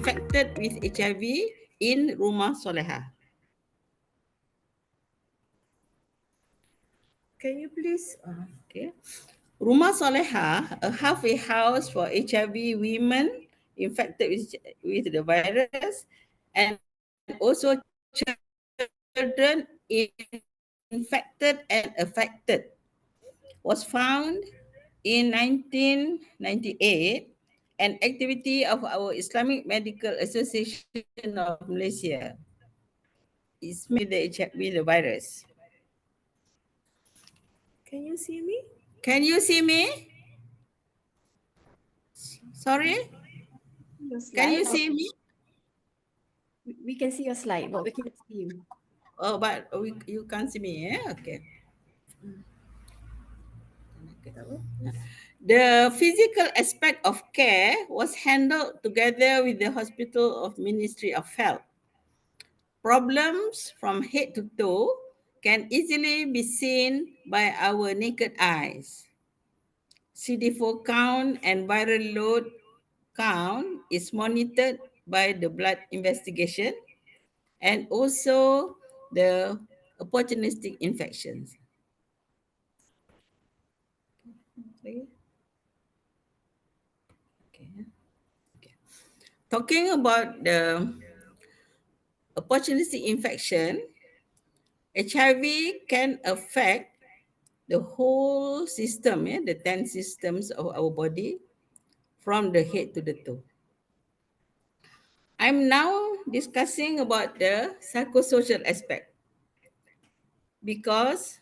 infected with HIV in Rumah Solehah? Can you please? Okay. Rumah Solehah, a halfway house for HIV women infected with the virus, and also children infected and affected, was found in 1998, an activity of our Islamic Medical Association of Malaysia. It's with the virus. Can you see me? Can you see me? Sorry? Can you see me? We can see your slide, but we can't see you. Oh, but you can't see me, yeah? Okay. The physical aspect of care was handled together with the Hospital of Ministry of Health. Problems from head to toe can easily be seen by our naked eyes. CD4 count and viral load count is monitored by the blood investigation and also the opportunistic infections. Okay. Talking about the opportunistic infection, HIV can affect the whole system, the 10 systems of our body from the head to the toe. I'm now discussing about the psychosocial aspect because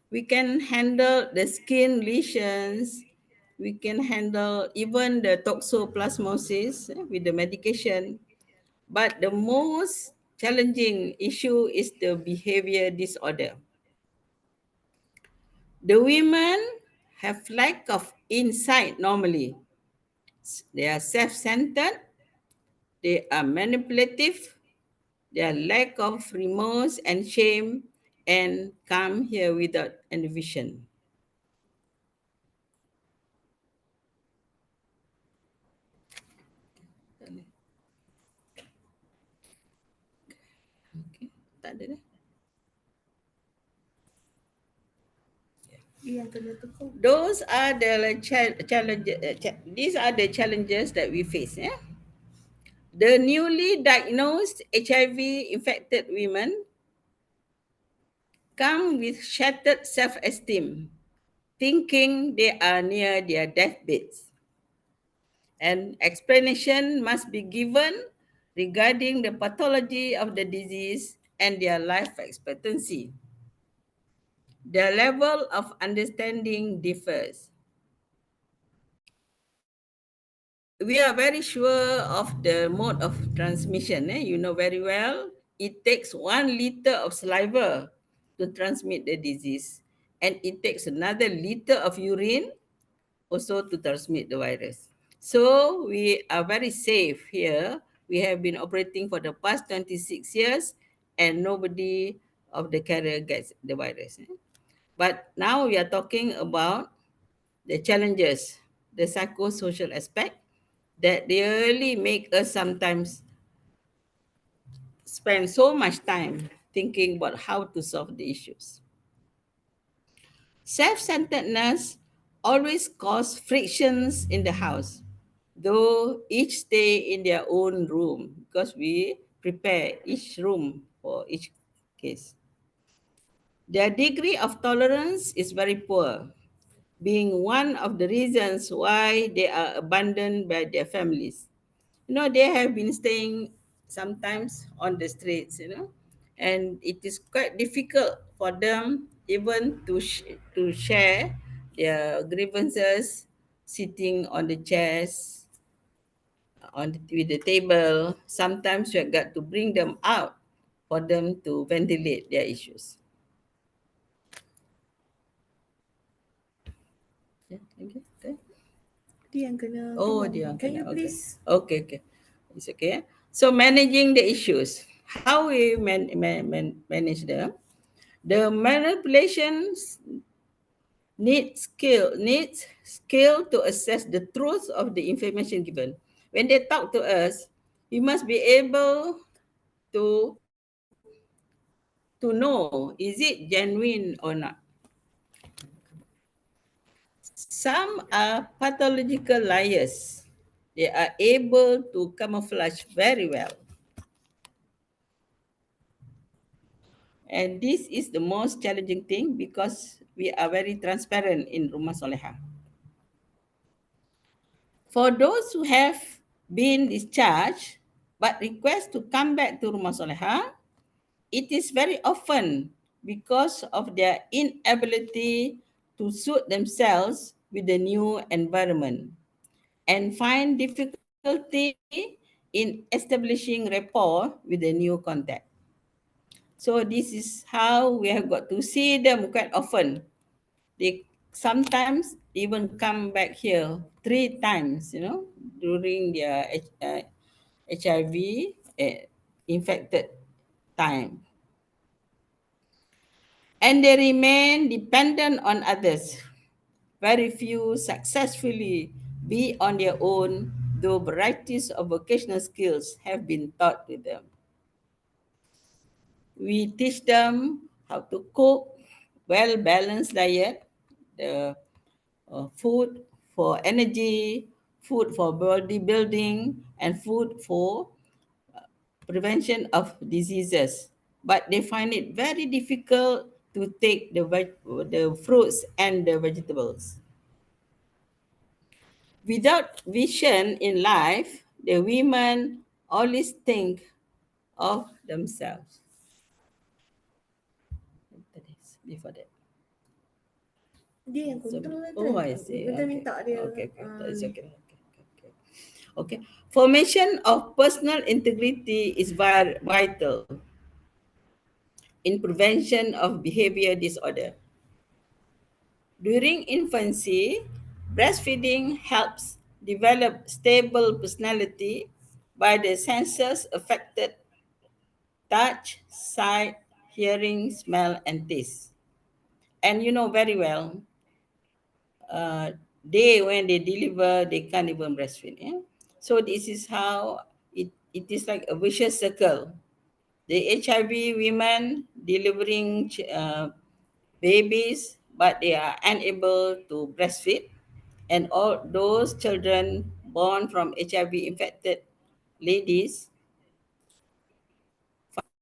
we can handle the skin lesions, we can handle even the toxoplasmosis with the medication, but the most challenging issue is the behavior disorder. The women have lack of insight normally. They are self-centered, they are manipulative, their lack of remorse and shame, and come here without any vision. Okay, tak ada dah. Those are the challenges. These are the challenges that we face. Yeah? The newly diagnosed HIV infected women come with shattered self-esteem, thinking they are near their deathbeds. An explanation must be given regarding the pathology of the disease and their life expectancy. The level of understanding differs. We are very sure of the mode of transmission. You know very well, it takes 1 liter of saliva to transmit the disease. And it takes another liter of urine also to transmit the virus. So we are very safe here. We have been operating for the past 26 years and nobody of the carrier gets the virus. But now we are talking about the challenges, the psychosocial aspect that really make us sometimes spend so much time thinking about how to solve the issues. Self-centeredness always causes frictions in the house, though each stay in their own room because we prepare each room for each case. Their degree of tolerance is very poor, being one of the reasons why they are abandoned by their families. They have been staying sometimes on the streets, and it is quite difficult for them even to share their grievances sitting on the chairs, with the table. Sometimes you have got to bring them out for them to ventilate their issues. Yeah, thank you. Okay. Dia yang kena. Oh, dia. Can you please? Okay. It's okay. So managing the issues. How we manage them? The manipulations needs skill to assess the truth of the information given. When they talk to us, We must be able to know, is it genuine or not. Some are pathological liars. They are able to camouflage very well. And this is the most challenging thing because we are very transparent in Rumah Solehah. For those who have been discharged but request to come back to Rumah Solehah, it is very often because of their inability to suit themselves with the new environment and find difficulty in establishing rapport with the new contact. So this is how we have got to see them quite often. They sometimes even come back here 3 times, during their HIV infected time. And they remain dependent on others. Very few successfully be on their own, though varieties of vocational skills have been taught to them. We teach them how to cook, well-balanced diet, the food for energy, food for bodybuilding, and food for prevention of diseases. But they find it very difficult to take the fruits and the vegetables. Without vision in life, the women always think of themselves. Before that. Dia yang control lah Oh, kan. I see. Kita Okay. minta dia. Okay. That's okay. Okay. Formation of personal integrity is vital in prevention of behavior disorder. During infancy, breastfeeding helps develop stable personality by the senses affected touch, sight, hearing, smell, and taste. And you know very well, when they deliver, they can't even breastfeed. Yeah? So this is how it is like a vicious circle. The HIV women delivering babies, but they are unable to breastfeed. And all those children born from HIV infected ladies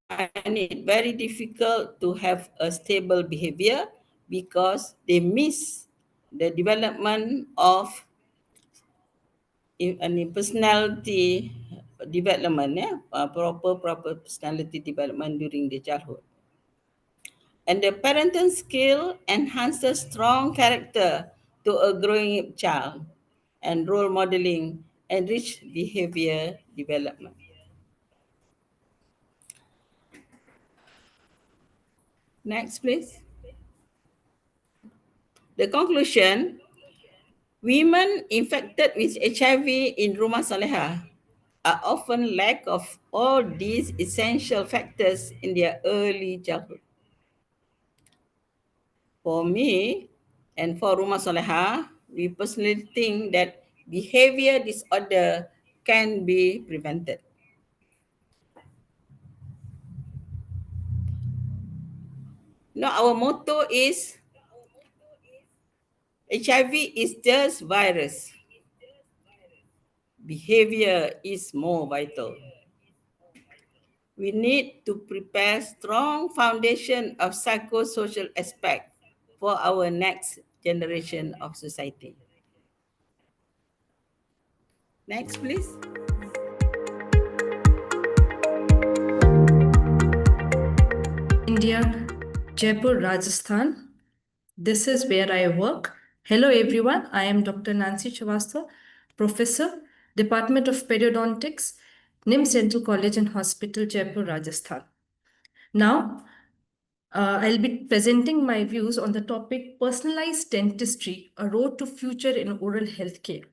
find it very difficult to have a stable behavior because they miss the development of personality development, proper personality development during the childhood. And the parental skill enhances strong character to a growing child, and role modeling enrich behavior development. Next, please. The conclusion: women infected with HIV in Rumah Solehah are often lack of all these essential factors in their early childhood. For me and for Rumah Solehah, we personally think that behavior disorder can be prevented. Now, our motto is HIV is just virus. Behavior is more vital. We need to prepare strong foundation of psychosocial aspect for our next generation of society. Next, please. India, Jaipur, Rajasthan. This is where I work. Hello everyone, I am Dr. Nancy Srivastava, Professor, Department of Periodontics, NIMS Dental College and Hospital, Jaipur, Rajasthan. Now, I'll be presenting my views on the topic Personalized Dentistry, a Road to Future in Oral Healthcare.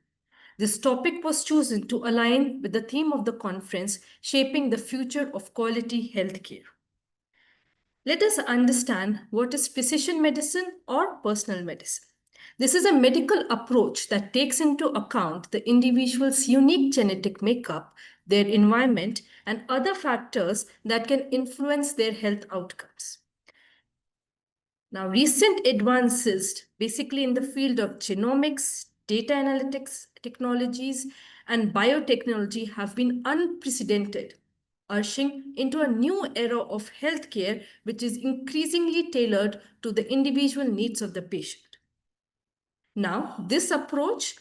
This topic was chosen to align with the theme of the conference, Shaping the Future of Quality Healthcare. Let us understand what is precision medicine or personal medicine. This is a medical approach that takes into account the individual's unique genetic makeup, their environment, and other factors that can influence their health outcomes. Now, recent advances, basically in the field of genomics, data analytics technologies, and biotechnology have been unprecedented, ushering into a new era of healthcare, which is increasingly tailored to the individual needs of the patient. Now, this approach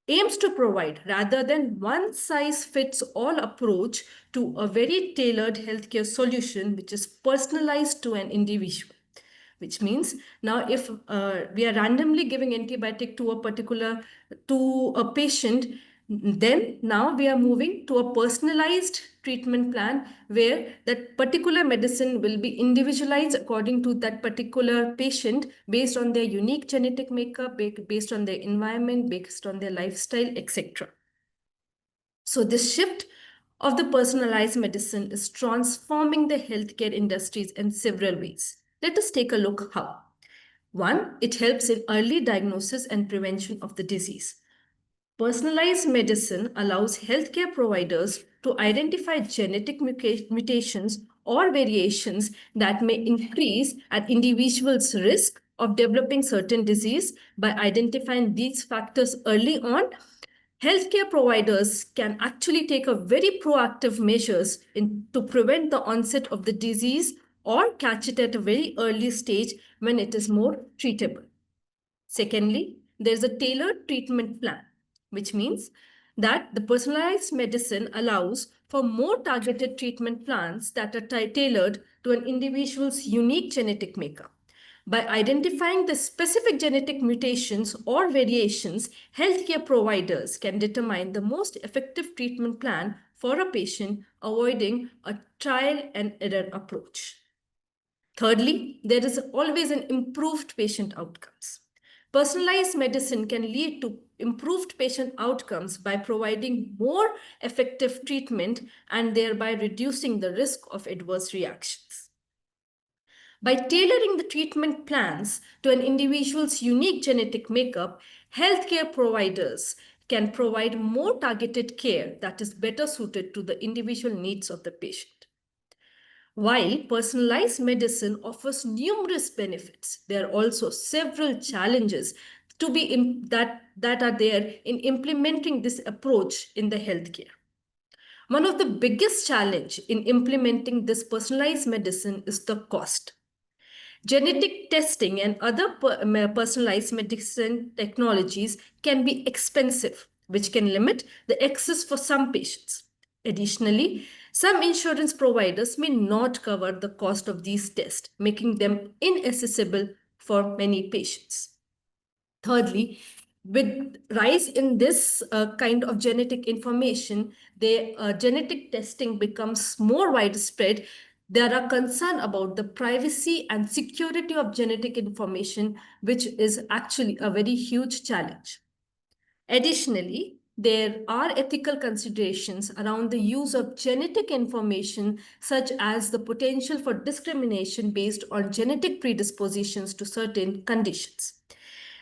aims to provide, rather than one-size-fits-all approach, to a very tailored healthcare solution which is personalized to an individual. Which means now if we are randomly giving antibiotic to a patient, then now we are moving to a personalized treatment plan where that particular medicine will be individualized according to that particular patient based on their unique genetic makeup, based on their environment, based on their lifestyle, etc. So this shift of the personalized medicine is transforming the healthcare industries in several ways. Let us take a look how. One, it helps in early diagnosis and prevention of the disease. Personalized medicine allows healthcare providers to identify genetic mutations or variations that may increase an individual's risk of developing certain disease. By identifying these factors early on, healthcare providers can actually take a very proactive measures to prevent the onset of the disease or catch it at a very early stage when it is more treatable. Secondly, there's a tailored treatment plan, which means that the personalized medicine allows for more targeted treatment plans that are tailored to an individual's unique genetic makeup. By identifying the specific genetic mutations or variations, healthcare providers can determine the most effective treatment plan for a patient, avoiding a trial and error approach. Thirdly, there is always an improved patient outcomes. Personalized medicine can lead to improved patient outcomes by providing more effective treatment and thereby reducing the risk of adverse reactions. By tailoring the treatment plans to an individual's unique genetic makeup, healthcare providers can provide more targeted care that is better suited to the individual needs of the patient. While personalized medicine offers numerous benefits, there are also several challenges that are there in implementing this approach in the healthcare. One of the biggest challenges in implementing this personalized medicine is the cost. Genetic testing and other personalized medicine technologies can be expensive, which can limit the access for some patients. Additionally, some insurance providers may not cover the cost of these tests, making them inaccessible for many patients. Thirdly, with rise in this kind of genetic information, the genetic testing becomes more widespread. There are concerns about the privacy and security of genetic information, which is actually a very huge challenge. Additionally, there are ethical considerations around the use of genetic information, such as the potential for discrimination based on genetic predispositions to certain conditions.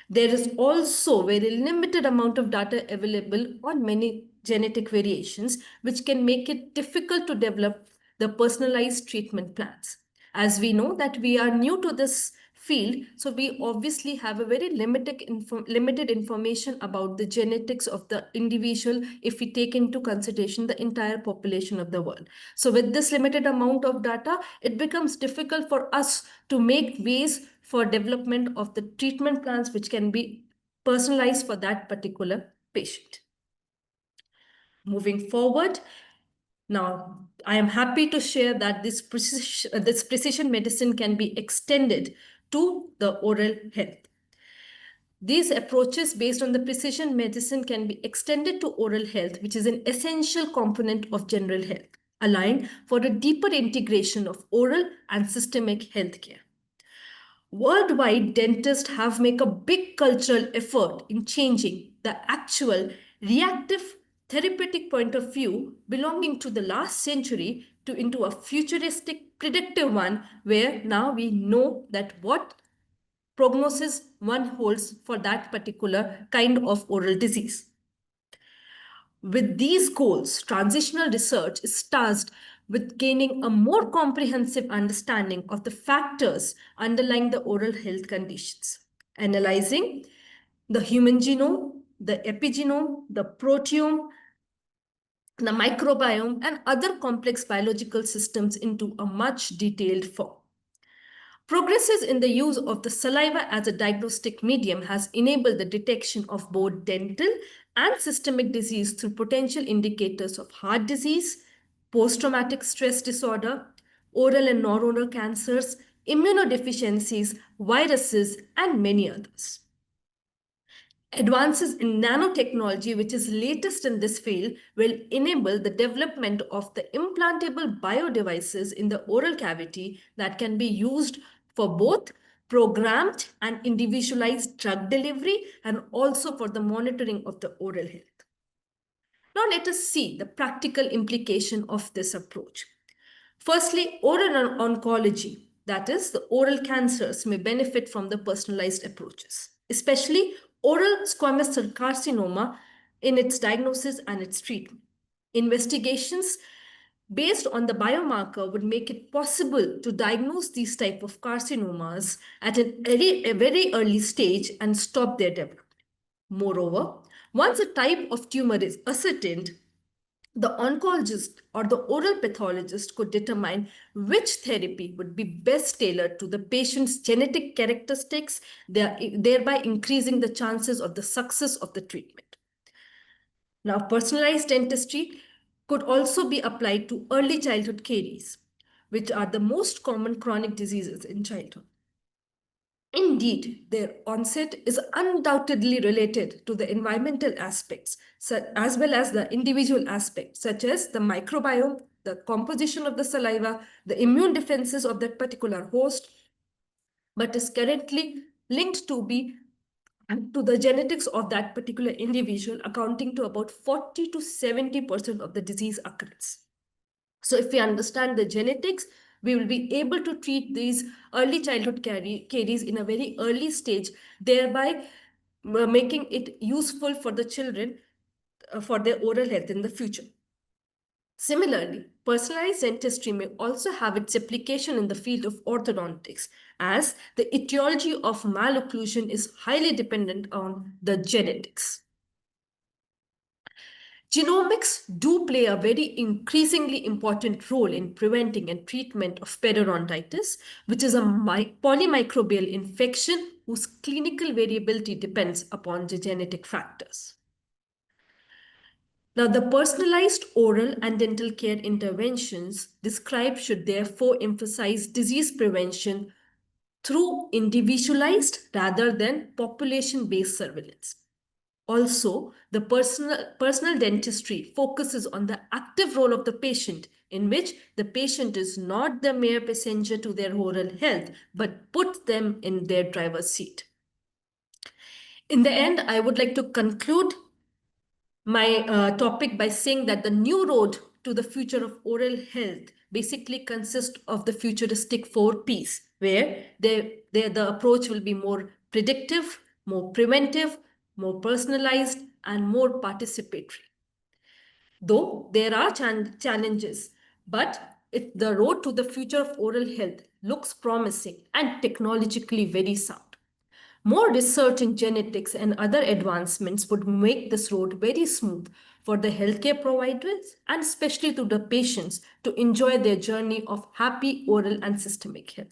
There is also very limited amount of data available on many genetic variations, which can make it difficult to develop the personalized treatment plans. As we know that we are new to this field, so we obviously have a very limited information about the genetics of the individual if we take into consideration the entire population of the world. So with this limited amount of data, it becomes difficult for us to make ways for development of the treatment plans which can be personalized for that particular patient. Moving forward, now, I am happy to share that this precision medicine can be extended to the oral health. These approaches based on the precision medicine can be extended to oral health, which is an essential component of general health, allowing for a deeper integration of oral and systemic healthcare. Worldwide, dentists have made a big cultural effort in changing the actual reactive therapeutic point of view belonging to the last century into a futuristic predictive one, where now we know that what prognosis one holds for that particular kind of oral disease. With these goals, transitional research is tasked with gaining a more comprehensive understanding of the factors underlying the oral health conditions, analyzing the human genome, the epigenome, the proteome, the microbiome, and other complex biological systems into a much detailed form. Progresses in the use of the saliva as a diagnostic medium has enabled the detection of both dental and systemic disease through potential indicators of heart disease, post-traumatic stress disorder, oral and non-oral cancers, immunodeficiencies, viruses, and many others. Advances in nanotechnology, which is latest in this field, will enable the development of the implantable biodevices in the oral cavity that can be used for both programmed and individualized drug delivery and also for the monitoring of the oral health. Now let us see the practical implication of this approach. Firstly, oral oncology, that is, the oral cancers may benefit from the personalized approaches, especially oral squamous cell carcinoma in its diagnosis and its treatment. Investigations based on the biomarker would make it possible to diagnose these type of carcinomas at a very early stage and stop their development. Moreover, once a type of tumor is ascertained, the oncologist or the oral pathologist could determine which therapy would be best tailored to the patient's genetic characteristics, thereby increasing the chances of the success of the treatment. Now, personalized dentistry could also be applied to early childhood caries, which are the most common chronic diseases in childhood. Indeed, their onset is undoubtedly related to the environmental aspects, as well as the individual aspects, such as the microbiome, the composition of the saliva, the immune defenses of that particular host, but is currently linked to the genetics of that particular individual, accounting to about 40 to 70% of the disease occurrence. So if we understand the genetics, we will be able to treat these early childhood caries in a very early stage, thereby making it useful for the children for their oral health in the future. Similarly, personalized dentistry may also have its application in the field of orthodontics, as the etiology of malocclusion is highly dependent on the genetics. Genomics do play a very increasingly important role in preventing and treatment of periodontitis, which is a polymicrobial infection whose clinical variability depends upon the genetic factors. Now, the personalized oral and dental care interventions described should therefore emphasize disease prevention through individualized rather than population-based surveillance. Also, the personal dentistry focuses on the active role of the patient, in which the patient is not the mere passenger to their oral health, but puts them in their driver's seat. In the end, I would like to conclude my topick by saying that the new road to the future of oral health basically consists of the futuristic 4 Ps, where the approach will be more predictive, more preventive, more personalized, and more participatory. Though there are challenges, but the road to the future of oral health looks promising and technologically very sound. More research in genetics and other advancements would make this road very smooth for the healthcare providers and especially to the patients to enjoy their journey of happy oral and systemic health.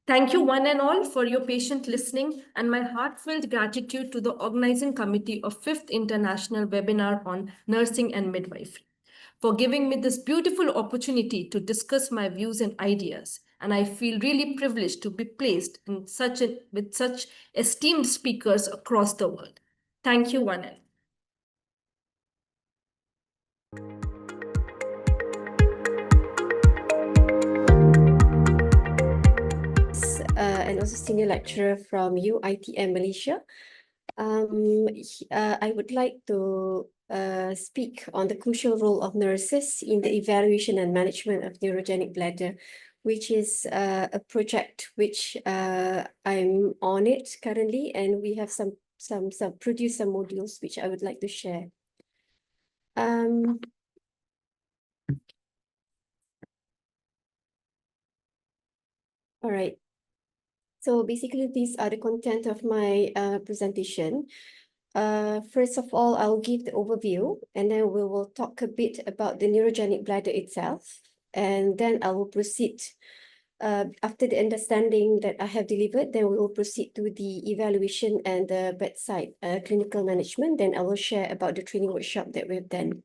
Thank you one and all for your patient listening, and my heartfelt gratitude to the organizing committee of 5th International Webinar on Nursing and Midwifery for giving me this beautiful opportunity to discuss my views and ideas. And I feel really privileged to be placed in with such esteemed speakers across the world. Thank you, one and all. And also senior lecturer from UiTM Malaysia. I would like to speak on the crucial role of nurses in the evaluation and management of neurogenic bladder, which is a project which I'm on it currently, and we have some produced some modules which I would like to share. All right. So basically, these are the content of my presentation. First of all, I'll give the overview, and then we will talk a bit about the neurogenic bladder itself. And then I will proceed, after the understanding that I have delivered, then we will proceed to the evaluation and the bedside clinical management. Then I will share about the training workshop that we've done.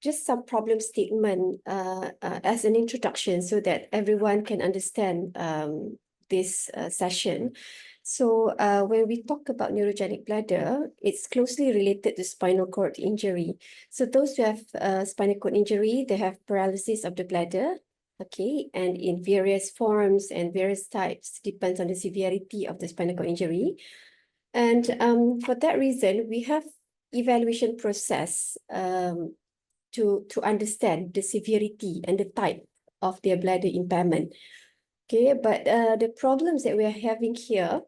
Just some problem statement as an introduction so that everyone can understand this session. So when we talk about neurogenic bladder, it's closely related to spinal cord injury. So those who have spinal cord injury, they have paralysis of the bladder, okay, and in various forms and various types, depends on the severity of the spinal cord injury. And for that reason, we have evaluation process to understand the severity and the type of their bladder impairment. Okay, but the problems that we are having here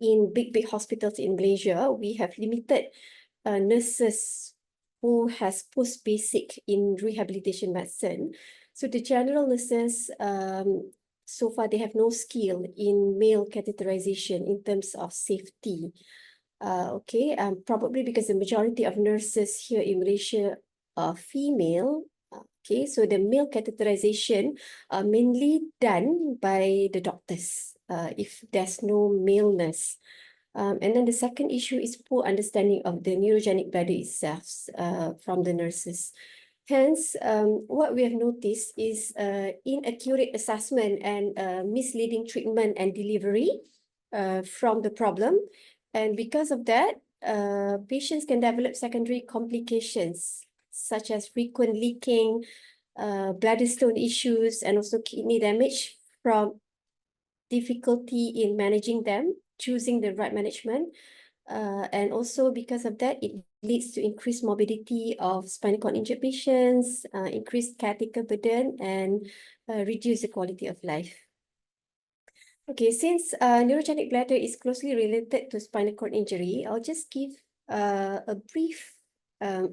in big hospitals in Malaysia, we have limited nurses who has post-basic in rehabilitation medicine. So the general nurses, so far they have no skill in male catheterization in terms of safety. Okay, probably because the majority of nurses here in Malaysia are female. Okay, so the male catheterization are mainly done by the doctors if there's no male nurse. And then the second issue is poor understanding of the neurogenic bladder itself from the nurses. Hence, what we have noticed is inaccurate assessment and misleading treatment and delivery from the problem. And because of that, patients can develop secondary complications such as frequent leaking, bladder stone issues, and also kidney damage from difficulty in managing them, choosing the right management. And also because of that, it leads to increased morbidity of spinal cord injured patients, increased catheter burden, and reduce the quality of life. Okay, since neurogenic bladder is closely related to spinal cord injury, I'll just give a brief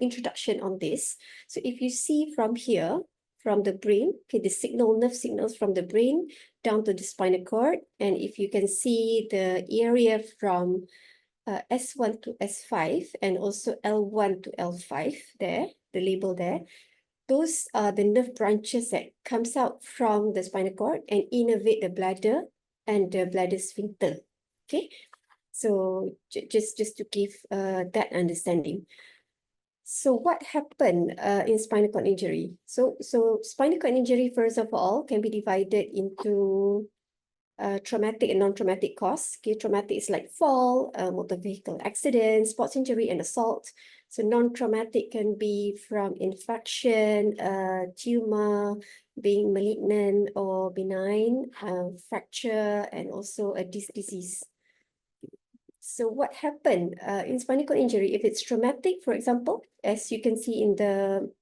introduction on this. So if you see from here, from the brain, okay, the nerve signals from the brain down to the spinal cord, and if you can see the area from S1 to S5 and also L1 to L5 there, the label there, those are the nerve branches that comes out from the spinal cord and innervate the bladder and the bladder sphincter. Okay, so just to give that understanding. So what happened in spinal cord injury? So spinal cord injury, first of all, can be divided into traumatic and non-traumatic cause. Okay, traumatic is like fall, motor vehicle accident, sports injury, and assault. So non-traumatic can be from infection, tumor, being malignant or benign, fracture, and also a disc disease. So what happened in spinal cord injury? If it's traumatic, for example, as you can see in the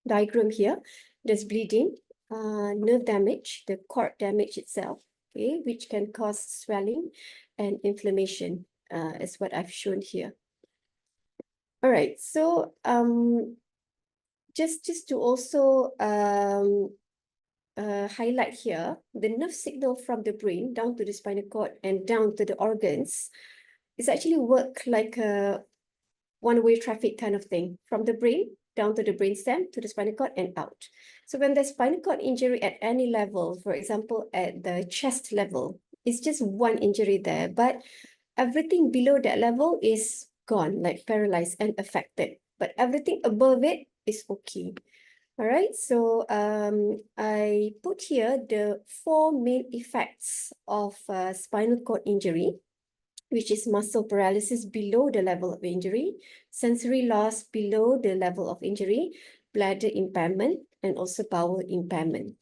diagram here, there's bleeding, nerve damage, the cord damage itself, okay, which can cause swelling and inflammation, is what I've shown here. All right, so just to also highlight here, the nerve signal from the brain down to the spinal cord and down to the organs is actually work like a one-way traffic kind of thing, from the brain down to the brainstem, to the spinal cord and out. So when there's spinal cord injury at any level, for example, at the chest level, it's just one injury there, but everything below that level is gone, like paralyzed and affected, but everything above it is okay. All right, so I put here the 4 main effects of spinal cord injury, which is muscle paralysis below the level of injury, sensory loss below the level of injury, bladder impairment, and also bowel impairment.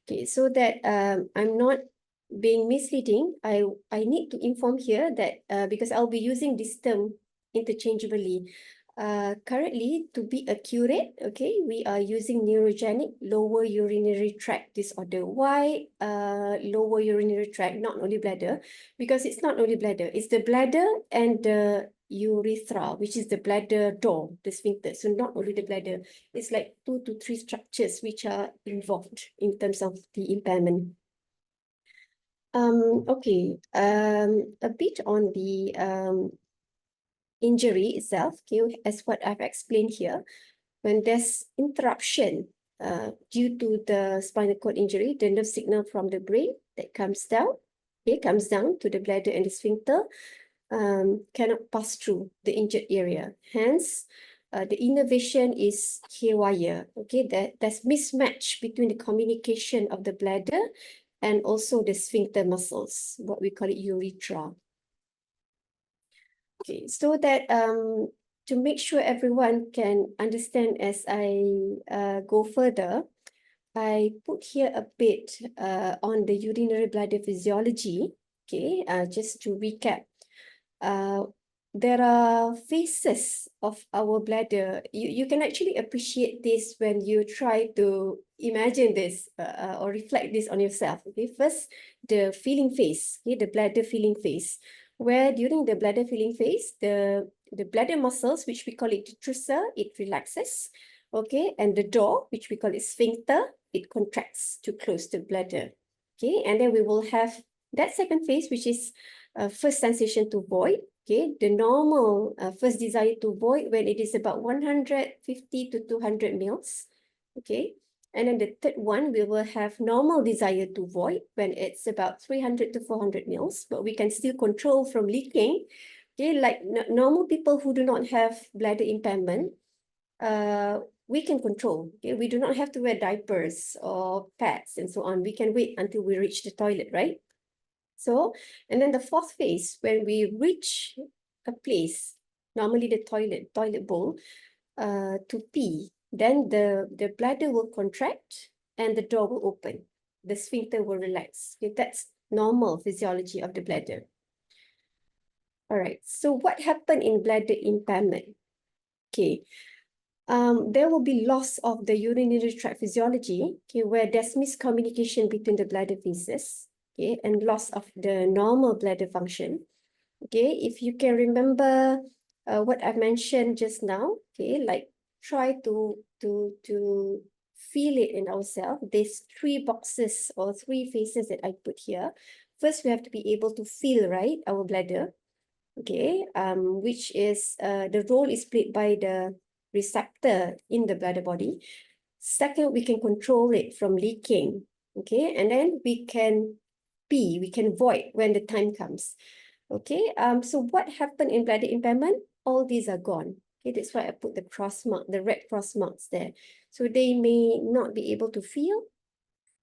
Okay, so that I'm not being misleading, I need to inform here that because I'll be using this term interchangeably. Currently, to be accurate, okay, we are using neurogenic lower urinary tract disorder. Why lower urinary tract, not only bladder? Because it's not only bladder, it's the bladder and the urethra, which is the bladder door, the sphincter. So not only the bladder, it's like 2 to 3 structures which are involved in terms of the impairment. Okay, a bit on the injury itself, okay, as what I've explained here. When there's interruption due to the spinal cord injury, the nerve signal from the brain that comes down, okay, comes down to the bladder and the sphincter, cannot pass through the injured area. Hence, the innervation is haywire. Okay, there's mismatch between the communication of the bladder and also the sphincter muscles, what we call it urethra. Okay, so that to make sure everyone can understand as I go further, I put here a bit on the urinary bladder physiology. Okay, just to recap. There are phases of our bladder. You can actually appreciate this when you try to imagine this or reflect this on yourself. Okay, first, the feeling phase, okay, the bladder feeling phase, where during the bladder feeling phase, the bladder muscles, which we call it detrusor, it relaxes, okay, and the door, which we call it sphincter, it contracts to close the bladder, okay, and then we will have that second phase, which is first sensation to void, okay, the normal first desire to void when it is about 150 to 200 mils, okay, and then the third one, we will have normal desire to void when it's about 300 to 400 mils, but we can still control from leaking, okay, like normal people who do not have bladder impairment, we can control, okay, we do not have to wear diapers or pads and so on, we can wait until we reach the toilet, right? So, and then the fourth phase, when we reach a place, normally the toilet bowl, to pee, then the bladder will contract and the door will open. The sphincter will relax. Okay, that's normal physiology of the bladder. All right, so what happened in bladder impairment? Okay, there will be loss of the urinary tract physiology, okay, where there's miscommunication between the bladder phases. Okay, and loss of the normal bladder function. Okay, if you can remember what I mentioned just now, okay, like try to feel it in ourselves. There's 3 boxes or 3 phases that I put here. First, we have to be able to feel, right, our bladder. Okay, which is the role is played by the receptor in the bladder body. Second, we can control it from leaking. Okay, and then we can pee, we can void when the time comes. Okay, so what happened in bladder impairment? All these are gone. Okay, that's why I put the cross mark, the red cross marks there. So they may not be able to feel,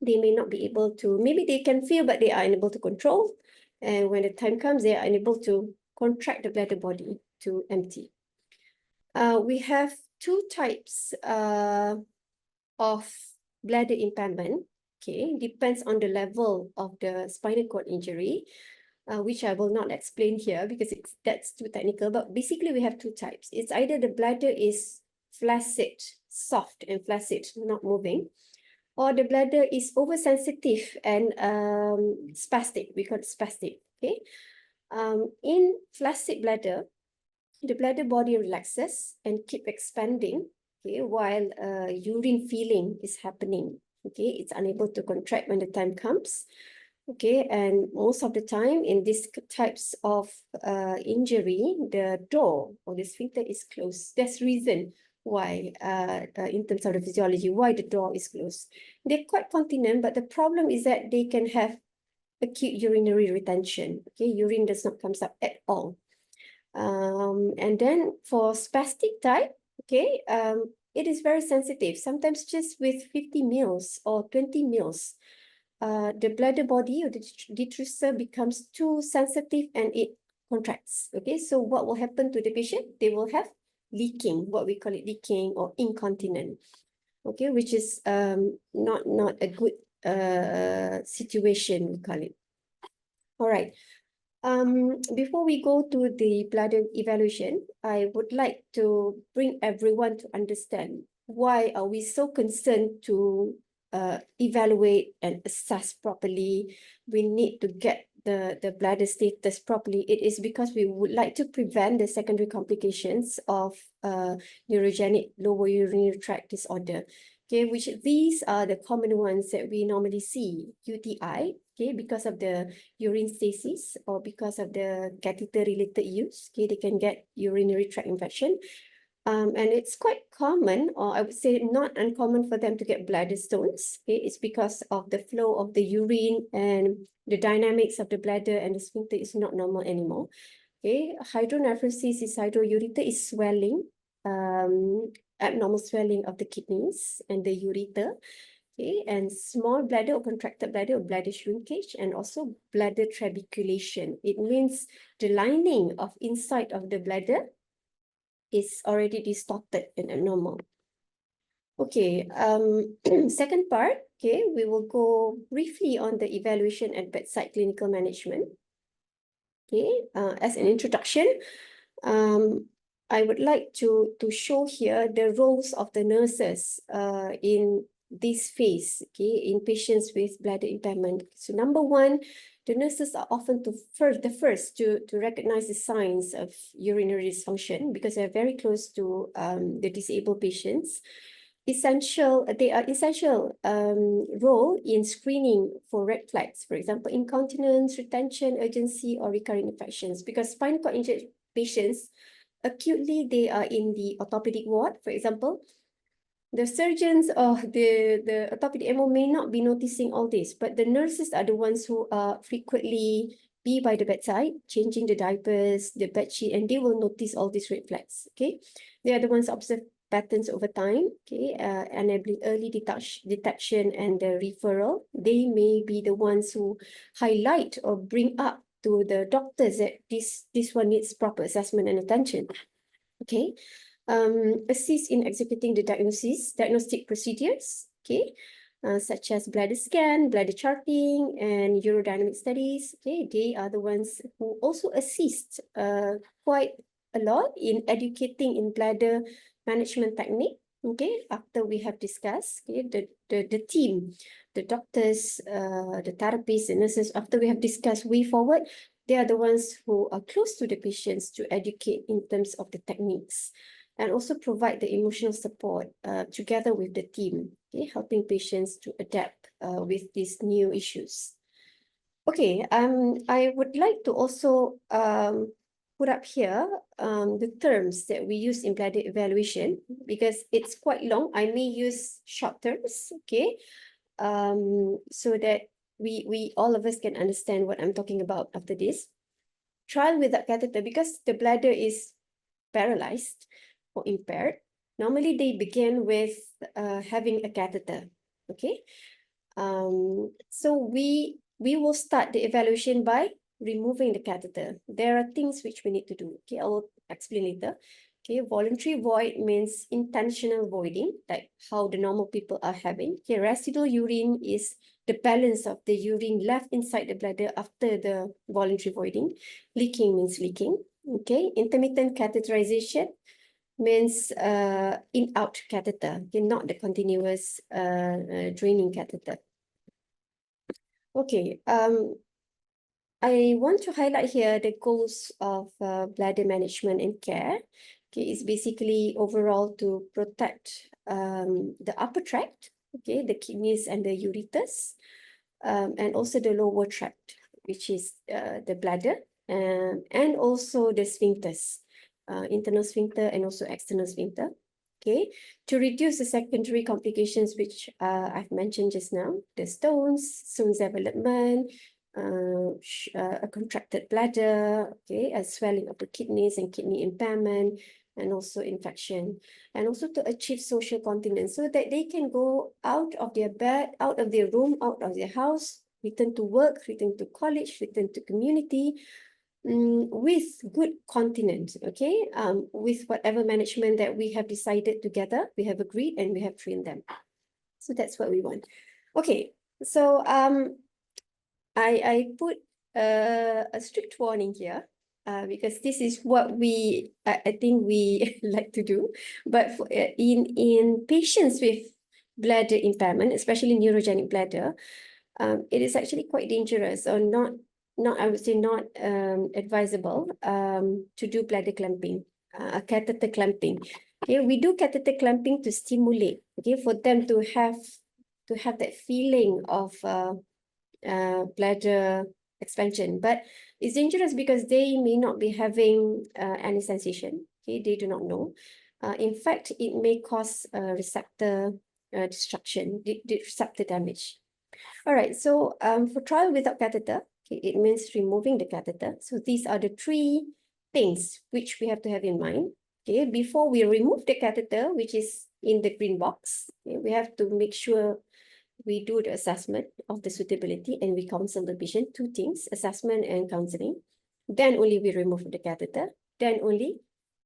they may not be able to, maybe they can feel, but they are unable to control. And when the time comes, they are unable to contract the bladder body to empty. We have 2 types of bladder impairment. Okay, depends on the level of the spinal cord injury, which I will not explain here because that's too technical. But basically, we have 2 types. It's either the bladder is flaccid, soft and flaccid, not moving, or the bladder is oversensitive and spastic. We call it spastic. Okay, in flaccid bladder, the bladder body relaxes and keep expanding. Okay, while urine feeling is happening. Okay, it's unable to contract when the time comes. Okay, and most of the time in these types of injury, the door or the sphincter is closed. That's reason why, in terms of the physiology, why the door is closed. They're quite continent, but the problem is that they can have acute urinary retention. Okay, urine does not come up at all. And then for spastic type, okay, it is very sensitive. Sometimes just with 50 mils or 20 mils, the bladder body or the detrusor becomes too sensitive and it contracts. Okay, so what will happen to the patient? They will have leaking, what we call it leaking or incontinent. Okay, which is not a good situation, we call it. All right. Before we go to the bladder evaluation, I would like to bring everyone to understand why are we so concerned to evaluate and assess properly. We need to get the bladder status properly, it is because we would like to prevent the secondary complications of neurogenic lower urinary tract disorder. Okay, which these are the common ones that we normally see: UTI, okay, because of the urine stasis or because of the catheter-related use. Okay, they can get urinary tract infection. And it's quite common, or I would say not uncommon, for them to get bladder stones. Okay, it's because of the flow of the urine and the dynamics of the bladder and the sphincter is not normal anymore. Okay, hydronephrosis is hydroureter, is swelling, abnormal swelling of the kidneys and the ureter. Okay, and small bladder or contracted bladder or bladder shrinkage, and also bladder trabeculation. It means the lining of inside of the bladder is already distorted and abnormal. Okay, second part, okay, we will go briefly on the evaluation and bedside clinical management. Okay, as an introduction, I would like to show here the roles of the nurses in this phase, okay, in patients with bladder impairment. So number one, the nurses are often the first to recognize the signs of urinary dysfunction because they are very close to the disabled patients. They are essential role in screening for red flags, for example, incontinence, retention, urgency, or recurrent infections. Because spinal cord injured patients, acutely, they are in the orthopedic ward, for example. The surgeons or the orthopedic MO may not be noticing all this, but the nurses are the ones who are frequently be by the bedside, changing the diapers, the bedsheet, and they will notice all these red flags, okay? They are the ones observe patterns over time, okay, enabling early detection and the referral. They may be the ones who highlight or bring up to the doctors that this one needs proper assessment and attention, okay? Assist in executing the diagnostic procedures, okay, such as bladder scan, bladder charting, and urodynamic studies. Okay, they are the ones who also assist quite a lot in educating in bladder management technique. Okay, after we have discussed, okay, the team, the doctors, the therapists, the nurses, after we have discussed way forward, they are the ones who are close to the patients to educate in terms of the techniques, and also provide the emotional support together with the team, okay, helping patients to adapt with these new issues. Okay, I would like to also put up here the terms that we use in bladder evaluation because it's quite long. I may use short terms, okay, so that we all of us can understand what I'm talking about after this. Trial without catheter, because the bladder is paralyzed or impaired, normally they begin with having a catheter, okay? So we will start the evaluation by removing the catheter. There are things which we need to do, okay? I will explain later. Okay, voluntary void means intentional voiding, like how the normal people are having. Okay, residual urine is the balance of the urine left inside the bladder after the voluntary voiding. Leaking means leaking. Okay, intermittent catheterization means in-out catheter, okay, not the continuous draining catheter. Okay, I want to highlight here the goals of bladder management and care. Okay, it's basically overall to protect the upper tract, okay, the kidneys and the ureters, and also the lower tract, which is the bladder, and also the sphincters. Internal sphincter and also external sphincter, okay, to reduce the secondary complications which I've mentioned just now, the stones development, a contracted bladder, okay, a swelling of the kidneys and kidney impairment, and also infection, and also to achieve social continence so that they can go out of their bed, out of their room, out of their house, return to work, return to college, return to community, with good continence, okay, with whatever management that we have decided together, we have agreed and we have trained them. So that's what we want. Okay, so I put a strict warning here because this is what I think we like to do. But for, in patients with bladder impairment, especially neurogenic bladder, it is actually quite dangerous or not I would say not advisable to do bladder clamping, catheter clamping. Okay, we do catheter clamping to stimulate, okay, for them to have that feeling of bladder expansion. But it's dangerous because they may not be having any sensation. Okay, they do not know. In fact, it may cause receptor destruction, receptor damage. All right, so for trial without catheter, okay, it means removing the catheter. So these are the three things which we have to have in mind. Okay, before we remove the catheter, which is in the green box, okay, we have to make sure we do the assessment of the suitability and we counsel the patient. Two things, assessment and counseling. Then only we remove the catheter. Then only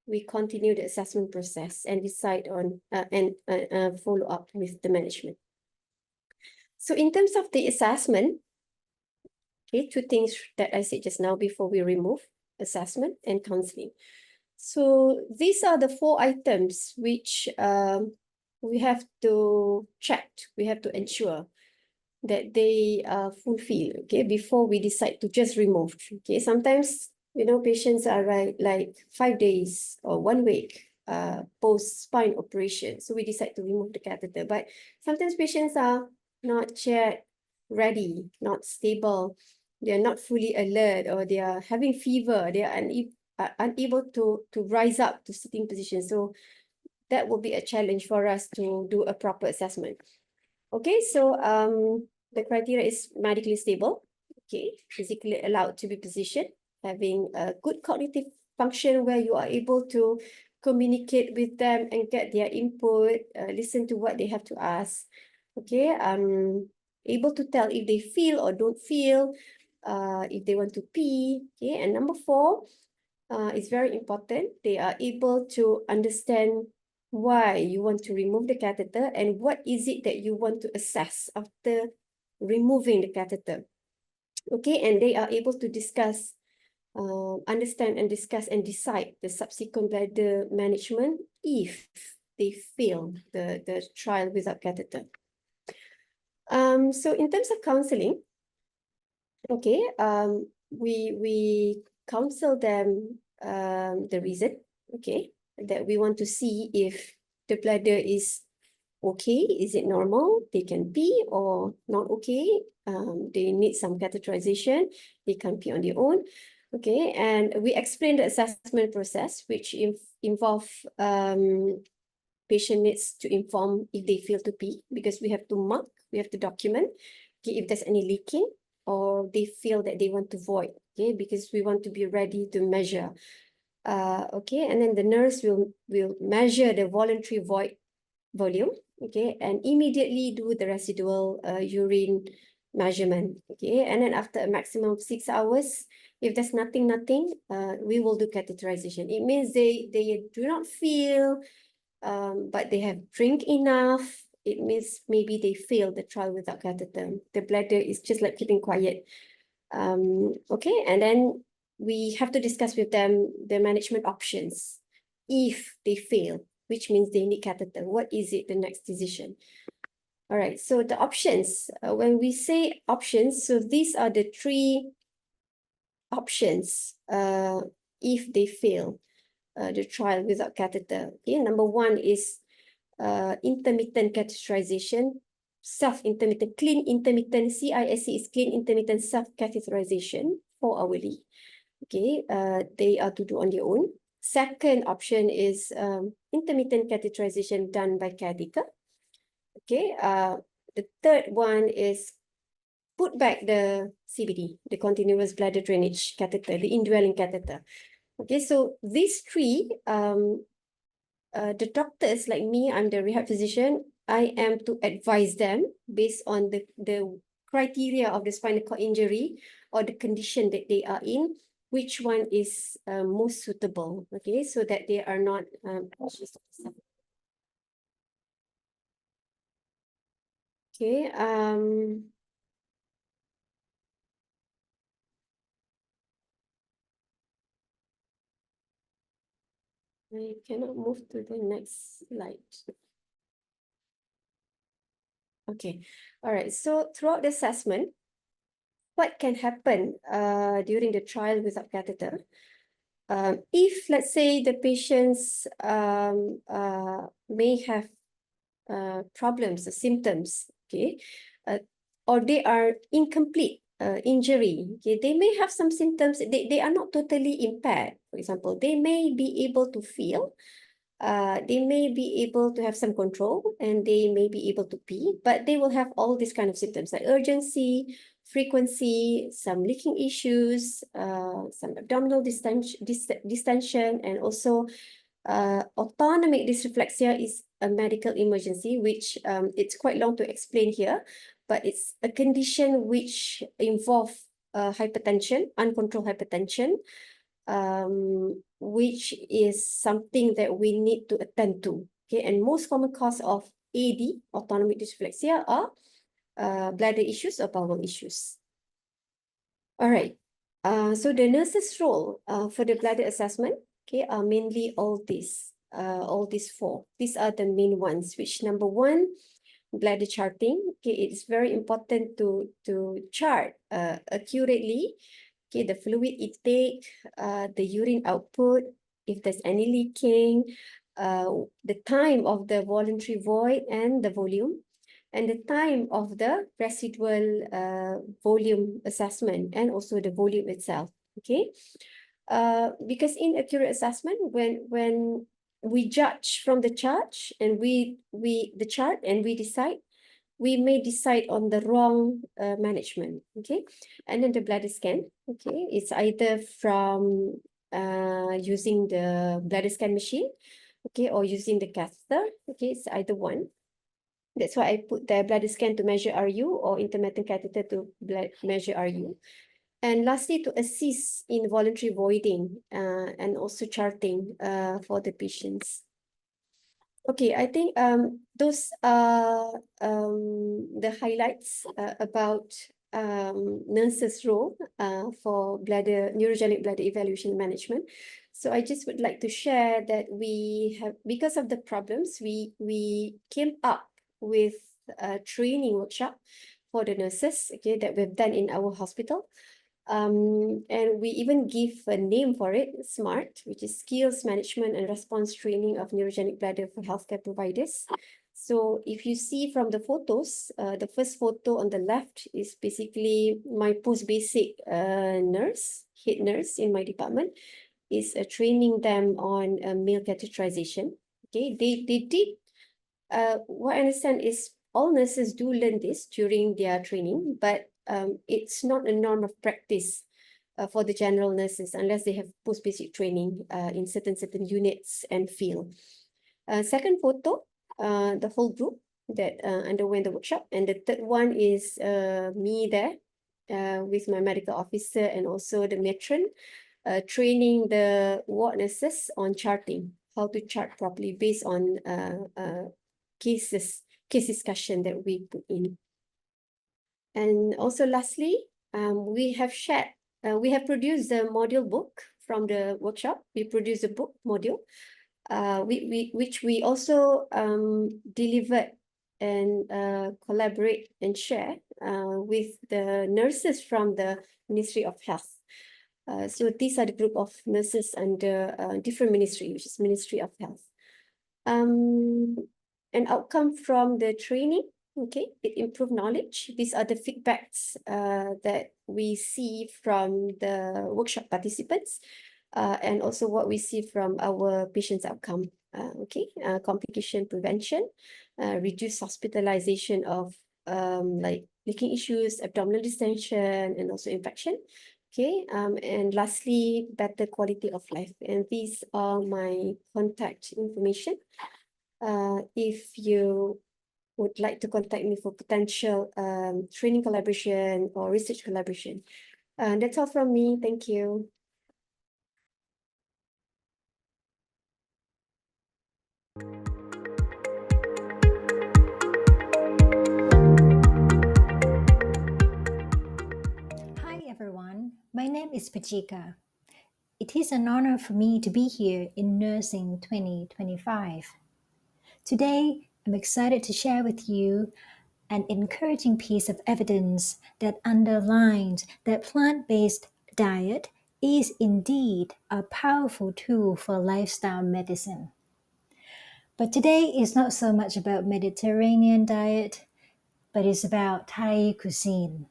we continue the assessment process and decide on and follow up with the management. So in terms of the assessment, okay, two things that I said just now before we remove, assessment and counseling. So these are the 4 items which we have to check, we have to ensure that they fulfill, okay, before we decide to just remove. Okay, sometimes, you know, patients are like 5 days or 1 week post spine operation. So we decide to remove the catheter. But sometimes patients are not yet ready, not stable. They are not fully alert, or they are having fever. They are unable to rise up to sitting position. So that will be a challenge for us to do a proper assessment. Okay, so the criteria is medically stable, okay, physically allowed to be positioned, having a good cognitive function where you are able to communicate with them and get their input, listen to what they have to ask, okay, able to tell if they feel or don't feel, if they want to pee, okay, and number 4, is very important. They are able to understand why you want to remove the catheter and what is it that you want to assess after removing the catheter. Okay, and they are able to discuss, understand and discuss and decide the subsequent bladder management if they fail the trial without catheter. So in terms of counseling, okay, we counsel them the reason, okay, that we want to see if the bladder is okay, is it normal, they can pee, or not okay, they need some catheterization, they can pee on their own, okay, and we explain the assessment process, which involve patient needs to inform if they fail to pee, because we have to mark, we have to document, okay, if there's any leaking, or they feel that they want to void, okay, because we want to be ready to measure. Okay, and then the nurse will measure the voluntary void volume, okay, and immediately do the residual urine measurement, okay, and then after a maximum of 6 hours, if there's nothing, we will do catheterization. It means they do not feel, but they have drink enough. It means maybe they failed the trial without catheter. The bladder is just like keeping quiet. Okay, and then we have to discuss with them the management options. If they fail, which means they need catheter, what is it, the next decision? All right, so the options, when we say options, so these are the 3 options if they fail the trial without catheter. Okay, number 1 is intermittent catheterization, self-intermittent, clean intermittent, CISC is clean intermittent self-catheterization 4-hourly. Okay, they are to do on their own. Second option is intermittent catheterization done by caretaker. Okay, the third one is put back the CBD, the continuous bladder drainage catheter, the indwelling catheter. Okay, so these 3, the doctors like me, I'm the rehab physician, I am to advise them based on the criteria of the spinal cord injury or the condition that they are in, which one is most suitable, okay, so that they are not okay, I cannot move to the next slide. Okay, all right, so throughout the assessment, what can happen during the trial without catheter? If, let's say, the patients may have problems, symptoms, okay, or they are incomplete injury, okay, they may have some symptoms, they are not totally impaired. For example, they may be able to feel, they may be able to have some control, and they may be able to pee, but they will have all these kind of symptoms like urgency, frequency, some leaking issues, some abdominal distension, and also autonomic dysreflexia is a medical emergency, which it's quite long to explain here, but it's a condition which involve hypertension, uncontrolled hypertension, which is something that we need to attend to. Okay, and most common cause of AD, autonomic dysreflexia, are bladder issues or bowel issues. All right. So the nurse's role for the bladder assessment, okay, are mainly all these four. These are the main ones. Which number one, bladder charting. Okay, it's very important to chart accurately. Okay, the fluid intake, the urine output, if there's any leaking, the time of the voluntary void and the volume, and the time of the residual volume assessment, and also the volume itself. Okay, because in accurate assessment, when we judge from the chart and we decide, we may decide on the wrong management. Okay, and then the bladder scan. Okay, it's either from using the bladder scan machine, okay, or using the catheter. Okay, it's either one. That's why I put the bladder scan to measure RU, or intermittent catheter to measure RU. And lastly, to assist in voluntary voiding and also charting for the patients. Okay, I think those are the highlights about nurses' role for neurogenic bladder evaluation management. So I just would like to share that we have, because of the problems, we came up with a training workshop for the nurses, okay, that we've done in our hospital. And we even give a name for it, SMART, which is Skills Management and Response Training of Neurogenic Bladder for Healthcare Providers. So if you see from the photos, the first photo on the left is basically my post-basic nurse, head nurse in my department, is training them on male catheterization. Okay, they did, what I understand is all nurses do learn this during their training, but it's not a norm of practice for the general nurses unless they have post-basic training in certain units and field. Second photo, the whole group that underwent the workshop, and the third one is me there with my medical officer and also the matron, training the ward nurses on charting, how to chart properly based on case discussion that we put in. And also lastly, we have produced the module book from the workshop. We produced a book module, which we also delivered and collaborate and share with the nurses from the Ministry of Health. So these are the group of nurses under different ministry, which is Ministry of Health. An outcome from the training, okay, it improved knowledge. These are the feedbacks that we see from the workshop participants, and also what we see from our patients' outcome. Okay, complication prevention, reduce hospitalization of like leaking issues, abdominal distension, and also infection. Okay, and lastly, better quality of life. And these are my contact information. If you would like to contact me for potential training collaboration or research collaboration. That's all from me. Thank you. Hi everyone, my name is Pijika. It is an honor for me to be here in Nursing 2025. Today, I'm excited to share with you an encouraging piece of evidence that underlines that plant-based diet is indeed a powerful tool for lifestyle medicine. But today is not so much about Mediterranean diet, but it's about Thai cuisine.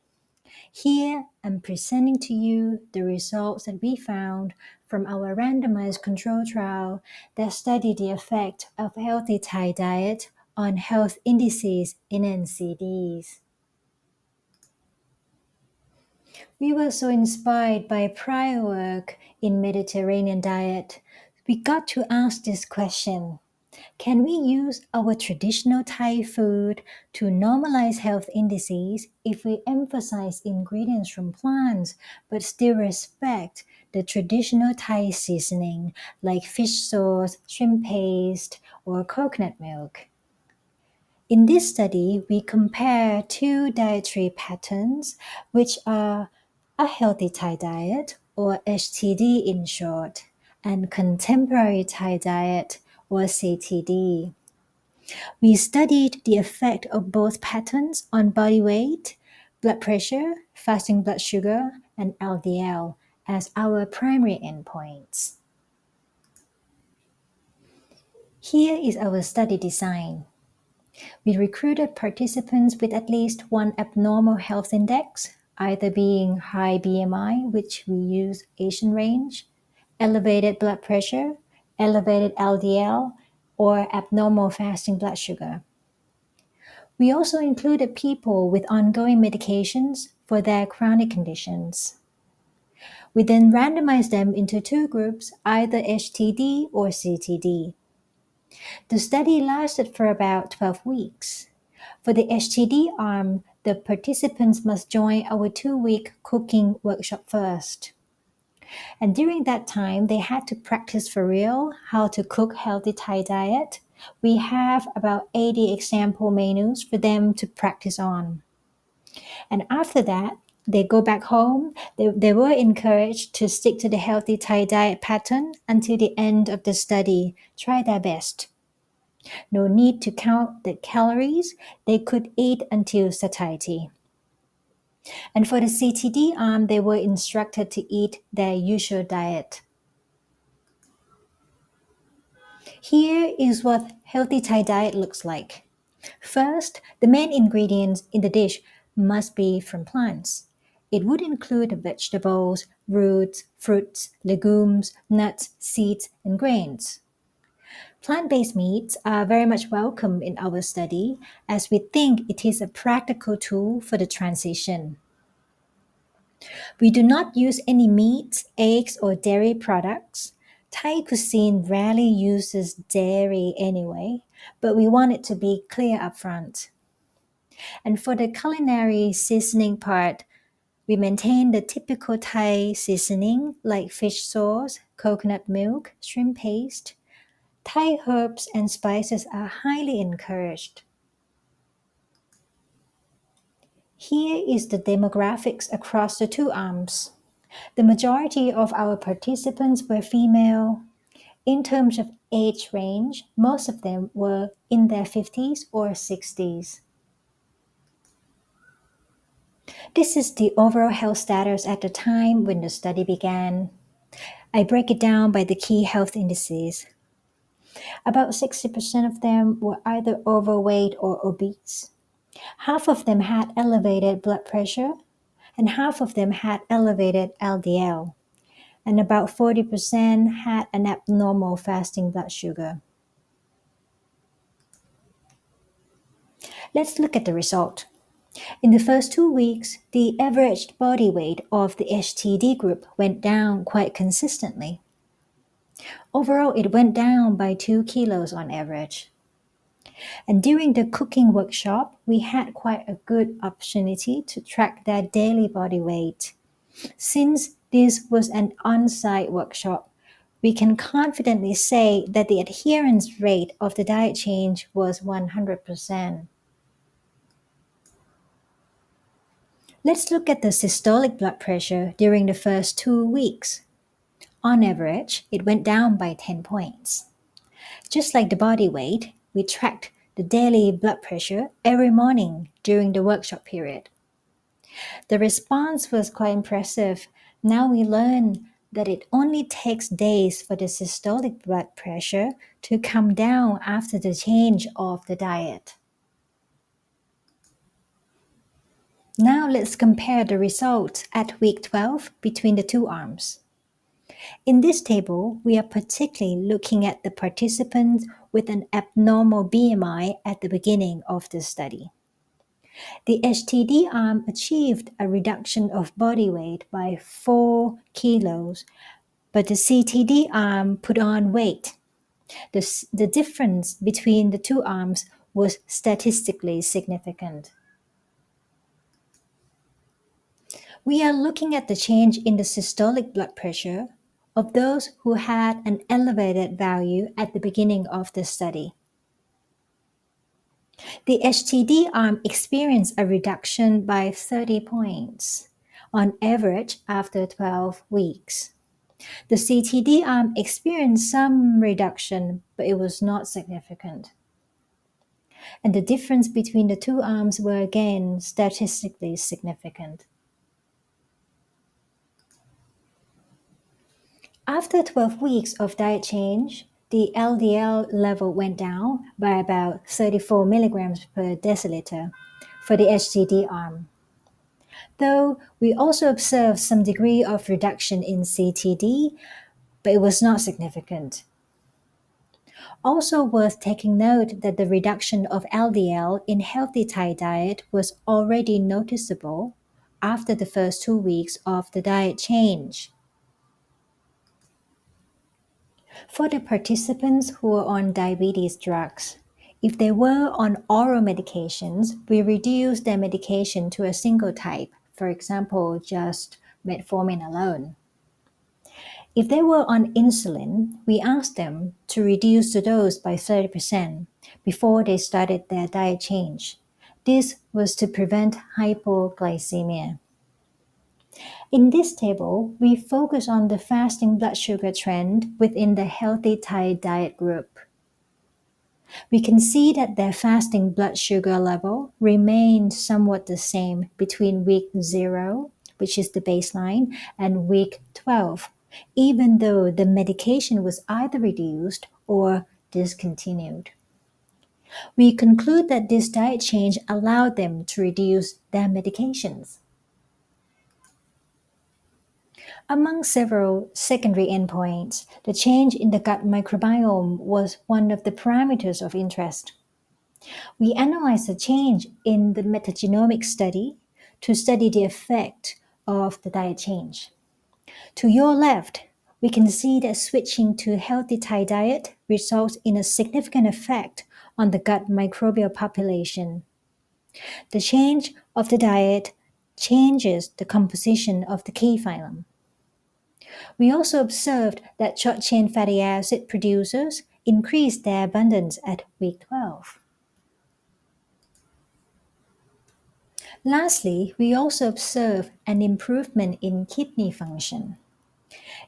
Here, I'm presenting to you the results that we found from our randomized control trial that studied the effect of healthy Thai diet on health indices in NCDs. We were so inspired by prior work in Mediterranean diet, we got to ask this question. Can we use our traditional Thai food to normalize health indices if we emphasize ingredients from plants but still respect the traditional Thai seasoning like fish sauce, shrimp paste, or coconut milk? In this study, we compare two dietary patterns, which are a healthy Thai diet, or HTD in short, and contemporary Thai diet, or CTD. We studied the effect of both patterns on body weight, blood pressure, fasting blood sugar, and LDL as our primary endpoints. Here is our study design. We recruited participants with at least one abnormal health index, either being high BMI, which we use Asian range, elevated blood pressure, elevated LDL, or abnormal fasting blood sugar. We also included people with ongoing medications for their chronic conditions. We then randomized them into two groups, either HTD or CTD. The study lasted for about 12 weeks. For the HTD arm, the participants must join our 2-week cooking workshop first. And during that time, they had to practice for real how to cook healthy Thai diet. We have about 80 example menus for them to practice on. And after that, they go back home. They were encouraged to stick to the healthy Thai diet pattern until the end of the study. Try their best. No need to count the calories. They could eat until satiety. And for the CTD arm, they were instructed to eat their usual diet. Here is what healthy Thai diet looks like. First, the main ingredients in the dish must be from plants. It would include vegetables, roots, fruits, legumes, nuts, seeds, and grains. Plant-based meats are very much welcome in our study as we think it is a practical tool for the transition. We do not use any meats, eggs, or dairy products. Thai cuisine rarely uses dairy anyway, but we want it to be clear up front. And for the culinary seasoning part, we maintain the typical Thai seasoning like fish sauce, coconut milk, shrimp paste. Thai herbs and spices are highly encouraged. Here is the demographics across the two arms. The majority of our participants were female. In terms of age range, most of them were in their 50s or 60s. This is the overall health status at the time when the study began. I break it down by the key health indices. About 60% of them were either overweight or obese. Half of them had elevated blood pressure, and half of them had elevated LDL. And about 40% had an abnormal fasting blood sugar. Let's look at the result. In the first 2 weeks, the average body weight of the HTD group went down quite consistently. Overall, it went down by 2 kilos on average. And during the cooking workshop, we had quite a good opportunity to track their daily body weight. Since this was an on-site workshop, we can confidently say that the adherence rate of the diet change was 100%. Let's look at the systolic blood pressure during the first 2 weeks. On average, it went down by 10 points. Just like the body weight, we tracked the daily blood pressure every morning during the workshop period. The response was quite impressive. Now we learn that it only takes days for the systolic blood pressure to come down after the change of the diet. Now let's compare the results at week 12 between the two arms. In this table, we are particularly looking at the participants with an abnormal BMI at the beginning of the study. The HTD arm achieved a reduction of body weight by 4 kilos, but the CTD arm put on weight. The difference between the two arms was statistically significant. We are looking at the change in the systolic blood pressure of those who had an elevated value at the beginning of the study. The HTD arm experienced a reduction by 30 points on average after 12 weeks. The CTD arm experienced some reduction, but it was not significant. And the difference between the two arms were again statistically significant. After 12 weeks of diet change, the LDL level went down by about 34 milligrams per deciliter for the HTD arm. Though we also observed some degree of reduction in CTD, but it was not significant. Also worth taking note that the reduction of LDL in healthy Thai diet was already noticeable after the first 2 weeks of the diet change. For the participants who were on diabetes drugs, if they were on oral medications, we reduced their medication to a single type, for example, just metformin alone. If they were on insulin, we asked them to reduce the dose by 30% before they started their diet change. This was to prevent hypoglycemia. In this table, we focus on the fasting blood sugar trend within the healthy Thai diet group. We can see that their fasting blood sugar level remained somewhat the same between week 0, which is the baseline, and week 12, even though the medication was either reduced or discontinued. We conclude that this diet change allowed them to reduce their medications. Among several secondary endpoints, the change in the gut microbiome was one of the parameters of interest. We analyzed the change in the metagenomic study to study the effect of the diet change. To your left, we can see that switching to a healthy Thai diet results in a significant effect on the gut microbial population. The change of the diet changes the composition of the key phylum. We also observed that short-chain fatty acid producers increased their abundance at week 12. Lastly, we also observed an improvement in kidney function.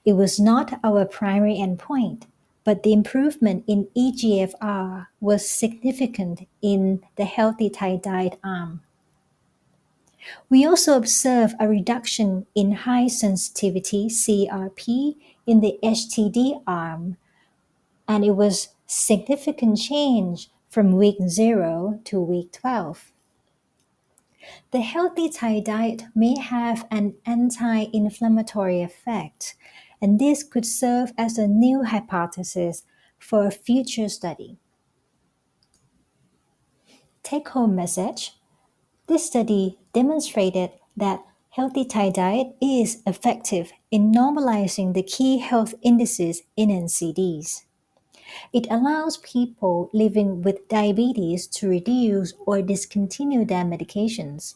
It was not our primary endpoint, but the improvement in eGFR was significant in the healthy Thai diet arm. We also observed a reduction in high sensitivity CRP in the HTD arm, and it was significant change from week 0 to week 12. The healthy Thai diet may have an anti-inflammatory effect, and this could serve as a new hypothesis for a future study. Take-home message. This study demonstrated that healthy Thai diet is effective in normalizing the key health indices in NCDs. It allows people living with diabetes to reduce or discontinue their medications.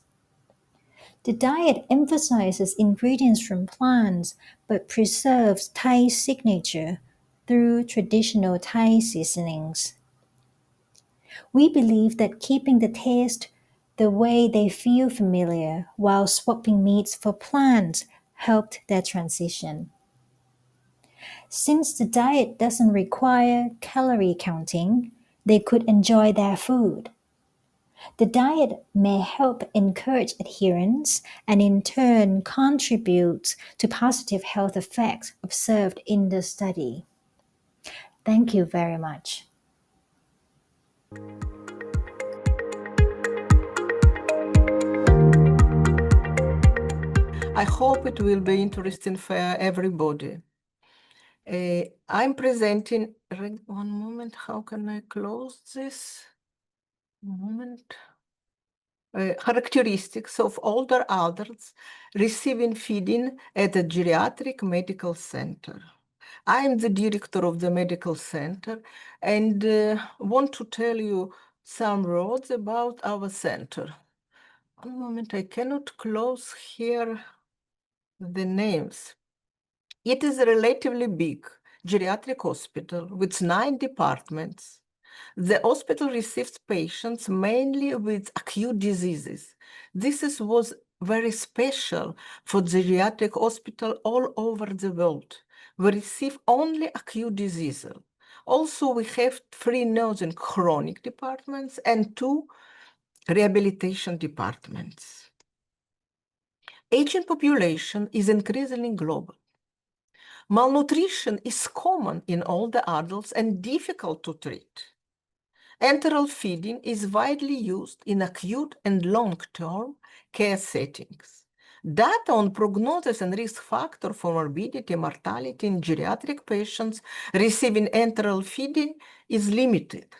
The diet emphasizes ingredients from plants but preserves Thai signature through traditional Thai seasonings. We believe that keeping the taste the way they feel familiar while swapping meats for plants helped their transition. Since the diet doesn't require calorie counting, they could enjoy their food. The diet may help encourage adherence and in turn contribute to positive health effects observed in the study. Thank you very much. I hope it will be interesting for everybody. I'm presenting, one moment, how can I close this? One moment. Characteristics of older adults receiving feeding at a geriatric medical center. I am the director of the medical center and want to tell you some words about our center. One moment, I cannot close here the names. It is a relatively big geriatric hospital with 9 departments. The hospital receives patients mainly with acute diseases. This was very special for the geriatric hospital all over the world. We receive only acute diseases. Also, we have 3 nursing chronic departments and 2 rehabilitation departments. Aging population is increasingly global. Malnutrition is common in older adults and difficult to treat. Enteral feeding is widely used in acute and long-term care settings. Data on prognosis and risk factor for morbidity and mortality in geriatric patients receiving enteral feeding is limited.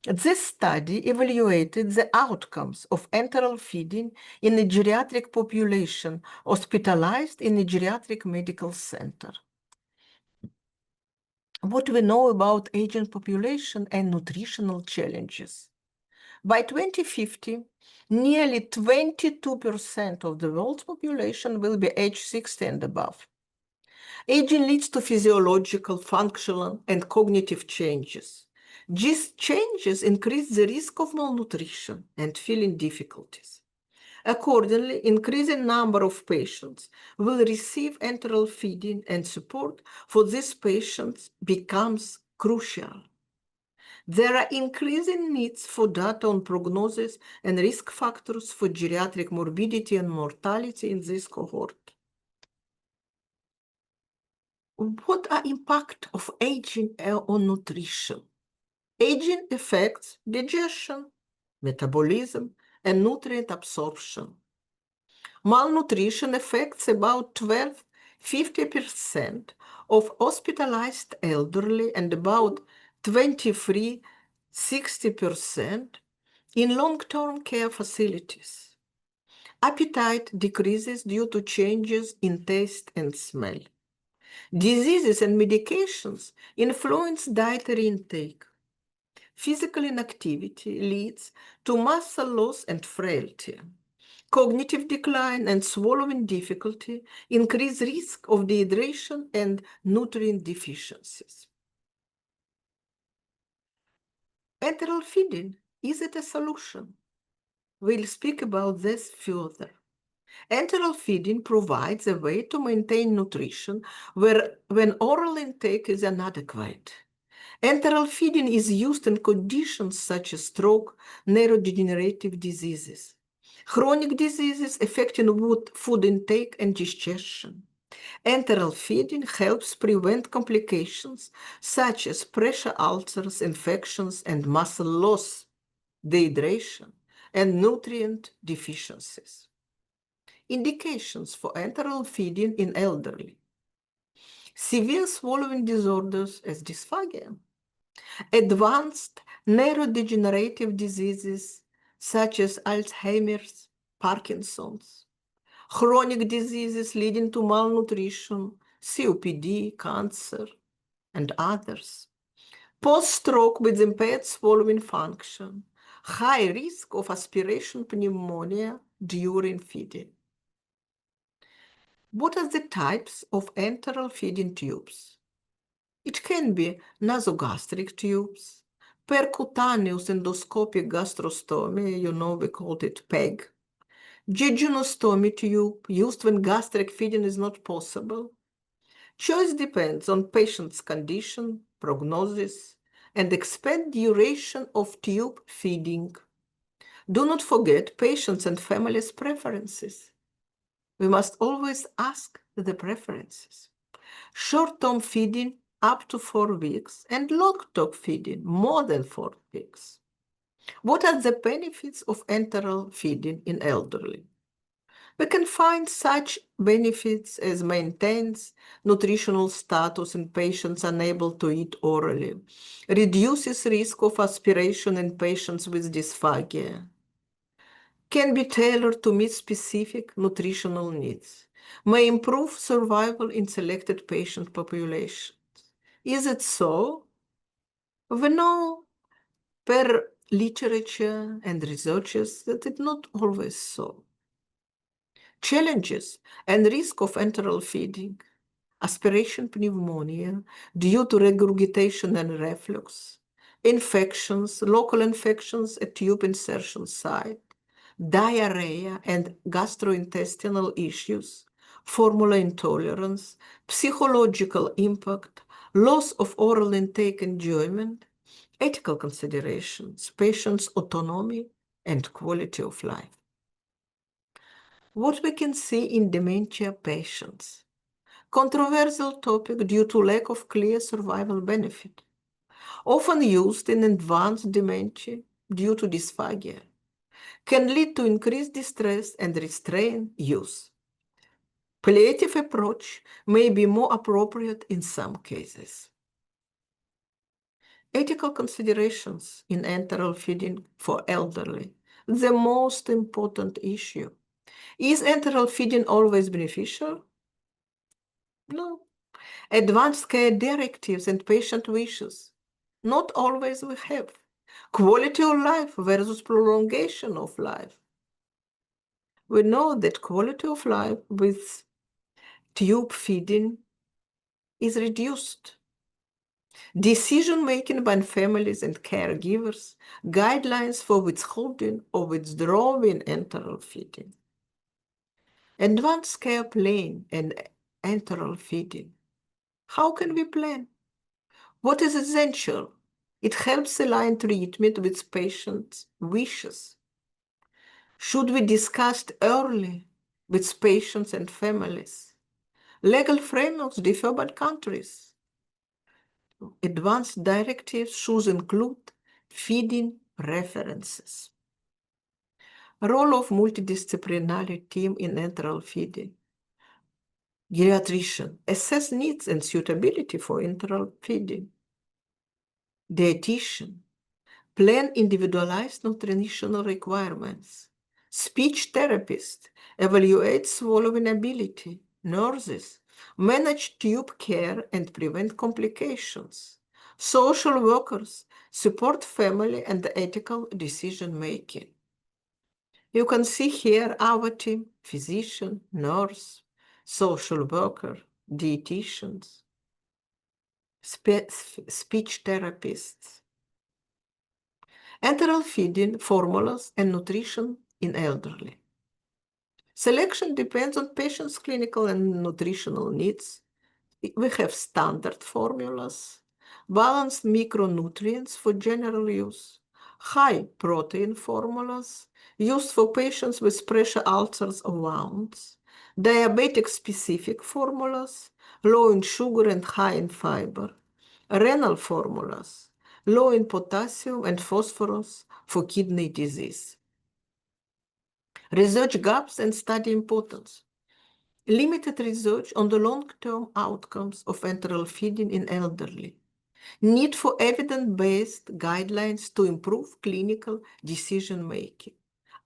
This study evaluated the outcomes of enteral feeding in a geriatric population hospitalized in a geriatric medical center. What we know about aging population and nutritional challenges. By 2050, nearly 22% of the world's population will be age 60 and above. Aging leads to physiological, functional, and cognitive changes. These changes increase the risk of malnutrition and feeling difficulties. Accordingly, increasing number of patients will receive enteral feeding and support for these patients becomes crucial. There are increasing needs for data on prognosis and risk factors for geriatric morbidity and mortality in this cohort. What are impact of aging on nutrition? Aging affects digestion, metabolism, and nutrient absorption. Malnutrition affects about 50% of hospitalized elderly and about 60% in long-term care facilities. Appetite decreases due to changes in taste and smell. Diseases and medications influence dietary intake. Physical inactivity leads to muscle loss and frailty. Cognitive decline and swallowing difficulty increase risk of dehydration and nutrient deficiencies. Enteral feeding, is it a solution? We'll speak about this further. Enteral feeding provides a way to maintain nutrition when oral intake is inadequate. Enteral feeding is used in conditions such as stroke, neurodegenerative diseases, chronic diseases affecting food intake and digestion. Enteral feeding helps prevent complications such as pressure ulcers, infections, and muscle loss, dehydration, and nutrient deficiencies. Indications for enteral feeding in elderly. Severe swallowing disorders as dysphagia. Advanced neurodegenerative diseases such as Alzheimer's, Parkinson's. Chronic diseases leading to malnutrition, COPD, cancer, and others. Post-stroke with impaired swallowing function. High risk of aspiration pneumonia during feeding. What are the types of enteral feeding tubes? It can be nasogastric tubes, percutaneous endoscopic gastrostomy, we called it PEG, jejunostomy tube, used when gastric feeding is not possible. Choice depends on patient's condition, prognosis, and expand duration of tube feeding. Do not forget patients' and families' preferences. We must always ask the preferences. Short-term feeding up to 4 weeks and long-term feeding more than 4 weeks. What are the benefits of enteral feeding in elderly? We can find such benefits as maintains nutritional status in patients unable to eat orally, reduces risk of aspiration in patients with dysphagia, can be tailored to meet specific nutritional needs, may improve survival in selected patient populations. Is it so? We know per literature and researchers that it's not always so. Challenges and risk of enteral feeding, aspiration pneumonia due to regurgitation and reflux, infections, local infections at tube insertion site, diarrhea and gastrointestinal issues, formula intolerance, psychological impact, loss of oral intake enjoyment, ethical considerations, patients' autonomy, and quality of life. What we can see in dementia patients. Controversial topic due to lack of clear survival benefit. Often used in advanced dementia due to dysphagia. Can lead to increased distress and restrain use. Palliative approach may be more appropriate in some cases. Ethical considerations in enteral feeding for elderly, the most important issue. Is enteral feeding always beneficial? No. Advanced care directives and patient wishes, not always we have. Quality of life versus prolongation of life. We know that quality of life with tube feeding is reduced. Decision-making by families and caregivers, guidelines for withholding or withdrawing enteral feeding. Advanced care plan and enteral feeding. How can we plan? What is essential? It helps align treatment with patients' wishes. Should be discussed early with patients and families. Legal frameworks differ by countries. Advanced directives should include feeding references. Role of multidisciplinary team in enteral feeding. Geriatrician, assess needs and suitability for enteral feeding. Dietitian, plan individualized nutritional requirements. Speech therapist, evaluate swallowing ability. Nurses, manage tube care and prevent complications. Social workers, support family and ethical decision-making. You can see here our team, physician, nurse, social worker, dietitians, speech therapists. Enteral feeding formulas and nutrition in elderly. Selection depends on patients' clinical and nutritional needs. We have standard formulas, balanced micronutrients for general use, high protein formulas used for patients with pressure ulcers or wounds, diabetic-specific formulas, low in sugar and high in fiber, renal formulas, low in potassium and phosphorus for kidney disease. Research gaps and study importance. Limited research on the long-term outcomes of enteral feeding in elderly. Need for evidence-based guidelines to improve clinical decision-making.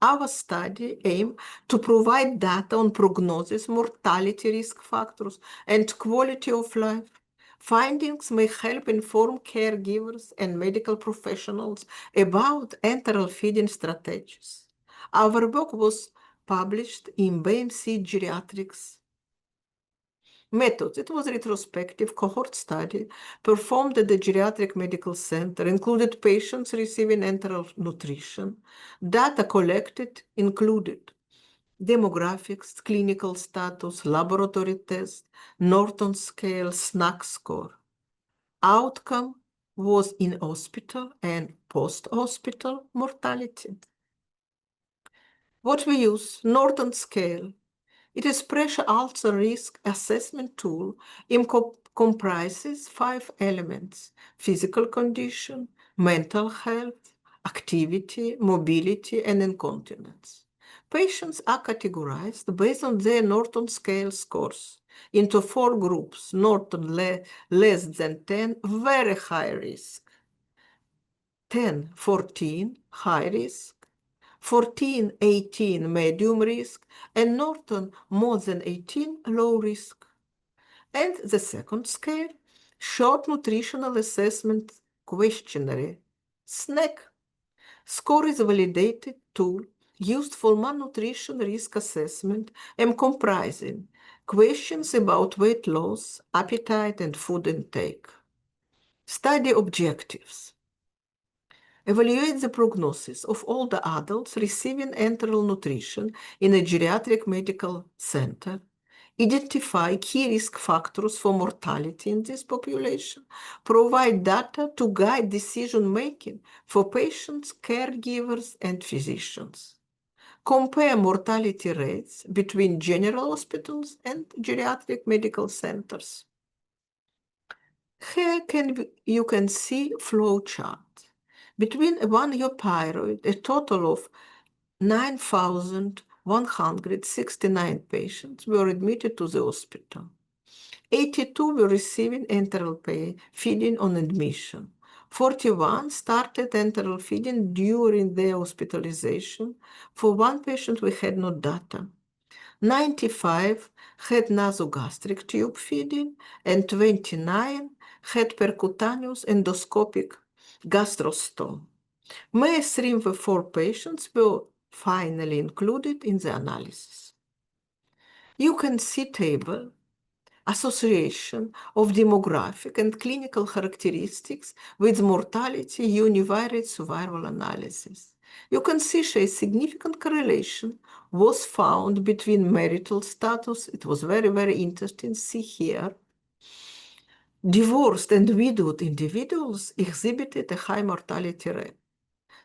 Our study aims to provide data on prognosis, mortality risk factors, and quality of life. Findings may help inform caregivers and medical professionals about enteral feeding strategies. Our work was published in BMC Geriatrics Methods. It was a retrospective cohort study performed at the Geriatric Medical Center, included patients receiving enteral nutrition. Data collected included demographics, clinical status, laboratory test, Norton scale, SNAC score. Outcome, was in hospital and post-hospital mortality. What we use, Norton scale. It is pressure ulcer risk assessment tool. It comprises 5 elements: physical condition, mental health, activity, mobility, and incontinence. Patients are categorized based on their Norton scale scores into 4 groups: Norton less than 10, very high risk; 10, 14, high risk; 14, 18, medium risk; and Norton more than 18, low risk. And the second scale, short nutritional assessment questionnaire, SNAC. Score is a validated tool used for malnutrition risk assessment and comprising questions about weight loss, appetite, and food intake. Study objectives. Evaluate the prognosis of all the adults receiving enteral nutrition in a geriatric medical center. Identify key risk factors for mortality in this population. Provide data to guide decision-making for patients, caregivers, and physicians. Compare mortality rates between general hospitals and geriatric medical centers. Here you can see flow chart. Between a 1-year period, a total of 9,169 patients were admitted to the hospital. 82 were receiving enteral feeding on admission. 41 started enteral feeding during their hospitalization. For 1 patient, we had no data. 95 had nasogastric tube feeding, and 29 had percutaneous endoscopic gastrostome. May 3 of 4 patients were finally included in the analysis. You can see table association of demographic and clinical characteristics with mortality univariate survival analysis. You can see a significant correlation was found between marital status. It was very, very interesting. See here. Divorced and widowed individuals exhibited a high mortality rate.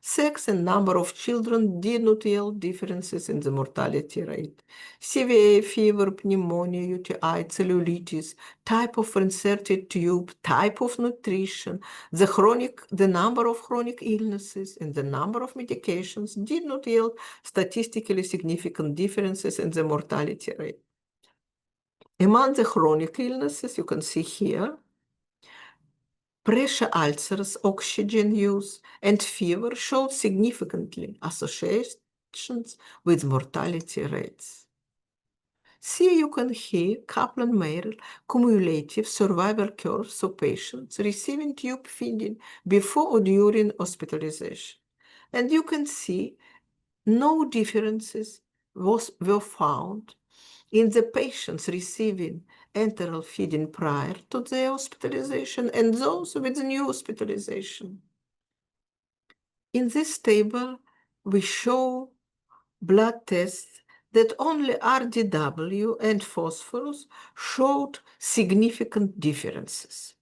Sex and number of children did not yield differences in the mortality rate. CVA, fever, pneumonia, UTI, cellulitis, type of inserted tube, type of nutrition, the number of chronic illnesses, and the number of medications did not yield statistically significant differences in the mortality rate. Among the chronic illnesses, you can see here, pressure ulcers, oxygen use, and fever showed significantly associations with mortality rates. See, you can hear Kaplan-Meier cumulative survival curves of patients receiving tube feeding before or during hospitalization. And you can see no differences were found in the patients receiving enteral feeding prior to their hospitalization and those with new hospitalization. In this table, we show blood tests that only RDW and phosphorus showed significant differences.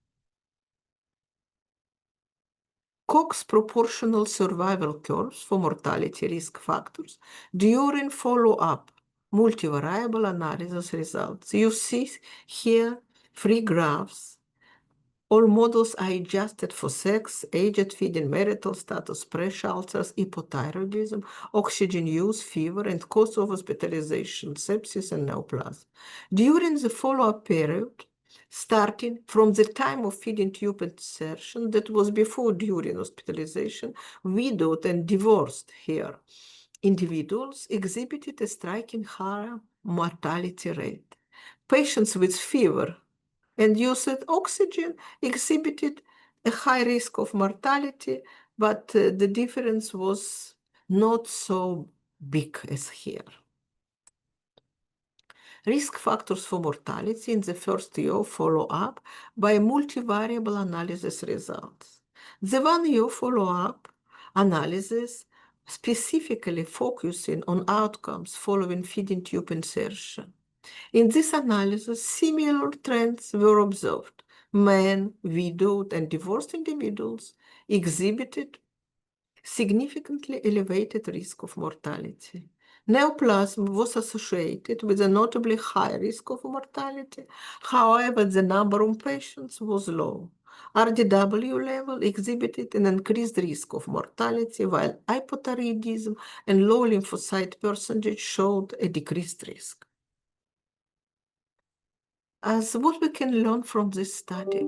Cox proportional survival curves for mortality risk factors during follow-up multivariable analysis results. You see here 3 graphs. All models are adjusted for sex, age, feeding, marital status, pressure ulcers, hypothyroidism, oxygen use, fever, and cause of hospitalization, sepsis, and neoplasm. During the follow-up period, starting from the time of feeding tube insertion, that was before during hospitalization, widowed and divorced here individuals exhibited a striking higher mortality rate. Patients with fever and used oxygen exhibited a high risk of mortality, but the difference was not so big as here. Risk factors for mortality in the first year follow-up by multivariable analysis results. The 1-year follow-up analysis specifically focusing on outcomes following feeding tube insertion. In this analysis, similar trends were observed. Men, widowed, and divorced individuals exhibited significantly elevated risk of mortality. Neoplasm was associated with a notably high risk of mortality. However, the number of patients was low. RDW level exhibited an increased risk of mortality, while hypothyroidism and low lymphocyte percentage showed a decreased risk. As what we can learn from this study,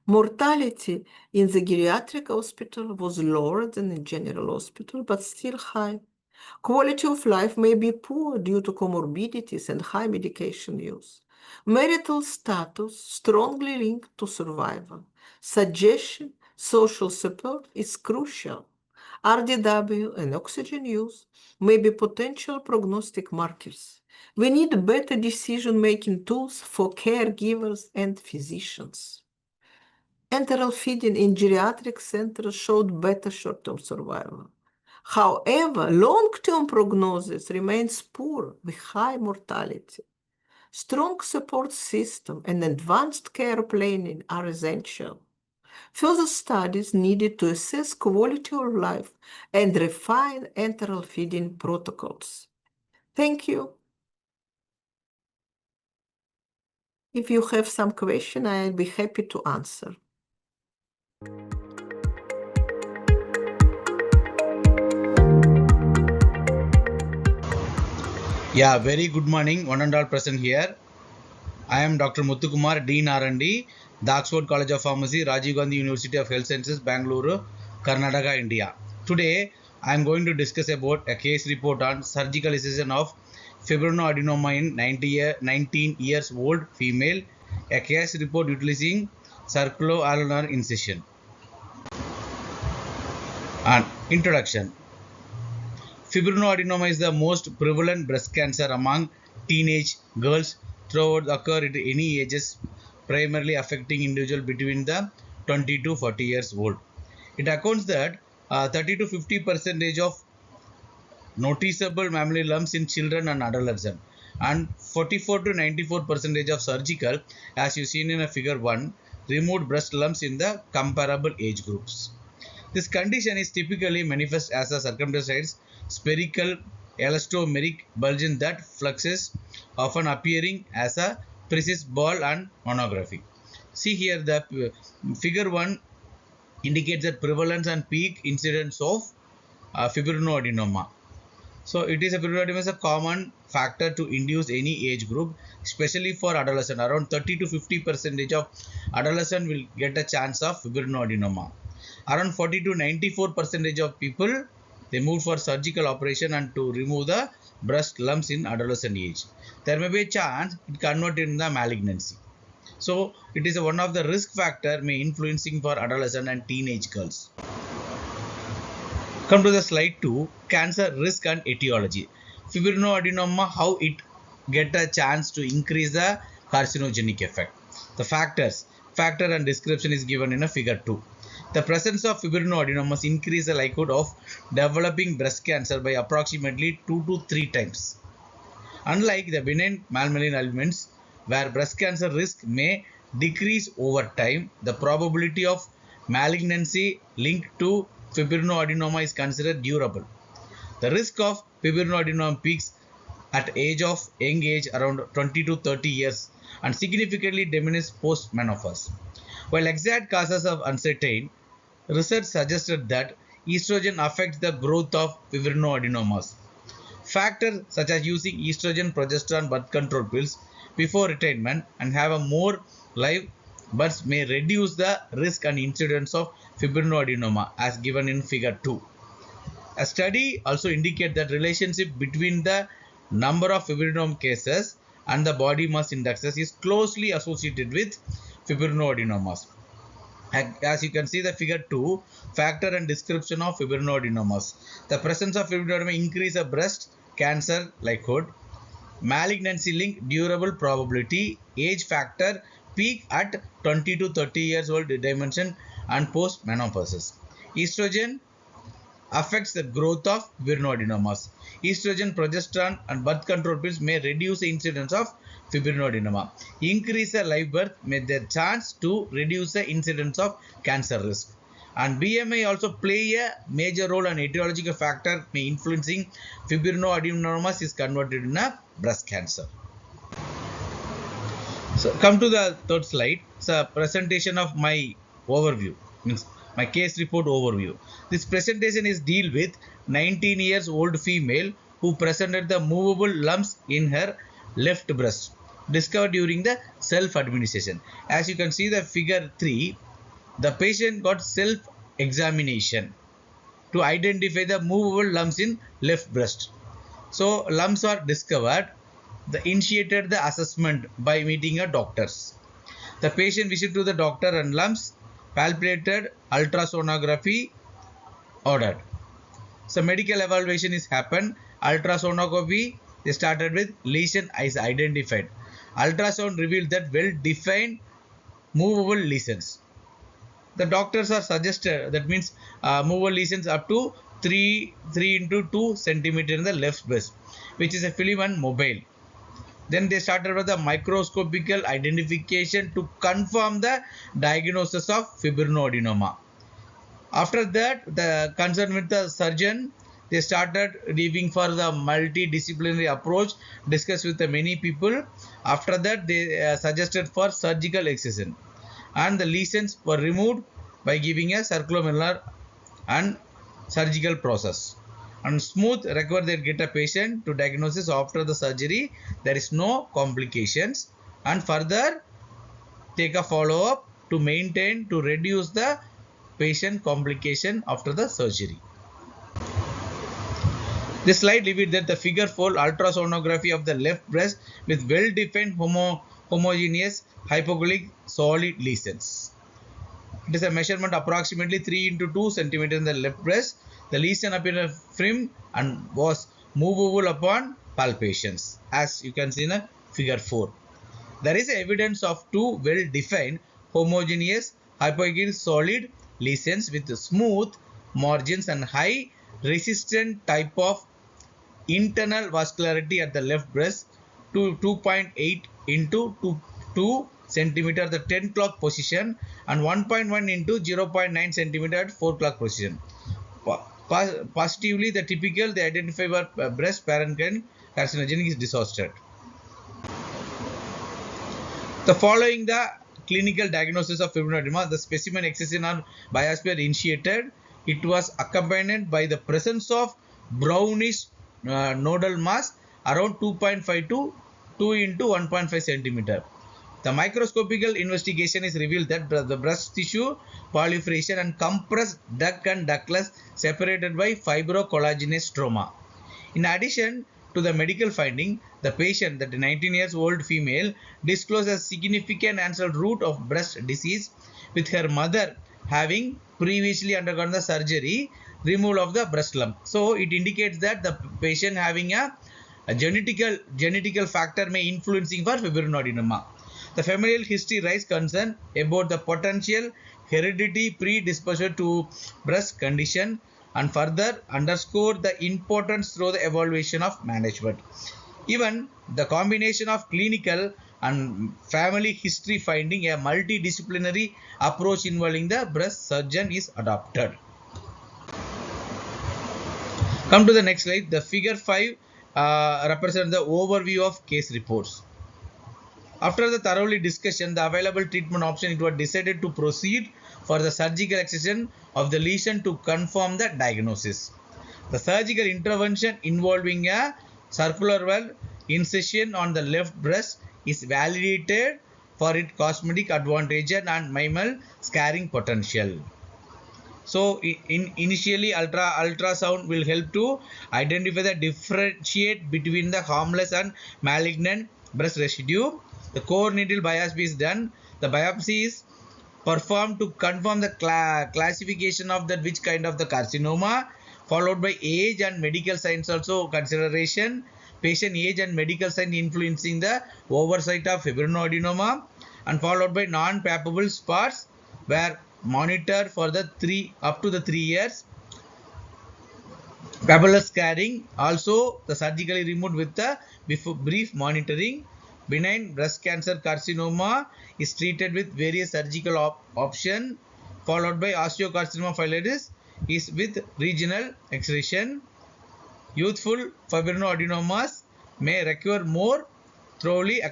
mortality in the geriatric hospital was lower than in general hospital, but still high. Quality of life may be poor due to comorbidities and high medication use. Marital status strongly linked to survival. Suggestion, social support is crucial. RDW and oxygen use may be potential prognostic markers. We need better decision-making tools for caregivers and physicians. Enteral feeding in geriatric centers showed better short-term survival. However, long-term prognosis remains poor with high mortality. Strong support system and advanced care planning are essential. Further studies needed to assess quality of life and refine enteral feeding protocols. Thank you. If you have some question, I'll be happy to answer. Yeah, very good morning, one and all present here. I am Dr. Muthukumar, Dean R&D, the Oxford College of Pharmacy, Rajiv Gandhi University of Health Sciences, Bangalore, Karnataka, India. Today, I am going to discuss about a case report on surgical incision of fibroadenoma in 19 years old female, a case report utilizing circuloulnar incision. And introduction. Fibroadenoma is the most prevalent breast cancer among teenage girls throughout occur at any ages, primarily affecting individuals between the 20 to 40 years old. It accounts that 30 to 50% of noticeable mammary lumps in children and adolescents, and 44 to 94% of surgical, as you seen in a figure 1, removed breast lumps in the comparable age groups. This condition is typically manifest as a circumcised spherical elastomeric bulging that fluxes, often appearing as a precise ball on monography. See here, the figure 1 indicates the prevalence and peak incidence of fibroadenoma. So it is fibroadenoma is a common factor to induce any age group, especially for adolescent. Around 30 to 50% of adolescent will get a chance of fibroadenoma. Around 40 to 94% of people, they move for surgical operation and to remove the breast lumps in adolescent age. There may be a chance it convert in the malignancy. So it is one of the risk factor may influencing for adolescent and teenage girls. Come to the slide 2, cancer risk and etiology. Fibroadenoma, how it get a chance to increase the carcinogenic effect. The factor and description is given in a figure 2. The presence of fibroadenomas increase the likelihood of developing breast cancer by approximately 2 to 3 times. Unlike the benign mammalian elements, where breast cancer risk may decrease over time, the probability of malignancy linked to fibroadenoma is considered durable. The risk of fibroadenoma peaks at young age around 20 to 30 years and significantly diminishes post-menopause. While exact causes are uncertain, research suggested that estrogen affects the growth of fibroadenomas. Factors such as using estrogen, progesterone, birth control pills before retirement and have a more live births may reduce the risk and incidence of fibroadenoma as given in figure 2. A study also indicates that relationship between the number of fibroadenoma cases and the body mass indexes is closely associated with fibroadenomas. As you can see the figure 2, factor and description of fibroadenomas. The presence of fibroadenoma increase of breast cancer likelihood, malignancy link durable probability, age factor peak at 20 to 30 years old dimension and post menopause. Estrogen affects the growth of fibrinodenomas. Estrogen, progesterone and birth control pills may reduce the incidence of fibrinoadenoma. Increase the live birth may the chance to reduce the incidence of cancer risk. And BMI also play a major role, and etiological factor may influencing fibrinoadenomas is converted in a breast cancer. So come to the third slide. It's a presentation of my overview, means my case report overview. This presentation is deal with 19 years old female who presented the movable lumps in her left breast discovered during the self-administration. As you can see the figure 3, the patient got self-examination to identify the movable lumps in left breast. So lumps are discovered. The initiated the assessment by meeting a doctors. The patient visited to the doctor and lumps palpated, ultrasonography ordered. So medical evaluation is happened. Ultrasonography, they started with lesion is identified. Ultrasound revealed that well-defined movable lesions. The doctors are suggested, that means movable lesions up to 3 into 2 centimeter in the left breast, which is a film and mobile. Then they started with the microscopical identification to confirm the diagnosis of fibrinoadenoma. After that, the concern with the surgeon, they started leaving for the multidisciplinary approach, discussed with the many people. After that, they suggested for surgical excision, and the lesions were removed by giving a circummellar and surgical process. And smooth recover they get a patient to diagnosis after the surgery. There is no complications, and further take a follow-up to maintain to reduce the patient complication after the surgery. This slide reveals that the figure 4 ultrasonography of the left breast with well-defined homogeneous hypoglyc solid lesions. It is a measurement approximately 3 into 2 cm in the left breast. The lesion appeared firm and was movable upon palpations, as you can see in the figure 4. There is evidence of two well-defined homogeneous hypoglyc solid lesions with smooth margins and high resistant type of internal vascularity at the left breast to 2.8 into 2 centimeter at the 10 o'clock position and 1.1 into 0.9 centimeter at 4 o'clock position. Positively, the typical they identify breast parenchyma carcinogenic is disordered. The following the clinical diagnosis of fibrinoadenoma, the specimen excision or biopsy were initiated. It was accompanied by the presence of brownish nodal mass around 2.5 to 2 into 1.5 centimeter. The microscopical investigation is revealed that the breast tissue proliferation and compressed duct and ductless separated by fibrocollagenous stroma. In addition to the medical finding, the patient, that 19 years old female, disclosed a significant ancestral root of breast disease, with her mother having previously undergone the surgery, removal of the breast lump. So it indicates that the patient having a genetical factor may influencing for fibrinoadenoma. The familial history raised concern about the potential heredity predisposition to breast condition and further underscored the importance through the evaluation of management. Even the combination of clinical and family history finding a multidisciplinary approach involving the breast surgeon is adopted. Come to the next slide. The figure 5 represents the overview of case reports. After the thoroughly discussion, the available treatment option, it was decided to proceed for the surgical excision of the lesion to confirm the diagnosis. The surgical intervention involving a circular well incision on the left breast is validated for its cosmetic advantage and minimal scarring potential. So initially ultrasound will help to identify the differentiate between the harmless and malignant breast residue. The core needle biopsy is done. The biopsy is performed to confirm the classification of that which kind of the carcinoma, followed by age and medical signs also consideration. Patient age and medical signs influencing the oversight of fibrinoadenoma, and followed by non-palpable spots were monitored for the up to the 3 years. Papular scarring, also the surgically removed with the brief monitoring. Benign breast cancer carcinoma is treated with various surgical options, followed by osteocarcinoma fibrosis is with regional excision. Youthful fibroadenomas may require more thoroughly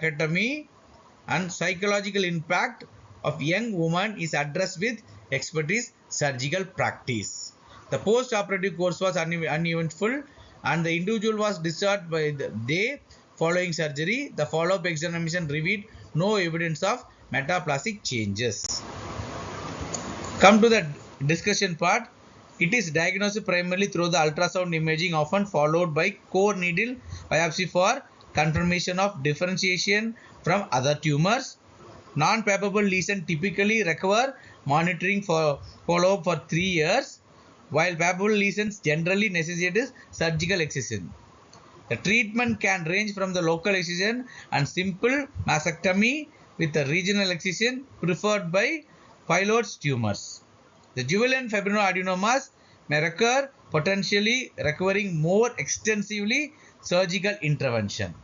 and psychological impact of young woman is addressed with expertise surgical practice. The post-operative course was uneventful and the individual was discharged by the day following surgery. The follow-up examination revealed no evidence of metaplastic changes. Come to the discussion part. It is diagnosed primarily through the ultrasound imaging, often followed by core needle biopsy for confirmation of differentiation from other tumors. Non-palpable lesion typically require monitoring for follow-up for 3 years, while palpable lesions generally necessitate surgical excision. The treatment can range from the local excision and simple mastectomy with the regional excision preferred by pylorus tumors. The juvenile fibroadenomas may recur, potentially requiring more extensively surgical intervention.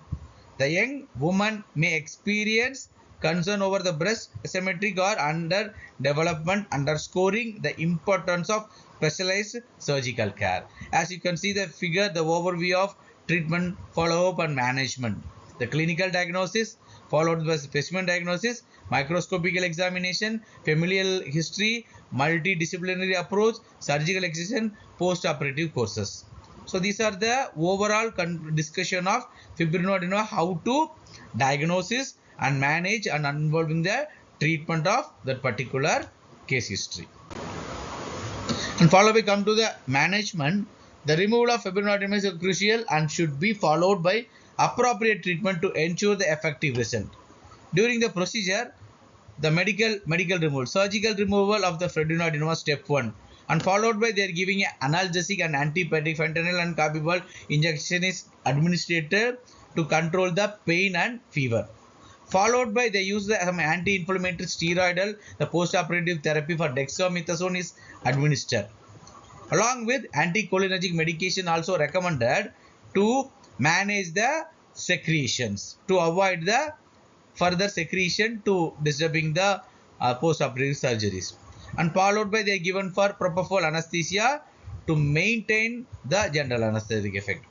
The young woman may experience concern over the breast asymmetric or under development, underscoring the importance of specialized surgical care. As you can see the figure, the overview of treatment, follow-up and management. The clinical diagnosis followed by specimen diagnosis, microscopical examination, familial history, multidisciplinary approach, surgical excision, post-operative courses. So these are the overall discussion of fibrinoadenoma, how to diagnosis and manage and involving the treatment of that particular case history. And follow we come to the management. The removal of fibrinoadenoma is crucial and should be followed by appropriate treatment to ensure the effective result. During the procedure, the medical removal, surgical removal of the fibrinoadenoma step 1, and followed by they are giving an analgesic and antibiotic fentanyl and carbidopa injection is administered to control the pain and fever. Followed by they use some anti-inflammatory steroidal, the post-operative therapy for dexamethasone is administered. Along with anticholinergic medication also recommended to manage the secretions, to avoid the further secretion to disturbing the post-operative surgeries. And followed by they are given for propofol anesthesia to maintain the general anesthetic effect.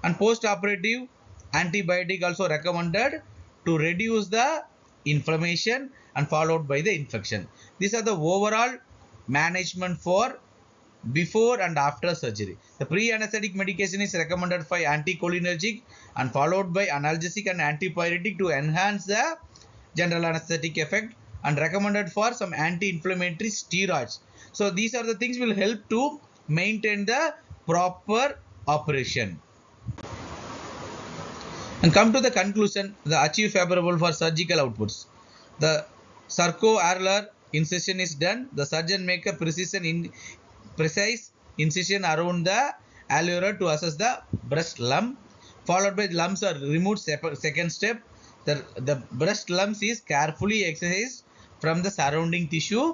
And post-operative antibiotic also recommended to reduce the inflammation and followed by the infection. These are the overall management for before and after surgery. The pre-anesthetic medication is recommended for anticholinergic and followed by analgesic and antipyretic to enhance the general anesthetic effect and recommended for some anti-inflammatory steroids. So these are the things will help to maintain the proper operation. And come to the conclusion, the achieve favorable for surgical outputs. The circo-arlar incision is done. The surgeon make a precise incision around the alveolar to assess the breast lump. Followed by lumps are removed. Second step, the breast lumps is carefully excised from the surrounding tissue.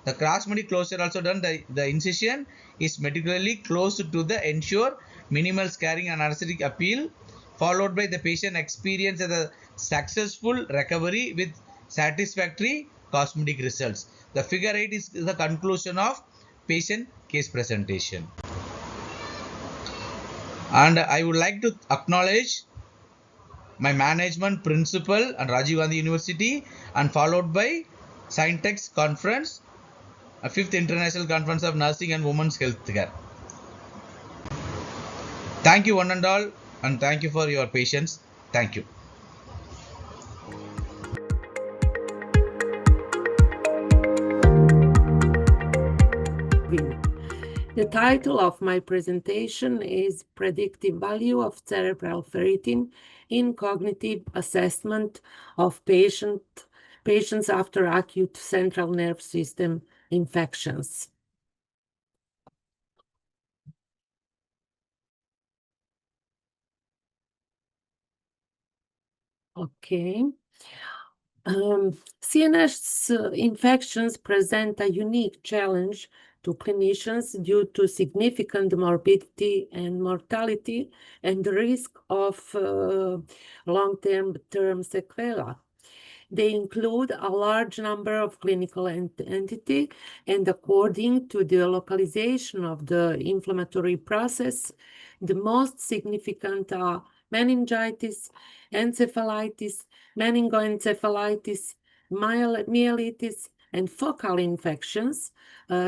The cross-media closure also done. The incision is meticulously closed to the ensure minimal scarring and anesthetic appeal. Followed by the patient experience a successful recovery with satisfactory cosmetic results. The figure 8 is the conclusion of patient case presentation. And I would like to acknowledge my management principal and Rajiv Gandhi University and followed by Scientex Conference, a 5th International Conference of Nursing and Women's Healthcare. Thank you one and all, and thank you for your patience. Thank you. The title of my presentation is Predictive Value of Cerebral Ferritin in Cognitive Assessment of Patients After Acute Central Nerve System Infections. Okay. CNS infections present a unique challenge to clinicians due to significant morbidity and mortality and the risk of long-term sequelae. They include a large number of clinical entities, and according to the localization of the inflammatory process, the most significant are meningitis, encephalitis, meningoencephalitis, myelitis, and focal infections,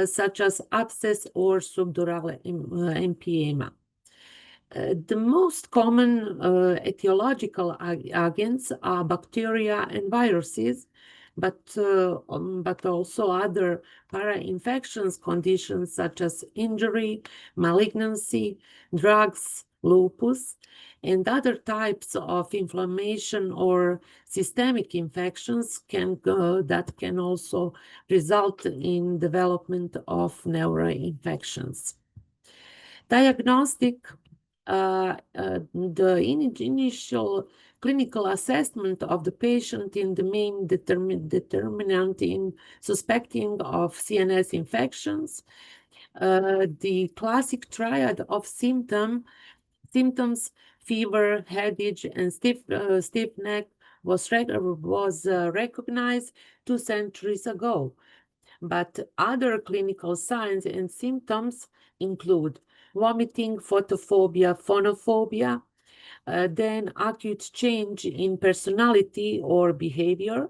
such as abscess or subdural empyema. The most common etiological agents are bacteria and viruses, but also other para-infections conditions such as injury, malignancy, drugs, lupus, and other types of inflammation or systemic infections that can also result in development of neuroinfections. Diagnostic. The initial clinical assessment of the patient in the main determinant in suspecting of CNS infections. The classic triad of symptoms, fever, headache, and stiff neck was recognized 2 centuries ago. But other clinical signs and symptoms include vomiting, photophobia, phonophobia, then acute change in personality or behavior,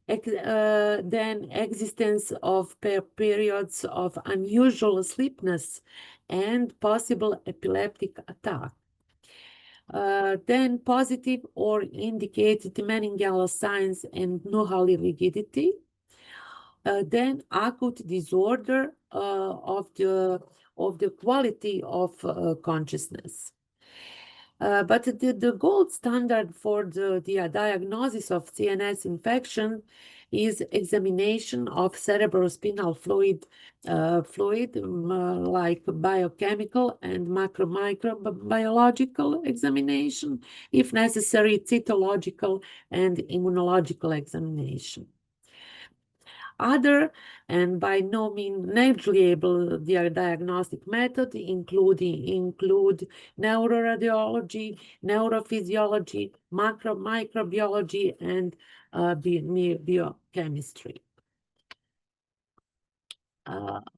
then existence of periods of unusual sleepiness and possible epileptic attack. Then positive or indicated meningeal signs and neural rigidity. Then acute disorder of the quality of consciousness. But the gold standard for the diagnosis of CNS infection is examination of cerebrospinal fluid, like biochemical and microbiological examination, if necessary, cytological and immunological examination. Other and by no means negligible diagnostic methods include neuroradiology, neurophysiology, microbiology, and biochemistry.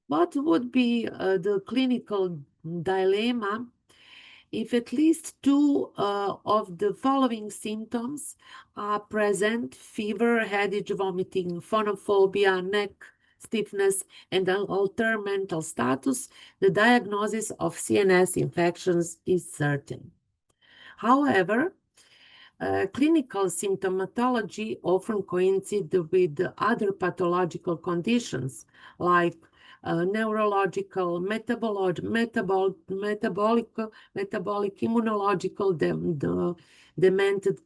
What would be the clinical dilemma if at least 2 of the following symptoms are present: fever, headache, vomiting, phonophobia, neck stiffness, and altered mental status? The diagnosis of CNS infections is certain. However, clinical symptomatology often coincides with other pathological conditions like neurological, metabolic, immunological, demented,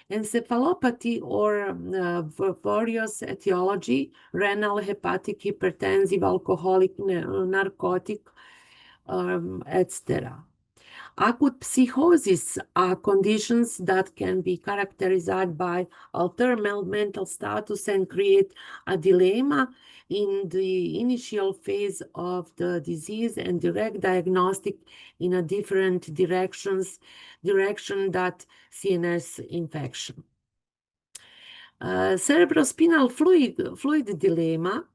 encephalopathy or various etiology, renal, hepatic, hypertensive, alcoholic, narcotic, etc. Acute psychosis are conditions that can be characterized by altered mental status and create a dilemma in the initial phase of the disease and direct diagnostic in a different direction that CNS infection. Cerebrospinal fluid dilemma.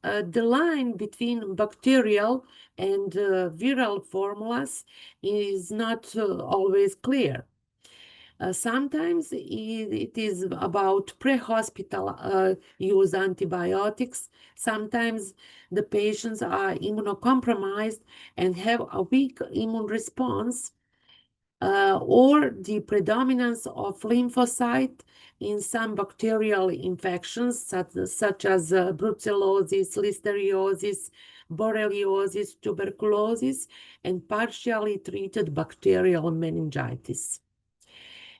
The line between bacterial and viral formulas is not always clear. Sometimes it is about pre-hospital use antibiotics. Sometimes the patients are immunocompromised and have a weak immune response, or the predominance of lymphocyte in some bacterial infections such as brucellosis, listeriosis, borreliosis, tuberculosis, and partially treated bacterial meningitis.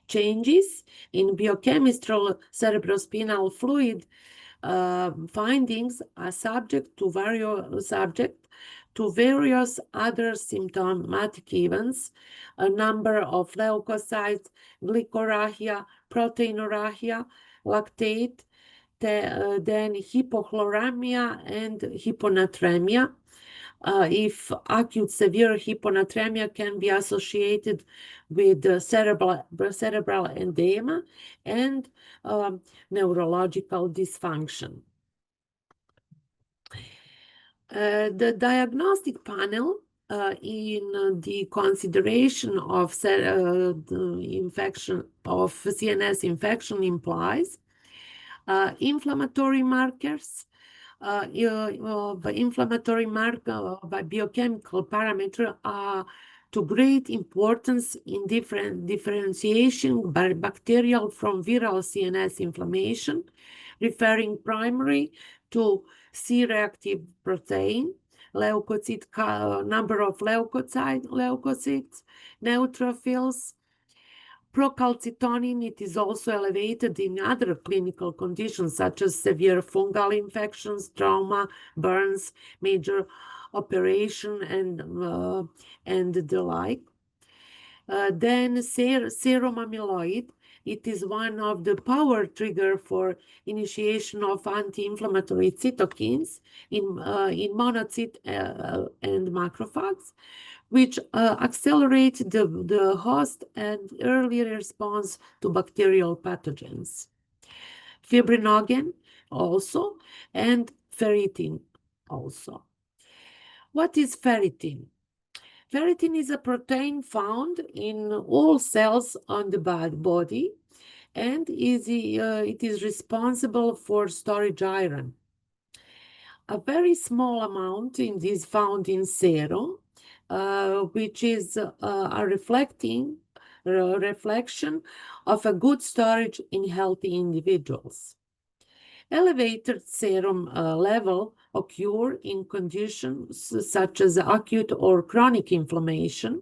Changes in biochemical cerebrospinal fluid findings are subject to various other symptomatic events, a number of leukocytes, glycorrhea, proteinorrhea, lactate, then hypochloramia and hyponatremia. If acute severe hyponatremia can be associated with cerebral edema and neurological dysfunction. The diagnostic panel in the consideration of the infection of CNS infection implies inflammatory markers, the inflammatory marker by biochemical parameter are to great importance in differentiation by bacterial from viral CNS inflammation, referring primarily to C-reactive protein, leukocyte number of leukocytes, neutrophils. Procalcitonin, it is also elevated in other clinical conditions such as severe fungal infections, trauma, burns, major operation, and the like. Then serum amyloid, it is one of the power trigger for initiation of anti-inflammatory cytokines in monocyte and macrophages, which accelerate the host and early response to bacterial pathogens. Fibrinogen also, and ferritin also. What is ferritin? Ferritin is a protein found in all cells on the body, and it is responsible for storage iron. A very small amount is found in serum, which is a reflection of a good storage in healthy individuals. Elevated serum level occur in conditions such as acute or chronic inflammation,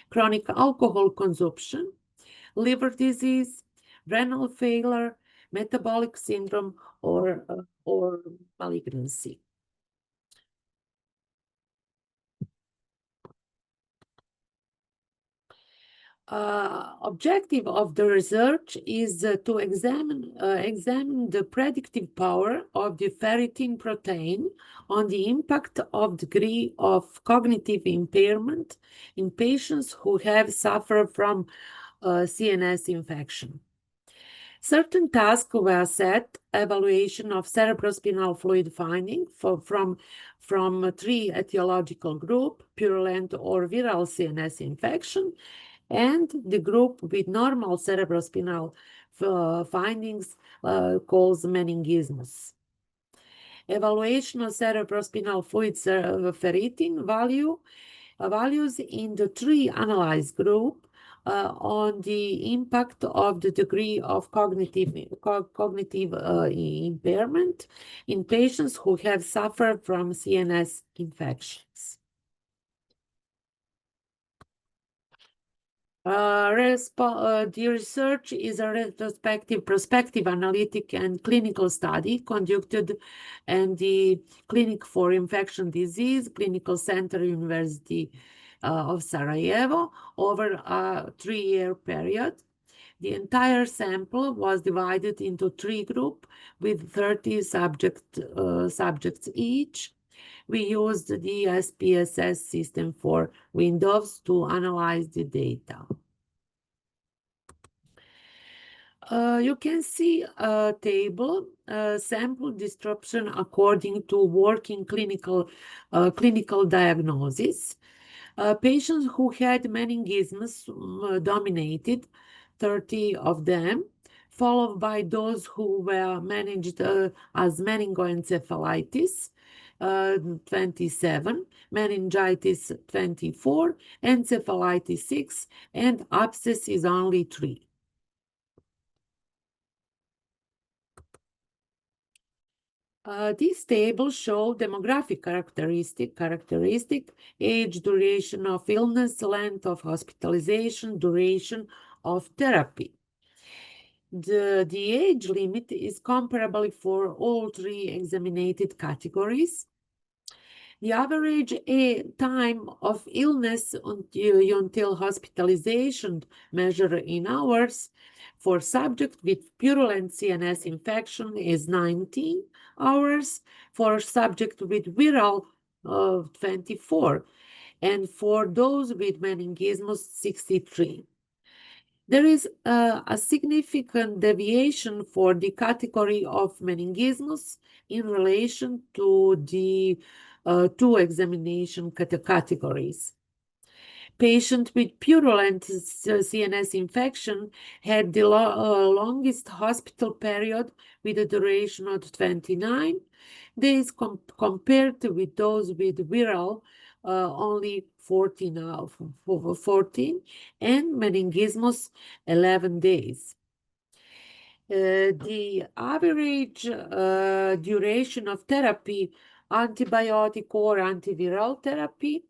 chronic alcohol consumption, liver disease, renal failure, metabolic syndrome, or malignancy. Objective of the research is to examine the predictive power of the ferritin protein on the impact of degree of cognitive impairment in patients who have suffered from CNS infection. Certain tasks were set: evaluation of cerebrospinal fluid finding from 3 etiological groups, purulent or viral CNS infection, and the group with normal cerebrospinal findings calls meningismus. Evaluation of cerebrospinal fluid ferritin values in the 3 analyzed group on the impact of the degree of cognitive impairment in patients who have suffered from CNS infections. The research is a retrospective, prospective, analytic, and clinical study conducted in the Clinic for Infection Disease Clinical Center, University of Sarajevo, over a 3-year period. The entire sample was divided into 3 groups with 30 subjects each. We used the SPSS system for Windows to analyze the data. You can see a table, sample distribution according to working clinical diagnosis. Patients who had meningismus dominated, 30 of them, followed by those who were managed as meningoencephalitis, 27, meningitis 24, encephalitis 6, and abscess is only 3. This table shows demographic characteristic, age, duration of illness, length of hospitalization, duration of therapy. The age limit is comparable for all 3 examined categories. The average time of illness until hospitalization, measured in hours, for subject with purulent CNS infection is 19 hours, for subject with viral 24, and for those with meningismus 63. There is a significant deviation for the category of meningismus in relation to the two examination categories. Patient with purulent CNS infection had the longest hospital period with a duration of 29 days compared with those with viral only 14 and meningismus 11 days. The average duration of therapy, antibiotic or antiviral therapy,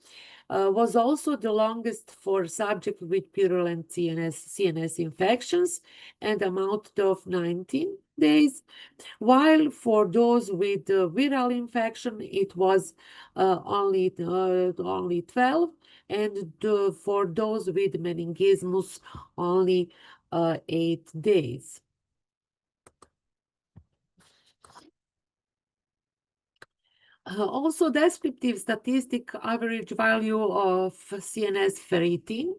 was also the longest for subjects with purulent CNS infections and amounted of 19 days, while for those with viral infection, it was only 12, and for those with meningismus, only 8 days. Also, descriptive statistic average value of CNS ferritin.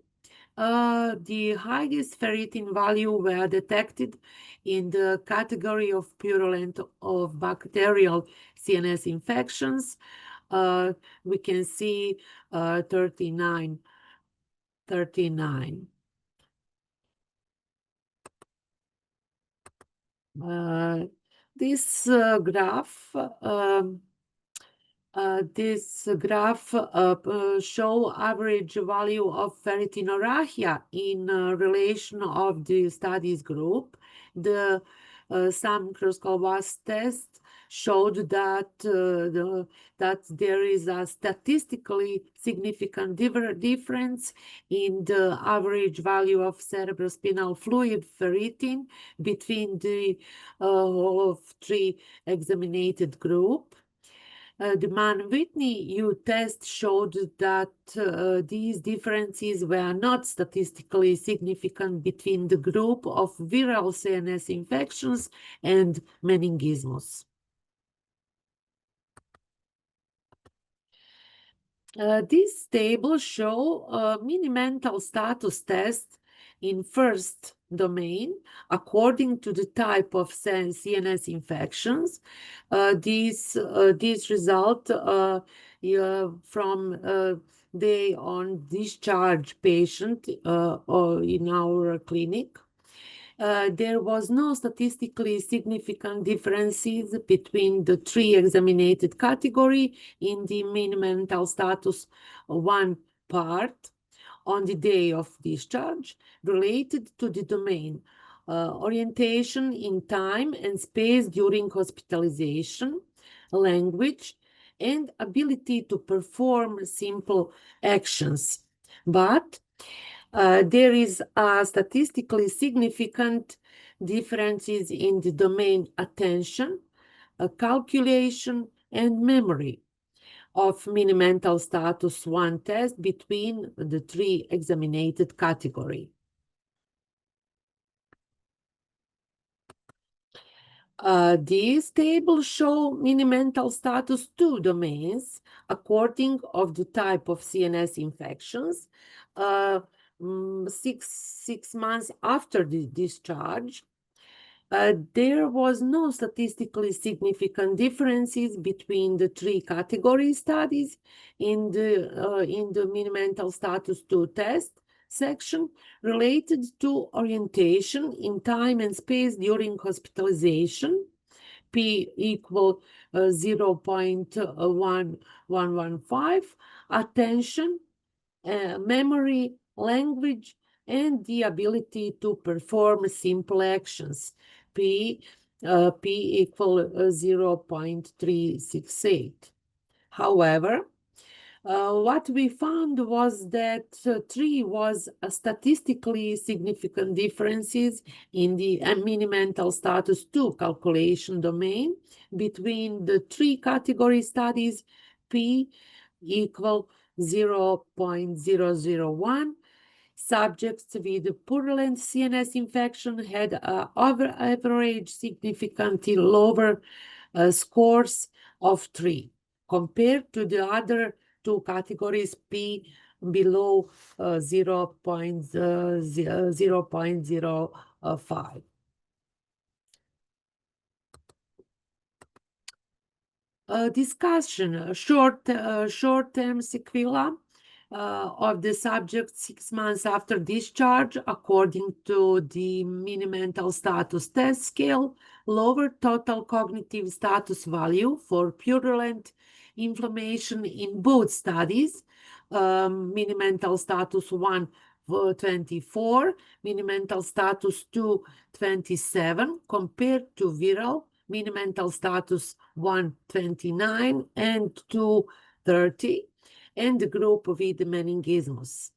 The highest ferritin value were detected in the category of purulent of bacterial CNS infections. We can see 39. This graph show average value of ferritinorrhea in relation of the studies group. The some cross-class test showed that that there is a statistically significant difference in the average value of cerebrospinal fluid ferritin between the three examined group. The Mann-Whitney U test showed that these differences were not statistically significant between the group of viral CNS infections and meningismus. This table shows mini-mental status test in first domain according to the type of CNS infections. These result from day on discharge patient or in our clinic. There was no statistically significant differences between the three examined category in the mini-mental status 1 part on the day of discharge related to the domain, orientation in time and space during hospitalization, language, and ability to perform simple actions. But there is a statistically significant differences in the domain attention, calculation, and memory of mini-mental status 1 test between the three examined category. These tables show mini-mental status 2 domains according of the type of CNS infections 6 months after the discharge. There was no statistically significant differences between the three category studies in the mini-mental status 2 test section related to orientation in time and space during hospitalization, P equal 0.1115, attention, memory, language, and the ability to perform simple actions, P equal 0.368. However, what we found was that 3 was a statistically significant differences in the mini-mental status 2 calculation domain between the three category studies P equal 0.001. Subjects with purulent CNS infection had over average significantly lower scores of 3 compared to the other two categories, P below 0.05. Discussion, short-term sequelae of the subject 6 months after discharge according to the mini mental status test scale, lower total cognitive status value for purulent inflammation in both studies, mini mental status 1 24, mini mental status 2 27 compared to viral mini mental status 129 and 230, and the group with meningismus.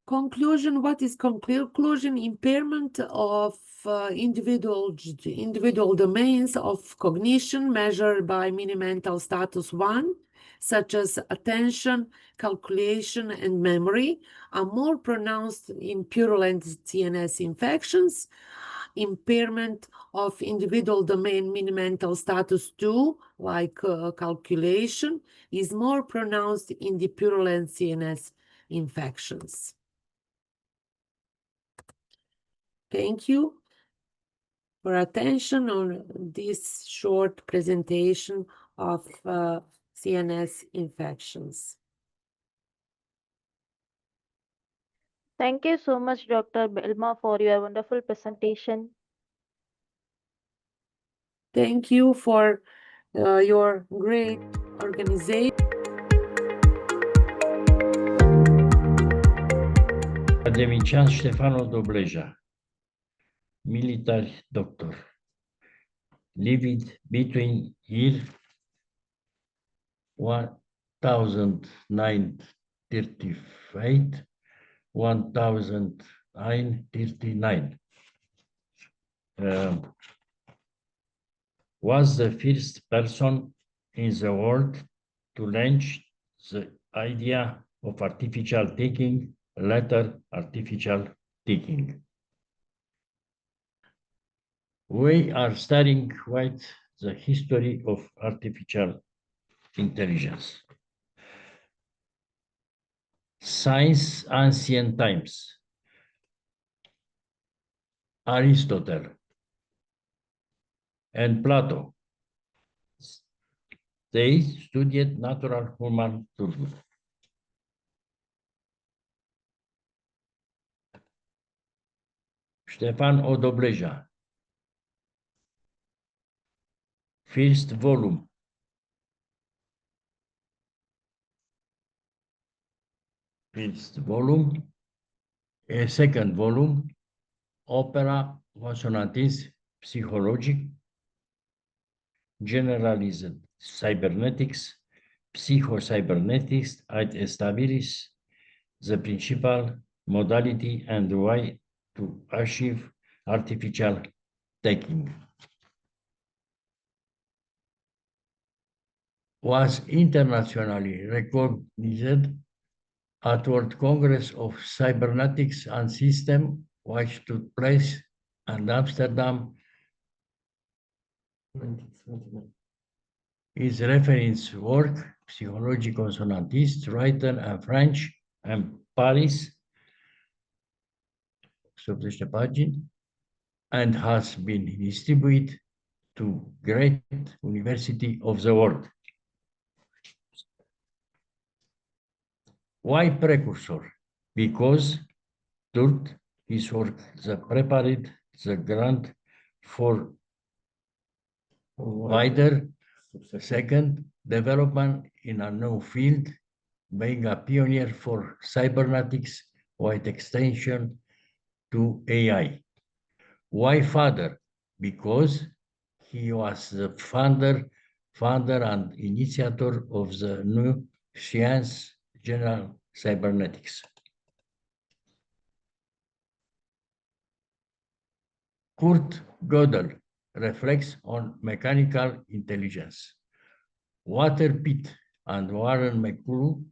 Conclusion, what is conclusion? Impairment of individual domains of cognition measured by mini mental status 1, such as attention, calculation, and memory, are more pronounced in purulent CNS infections. Impairment of individual domain mini mental status 2, like calculation, is more pronounced in the purulent CNS infections. Thank you for attention on this short presentation of CNS infections. Thank you so much, Dr. Belma, for your wonderful presentation. Thank you for your great organization. Academician Ștefano Dobleja, military doctor, lived between year 1938 1939. Was the first person in the world to launch the idea of artificial thinking, later artificial thinking. We are studying quite the history of artificial intelligence. Since ancient times, Aristotle and Plato, they studied natural human tools. Ștefan Dobleja, first volume. First volume, a second volume, Opera Consonantis Psychologic, Generalized Cybernetics, Psycho-cybernetics, it establishes the principal modality and way to achieve artificial thinking. Was internationally recognized at World Congress of Cybernetics and System, which took place in Amsterdam. His reference work, Psychologie consonantiste, written in French and Paris, and has been distributed to great universities of the world. Why precursor? Because through his work prepared the ground for wider second development in a new field, being a pioneer for cybernetics with extension to AI. Why father? Because he was the founder and initiator of the new science, general cybernetics. Kurt Gödel reflects on mechanical intelligence. Walter Pitt and Warren McCullough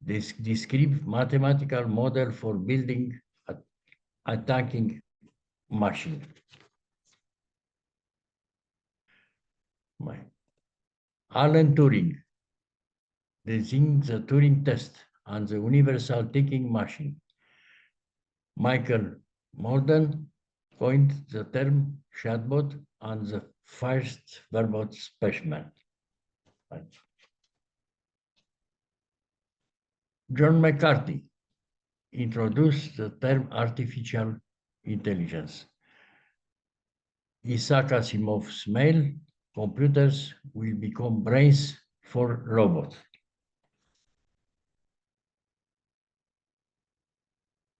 describe mathematical model for building attacking machine. Alan Turing designed the Turing test and the universal thinking machine. Michael Mohd coined the term chatbot and the first verbal specimen. John McCarthy introduced the term artificial intelligence. Isaac Asimov's mail, computers will become brains for robots.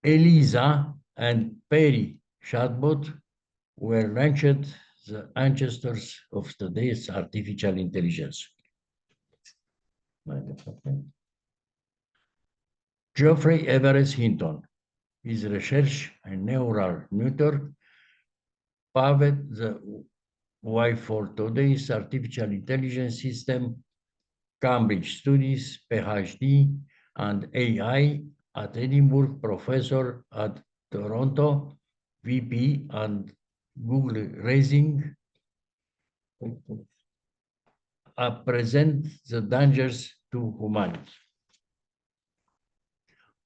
Eliza and Perry chatbot were launched the ancestors of today's artificial intelligence. Geoffrey Everett Hinton, his research in neural network paved the way for today's artificial intelligence system. Cambridge studies, PhD, and AI at Edinburgh, professor at Toronto, VP, and Google Raising present the dangers to humanity.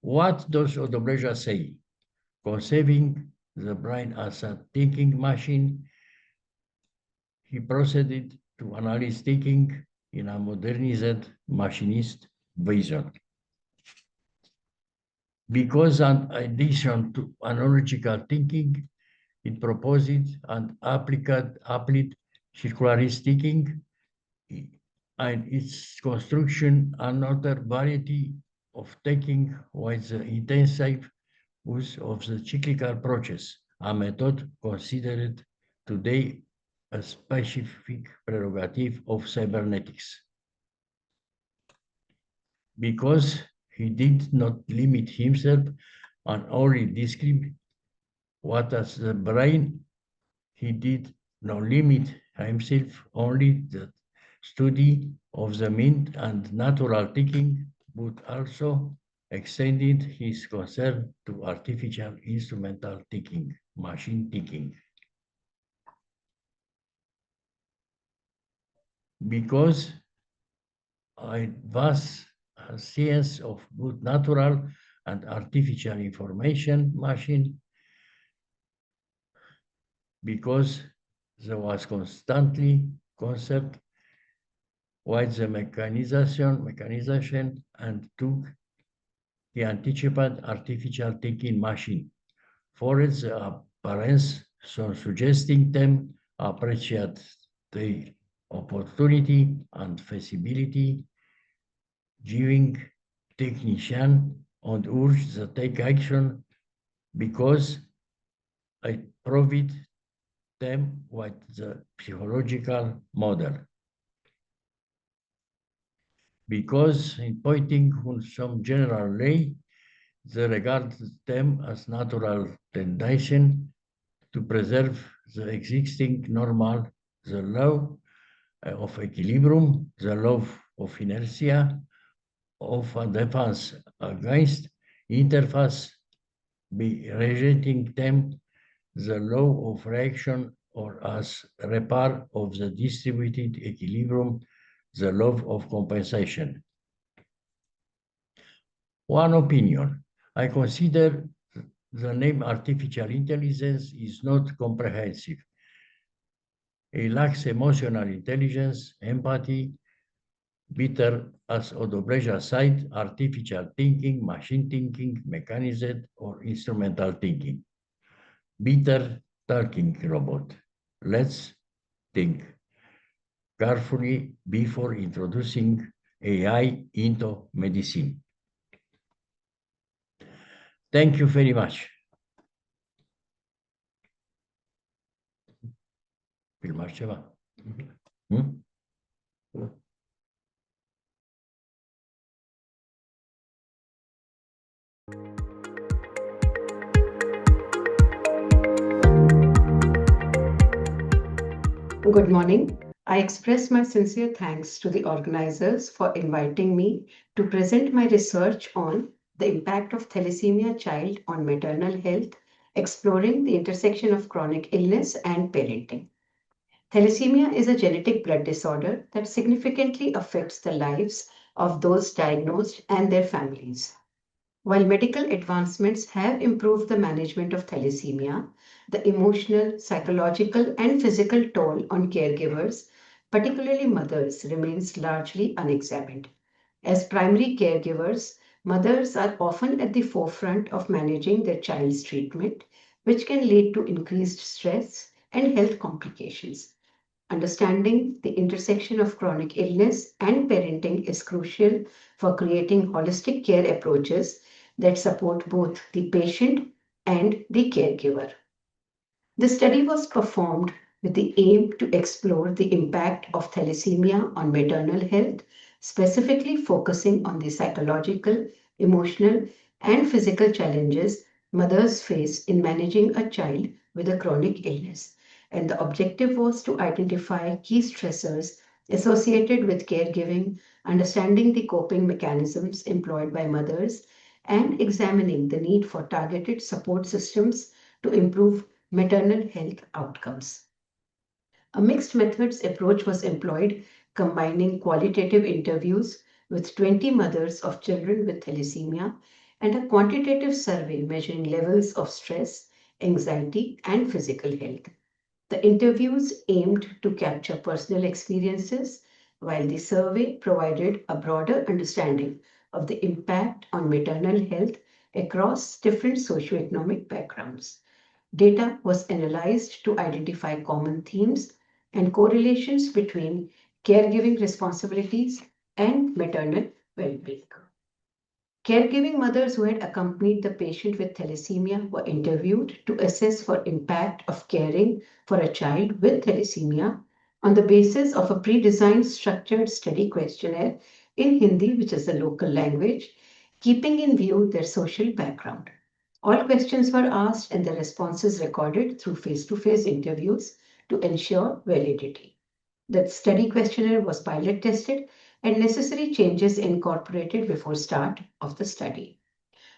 What does Odobreja say? Conceiving the brain as a thinking machine, he proceeded to analyze thinking in a modernized machinist vision. Because in addition to analogical thinking, it proposed and applied circularist thinking and its construction another variety of taking with the intensive use of the cyclical process, a method considered today a specific prerogative of cybernetics. Because he did not limit himself and only describe what is the brain, he did not limit himself only the study of the mind and natural thinking, but also extended his concern to artificial instrumental thinking, machine thinking. Because I was a science of both natural and artificial information machine, because there was constantly concept with the mechanization and took the anticipated artificial thinking machine. For its appearance, so suggesting them appreciate the opportunity and feasibility, giving technician and urge to take action because I provide them with the psychological model. Because in pointing on some general lay, they regard them as natural tendency to preserve the existing normal, the law of equilibrium, the law of inertia, of a defense against interface, be rejecting them, the law of reaction, or as repair of the distributed equilibrium, the law of compensation. One opinion, I consider the name artificial intelligence is not comprehensive. It lacks emotional intelligence, empathy, better as Odobreja said, artificial thinking, machine thinking, mechanized or instrumental thinking. Better talking robot. Let's think carefully before introducing AI into medicine. Thank you very much. Filmar ceva. Good morning. I express my sincere thanks to the organizers for inviting me to present my research on the impact of thalassemia child on maternal health, exploring the intersection of chronic illness and parenting. Thalassemia is a genetic blood disorder that significantly affects the lives of those diagnosed and their families. While medical advancements have improved the management of thalassemia, the emotional, psychological, and physical toll on caregivers, particularly mothers, remains largely unexamined. As primary caregivers, mothers are often at the forefront of managing their child's treatment, which can lead to increased stress and health complications. Understanding the intersection of chronic illness and parenting is crucial for creating holistic care approaches that support both the patient and the caregiver. The study was performed with the aim to explore the impact of thalassemia on maternal health, specifically focusing on the psychological, emotional, and physical challenges mothers face in managing a child with a chronic illness. And the objective was to identify key stressors associated with caregiving, understanding the coping mechanisms employed by mothers, and examining the need for targeted support systems to improve maternal health outcomes. A mixed methods approach was employed, combining qualitative interviews with 20 mothers of children with thalassemia and a quantitative survey measuring levels of stress, anxiety, and physical health. The interviews aimed to capture personal experiences, while the survey provided a broader understanding of the impact on maternal health across different socioeconomic backgrounds. Data was analyzed to identify common themes and correlations between caregiving responsibilities and maternal well-being. Caregiving mothers who had accompanied the patient with thalassemia were interviewed to assess for impact of caring for a child with thalassemia on the basis of a pre-designed structured study questionnaire in Hindi, which is the local language, keeping in view their social background. All questions were asked and the responses recorded through face-to-face interviews to ensure validity. The study questionnaire was pilot tested and necessary changes incorporated before start of the study.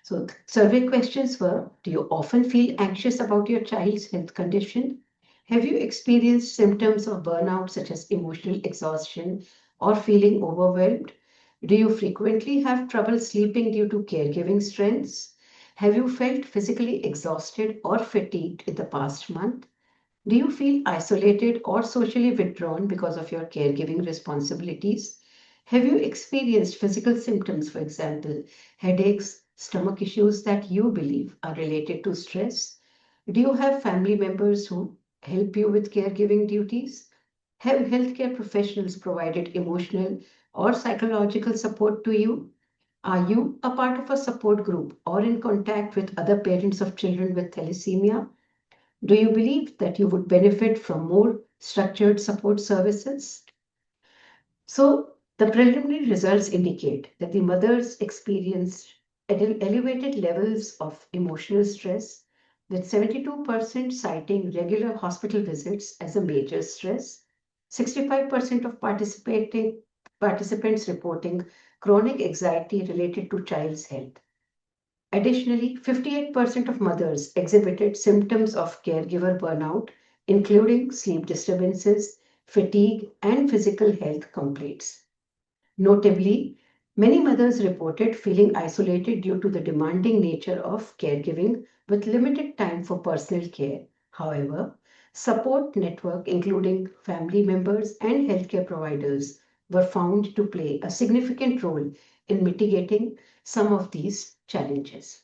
So survey questions were, do you often feel anxious about your child's health condition? Have you experienced symptoms of burnout such as emotional exhaustion or feeling overwhelmed? Do you frequently have trouble sleeping due to caregiving stress? Have you felt physically exhausted or fatigued in the past month? Do you feel isolated or socially withdrawn because of your caregiving responsibilities? Have you experienced physical symptoms, for example, headaches, stomach issues that you believe are related to stress? Do you have family members who help you with caregiving duties? Have healthcare professionals provided emotional or psychological support to you? Are you a part of a support group or in contact with other parents of children with thalassemia? Do you believe that you would benefit from more structured support services? So, the preliminary results indicate that the mothers experienced elevated levels of emotional stress, with 72% citing regular hospital visits as a major stress, 65% of participants reporting chronic anxiety related to child's health. Additionally, 58% of mothers exhibited symptoms of caregiver burnout, including sleep disturbances, fatigue, and physical health complaints. Notably, many mothers reported feeling isolated due to the demanding nature of caregiving with limited time for personal care. However, support network, including family members and healthcare providers, were found to play a significant role in mitigating some of these challenges.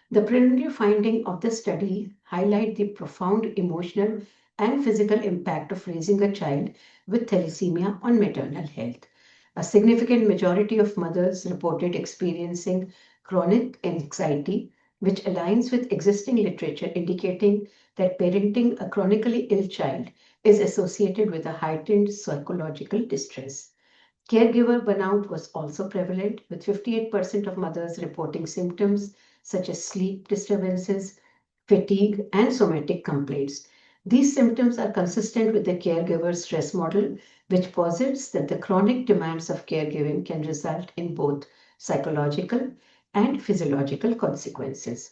The preliminary findings of the study highlight the profound emotional and physical impact of raising a child with thalassemia on maternal health. A significant majority of mothers reported experiencing chronic anxiety, which aligns with existing literature indicating that parenting a chronically ill child is associated with a heightened psychological distress. Caregiver burnout was also prevalent, with 58% of mothers reporting symptoms such as sleep disturbances, fatigue, and somatic complaints. These symptoms are consistent with the caregiver stress model, which posits that the chronic demands of caregiving can result in both psychological and physiological consequences.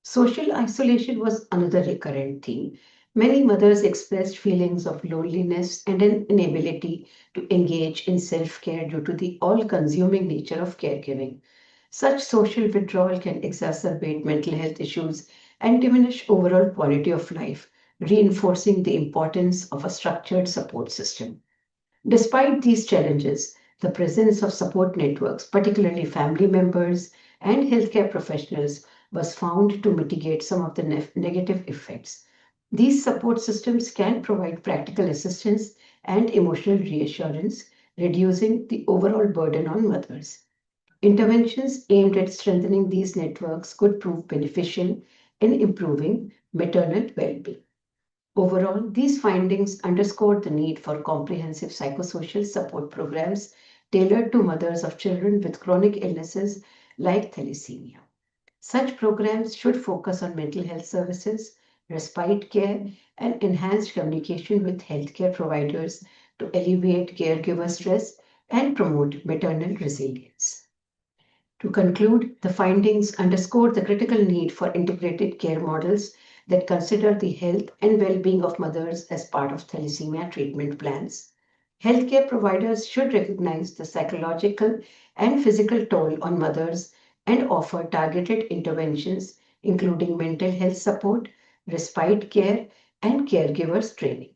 Social isolation was another recurrent theme. Many mothers expressed feelings of loneliness and an inability to engage in self-care due to the all-consuming nature of caregiving. Such social withdrawal can exacerbate mental health issues and diminish overall quality of life, reinforcing the importance of a structured support system. Despite these challenges, the presence of support networks, particularly family members and healthcare professionals, was found to mitigate some of the negative effects. These support systems can provide practical assistance and emotional reassurance, reducing the overall burden on mothers. Interventions aimed at strengthening these networks could prove beneficial in improving maternal well-being. Overall, these findings underscore the need for comprehensive psychosocial support programs tailored to mothers of children with chronic illnesses like thalassemia. Such programs should focus on mental health services, respite care, and enhanced communication with healthcare providers to alleviate caregiver stress and promote maternal resilience. To conclude, the findings underscore the critical need for integrated care models that consider the health and well-being of mothers as part of thalassemia treatment plans. Healthcare providers should recognize the psychological and physical toll on mothers and offer targeted interventions, including mental health support, respite care, and caregivers training.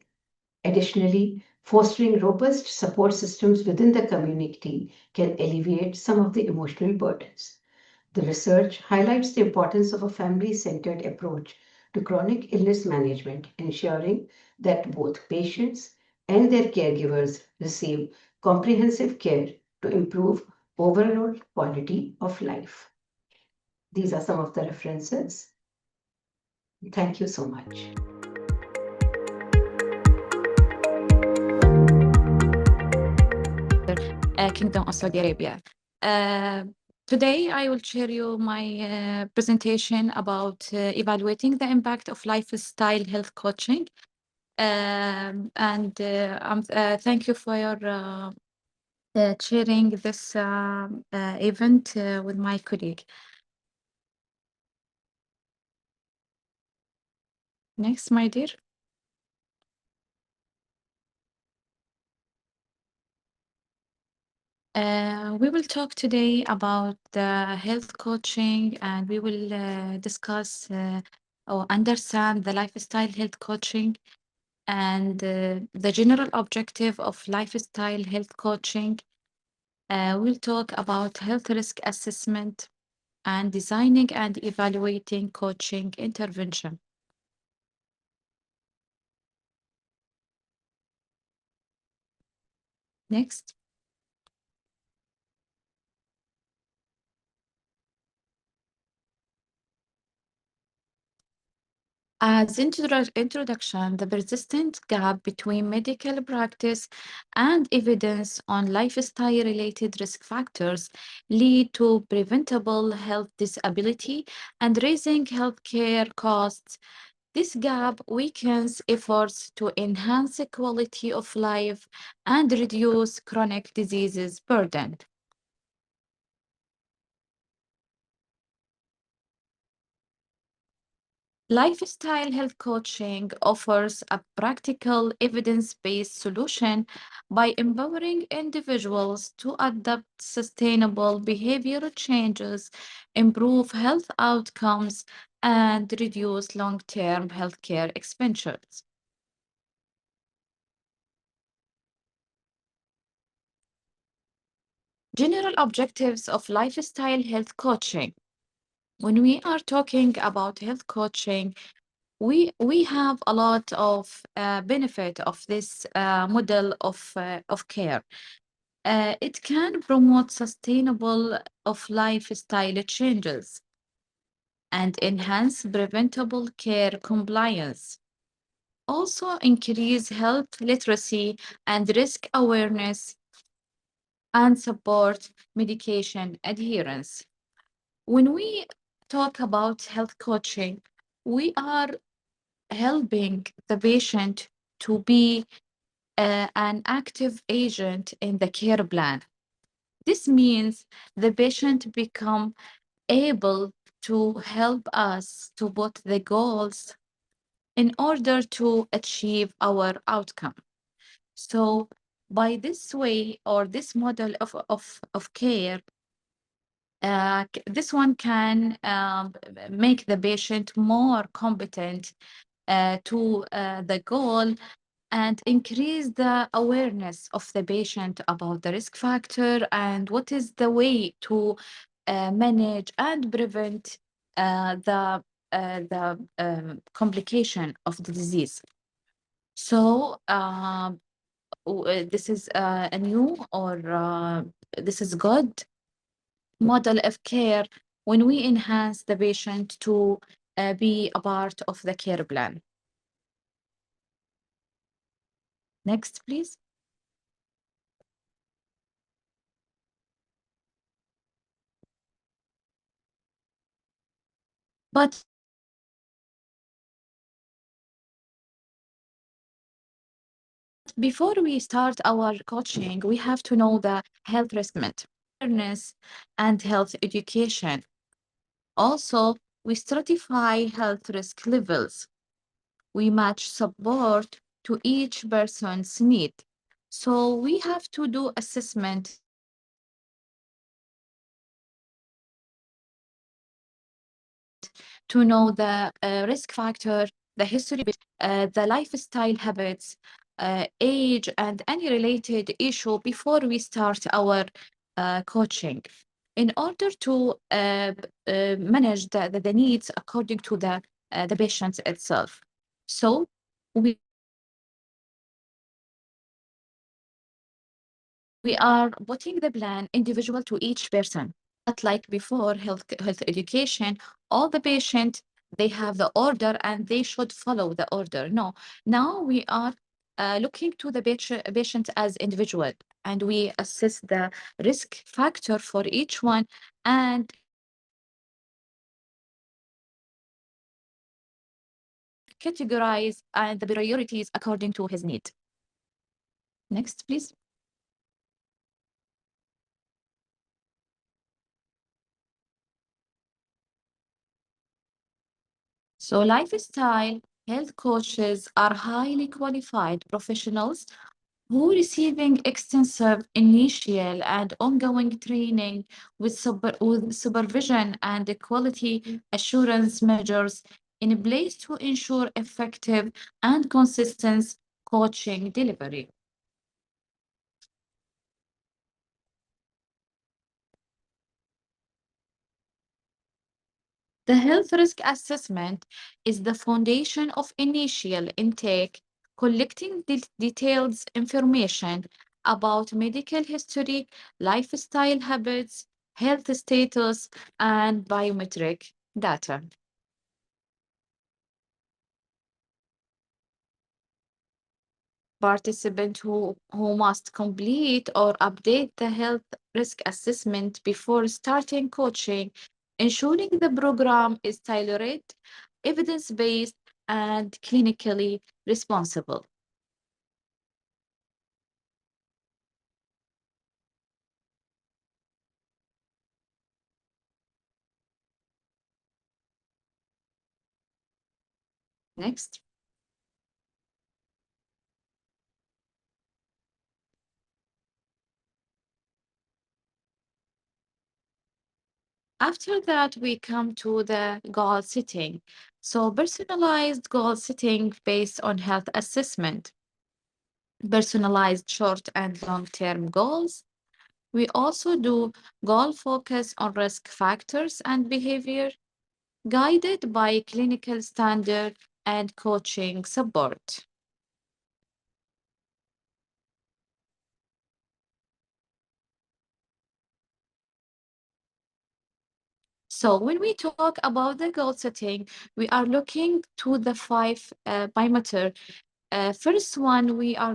Additionally, fostering robust support systems within the community can alleviate some of the emotional burdens. The research highlights the importance of a family-centered approach to chronic illness management, ensuring that both patients and their caregivers receive comprehensive care to improve overall quality of life. These are some of the references. Thank you so much. Kingdom of Saudi Arabia. Today, I will share you my presentation about evaluating the impact of lifestyle health coaching. Thank you for your sharing this event with my colleague. Next, my dear. We will talk today about the health coaching, and we will discuss or understand the lifestyle health coaching and the general objective of lifestyle health coaching. We'll talk about health risk assessment and designing and evaluating coaching intervention. Next. As introduction, the persistent gap between medical practice and evidence on lifestyle-related risk factors lead to preventable health disability and raising healthcare costs. This gap weakens efforts to enhance the quality of life and reduce chronic diseases burden. Lifestyle health coaching offers a practical, evidence-based solution by empowering individuals to adopt sustainable behavioral changes, improve health outcomes, and reduce long-term healthcare expenditures. General objectives of lifestyle health coaching. When we are talking about health coaching, we have a lot of benefit of this model of care. It can promote sustainable of lifestyle changes and enhance preventable care compliance. Also increase health literacy and risk awareness and support medication adherence. When we talk about health coaching, we are helping the patient to be an active agent in the care plan. This means the patient become able to help us to put the goals in order to achieve our outcome. So by this way or this model of care, this one can make the patient more competent to the goal and increase the awareness of the patient about the risk factor and what is the way to manage and prevent the complication of the disease. So this is a new or this is good model of care when we enhance the patient to be a part of the care plan. Next, please. But before we start our coaching, we have to know the health risk management, awareness, and health education. Also, we stratify health risk levels. We match support to each person's need. So we have to do assessment to know the risk factor, the history, the lifestyle habits, age, and any related issue before we start our coaching in order to manage the needs according to the patient itself. So we are putting the plan individual to each person. Not like before health education, all the patient, they have the order and they should follow the order. No, now we are looking to the patient as individual, and we assess the risk factor for each one and categorize the priorities according to his need. Next, please. So lifestyle health coaches are highly qualified professionals who receiving extensive initial and ongoing training with supervision and quality assurance measures in place to ensure effective and consistent coaching delivery. The health risk assessment is the foundation of initial intake, collecting detailed information about medical history, lifestyle habits, health status, and biometric data. Participants who must complete or update the health risk assessment before starting coaching, ensuring the program is tailored, evidence-based, and clinically responsible. Next. After that, we come to the goal setting. So personalized goal setting based on health assessment, personalized short and long-term goals. We also do goal focus on risk factors and behavior, guided by clinical standard and coaching support. So when we talk about the goal setting, we are looking to the 5 parameters. First one, we are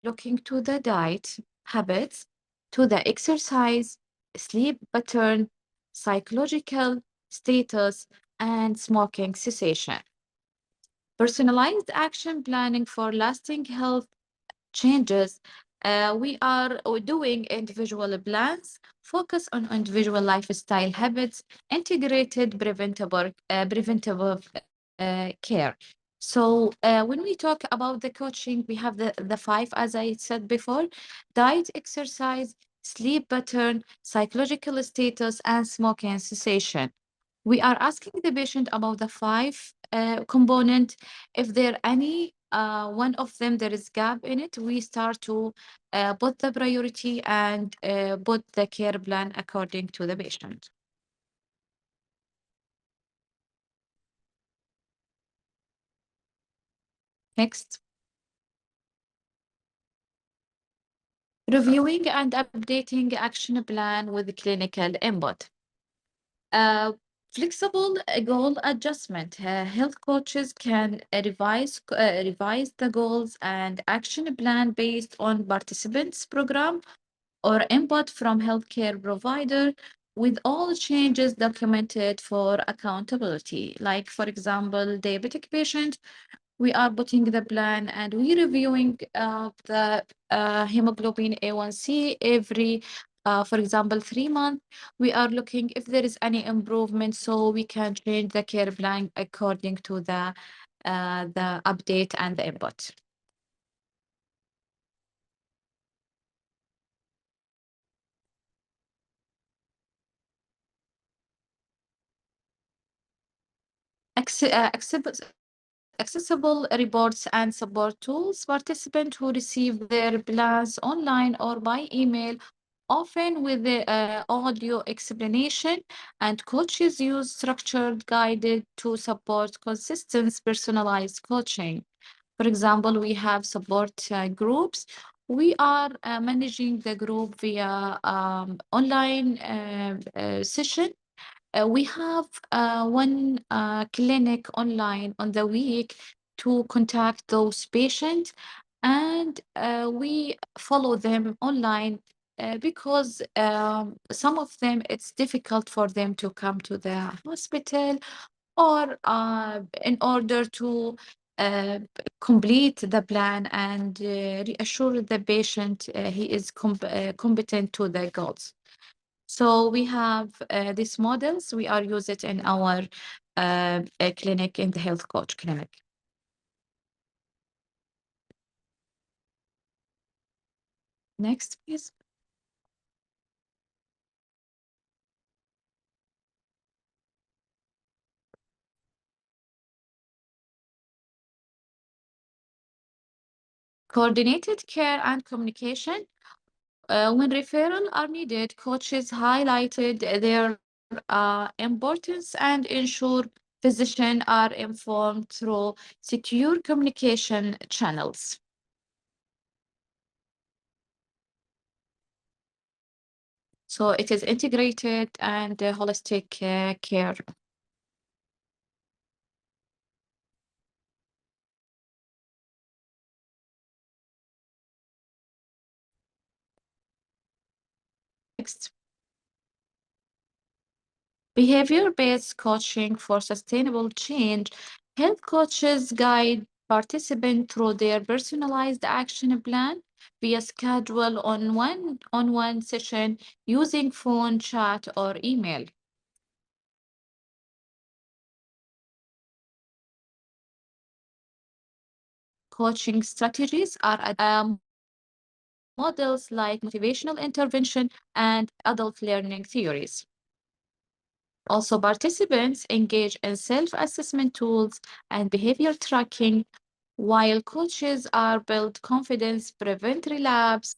looking to the diet habits, to the exercise, sleep pattern, psychological status, and smoking cessation. Personalized action planning for lasting health changes. We're doing individual plans, focus on individual lifestyle habits, integrated preventative care. So when we talk about the coaching, we have the five, as I said before: diet, exercise, sleep pattern, psychological status, and smoking cessation. We are asking the patient about the five component. If there any one of them there is gap in it, we start to put the priority and put the care plan according to the patient. Next. Reviewing and updating action plan with clinical input. Flexible goal adjustment. Health coaches can revise the goals and action plan based on participants' program or input from healthcare provider, with all changes documented for accountability. Like, for example, diabetic patient, we are putting the plan and we reviewing the hemoglobin A1C every, for example, 3 months. We are looking if there is any improvement, so we can change the care plan according to the update and the input. Accessible reports and support tools. Participants who receive their plans online or by email, often with the audio explanation, and coaches use structured guided to support consistent personalized coaching. For example, we have support groups. We are managing the group via online session. We have one clinic online on the week to contact those patients, and we follow them online because some of them it's difficult for them to come to the hospital, or in order to complete the plan and reassure the patient he is competent to the goals. So we have these models. We are use it in our clinic, in the health coach clinic. Next, please. Coordinated care and communication. When referral are needed, coaches highlighted their importance and ensure physicians are informed through secure communication channels. So it is integrated and holistic care. Next. Behavior-based coaching for sustainable change. Health coaches guide participants through their personalized action plan via schedule on one-on-one session using phone, chat, or email. Coaching strategies are models like motivational intervention and adult learning theories. Also, participants engage in self-assessment tools and behavior tracking, while coaches are build confidence, prevent relapse,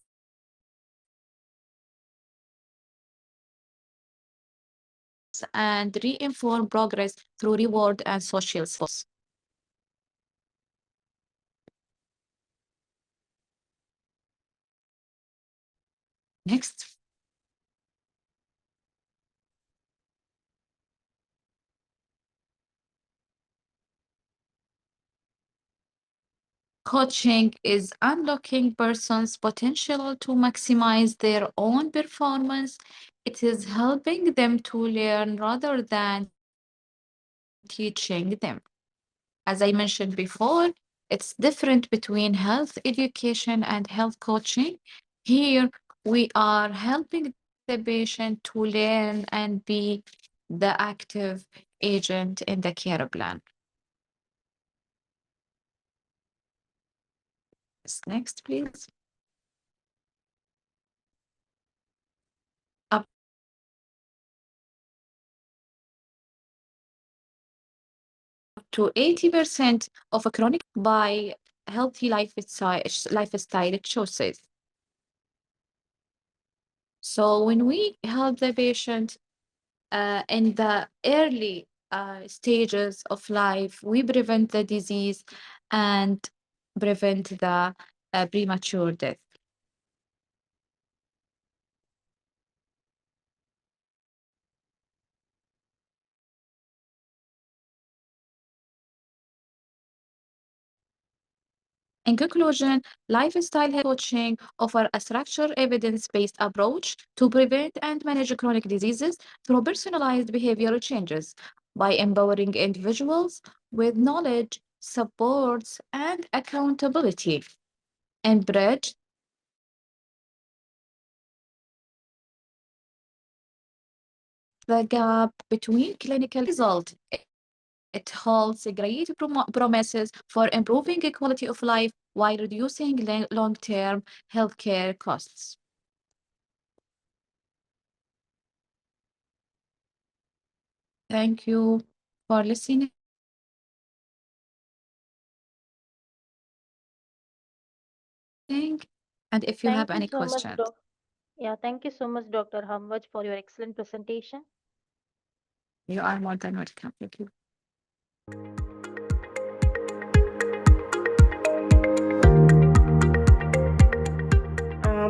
and reinforce progress through reward and social skills. Next. Coaching is unlocking persons' potential to maximize their own performance. It is helping them to learn rather than teaching them. As I mentioned before, it's different between health education and health coaching. Here, we are helping the patient to learn and be the active agent in the care plan. Next, please. Up to 80% of a chronic by healthy lifestyle choices. So when we help the patient in the early stages of life, we prevent the disease and prevent the premature death. In conclusion, lifestyle health coaching offers a structured, evidence-based approach to prevent and manage chronic diseases through personalized behavioral changes by empowering individuals with knowledge, supports, and accountability, and bridge the gap between clinical results. It holds great promises for improving quality of life while reducing long-term healthcare costs. Thank you for listening. And if you have any questions. Thank you so much, Dr. Hamid, for your excellent presentation. You are more than welcome. Thank you.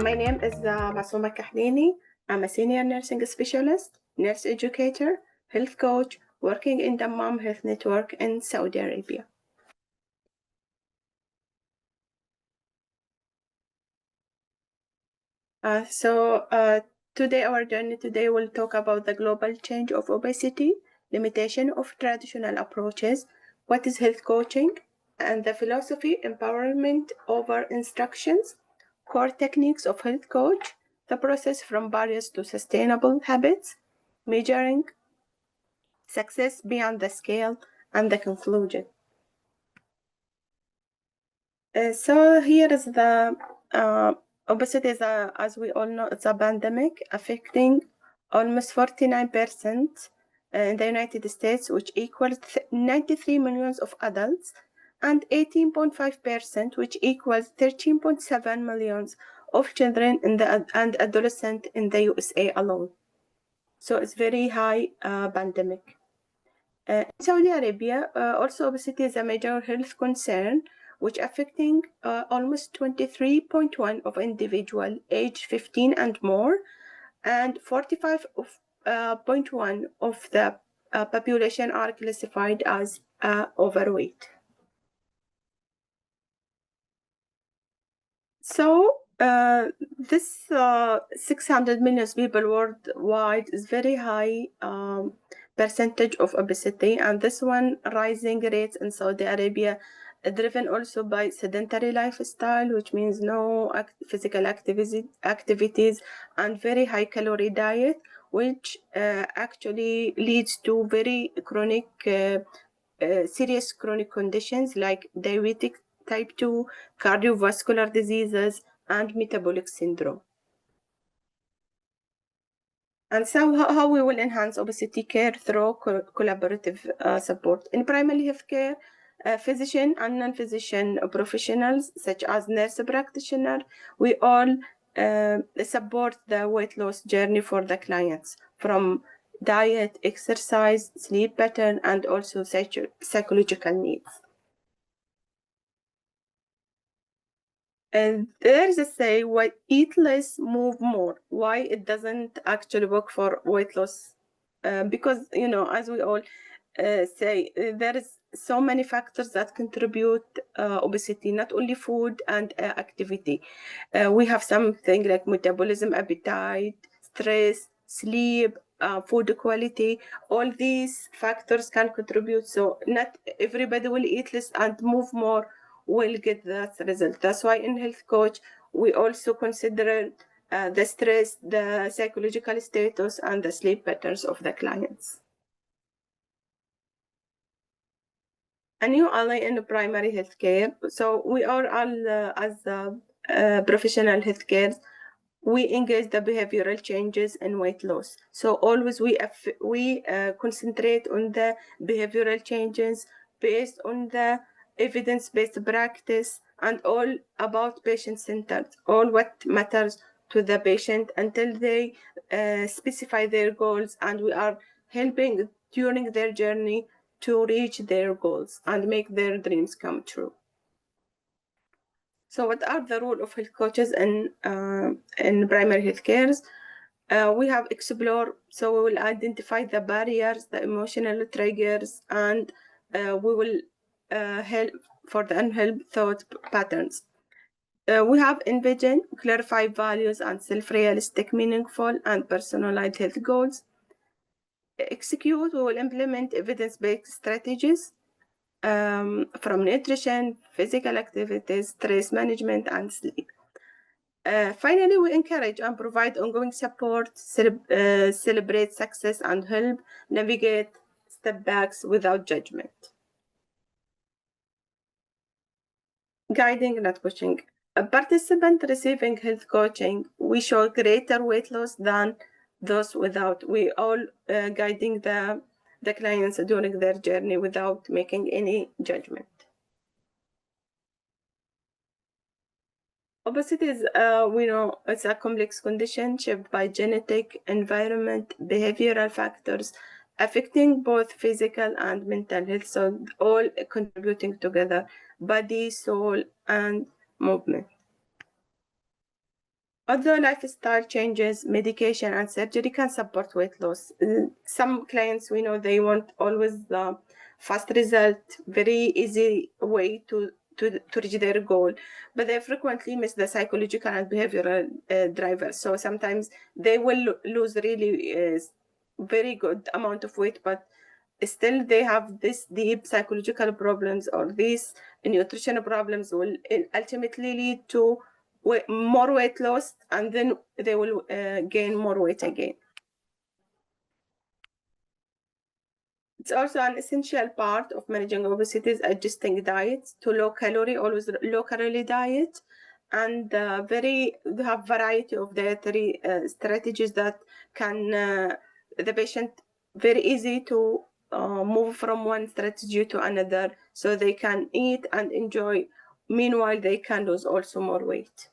My name is Masoma Kehlini. I'm a senior nursing specialist, nurse educator, health coach, working in Dammam Health Network in Saudi Arabia. Today, our journey today will talk about the global change of obesity, limitation of traditional approaches, what is health coaching, and the philosophy empowerment over instructions, core techniques of health coach, the process from barriers to sustainable habits, measuring success beyond the scale, and the conclusion. So here is the obesity is as we all know, it's a pandemic affecting almost 49% in the United States, which equals 93 million of adults, and 18.5%, which equals 13.7 million of children and adolescents in the USA alone. So it's very high pandemic. In Saudi Arabia, also obesity is a major health concern, which affecting almost 23.1% of individuals aged 15 and more, and 45.1% of the population are classified as overweight. So this 600 million people worldwide is very high percentage of obesity, and this one rising rates in Saudi Arabia driven also by sedentary lifestyle, which means no physical activities and very high calorie diet, which actually leads to very chronic serious chronic conditions like diabetic type 2, cardiovascular diseases, and metabolic syndrome. And so how we will enhance obesity care through collaborative support. In primary healthcare, physician and non-physician professionals such as nurse practitioner, we all support the weight loss journey for the clients from diet, exercise, sleep pattern, and also psychological needs. And there's a say, why eat less, move more. Why it doesn't actually work for weight loss? Because, you know, as we all say, there is so many factors that contribute obesity, not only food and activity. We have something like metabolism, appetite, stress, sleep, food quality, all these factors can contribute. So not everybody will eat less and move more will get that result. That's why in health coach, we also consider the stress, the psychological status, and the sleep patterns of the clients. A new ally in primary healthcare. So we are all, as professional healthcare, we engage the behavioral changes and weight loss. So always we concentrate on the behavioral changes based on the evidence-based practice and all about patient-centered, all what matters to the patient until they specify their goals, and we are helping during their journey to reach their goals and make their dreams come true. So what are the role of health coaches in primary health care? We have explore, so we will identify the barriers, the emotional triggers, and we will help for the unhelped thought patterns. We have envision, clarify values and self-realistic, meaningful and personalized health goals. Execute, we will implement evidence-based strategies from nutrition, physical activities, stress management, and sleep. Finally, we encourage and provide ongoing support, celebrate success, and help navigate setbacks without judgment. Guiding, not coaching. A participant receiving health coaching, we show greater weight loss than those without. We all guiding the clients during their journey without making any judgment. Obesity is, we know, it's a complex condition shaped by genetic, environment, behavioral factors affecting both physical and mental health, so all contributing together, body, soul, and movement. Although lifestyle changes, medication, and surgery can support weight loss, some clients, we know, they want always the fast result, very easy way to reach their goal, but they frequently miss the psychological and behavioral drivers. So sometimes they will lose really very good amount of weight, but still they have this deep psychological problems, or these nutritional problems will ultimately lead to more weight loss, and then they will gain more weight again. It's also an essential part of managing obesity is adjusting diets to low calorie, always low calorie diet, and we have variety of dietary strategies that can the patient very easy to move from one strategy to another, so they can eat and enjoy. Meanwhile, they can lose also more weight.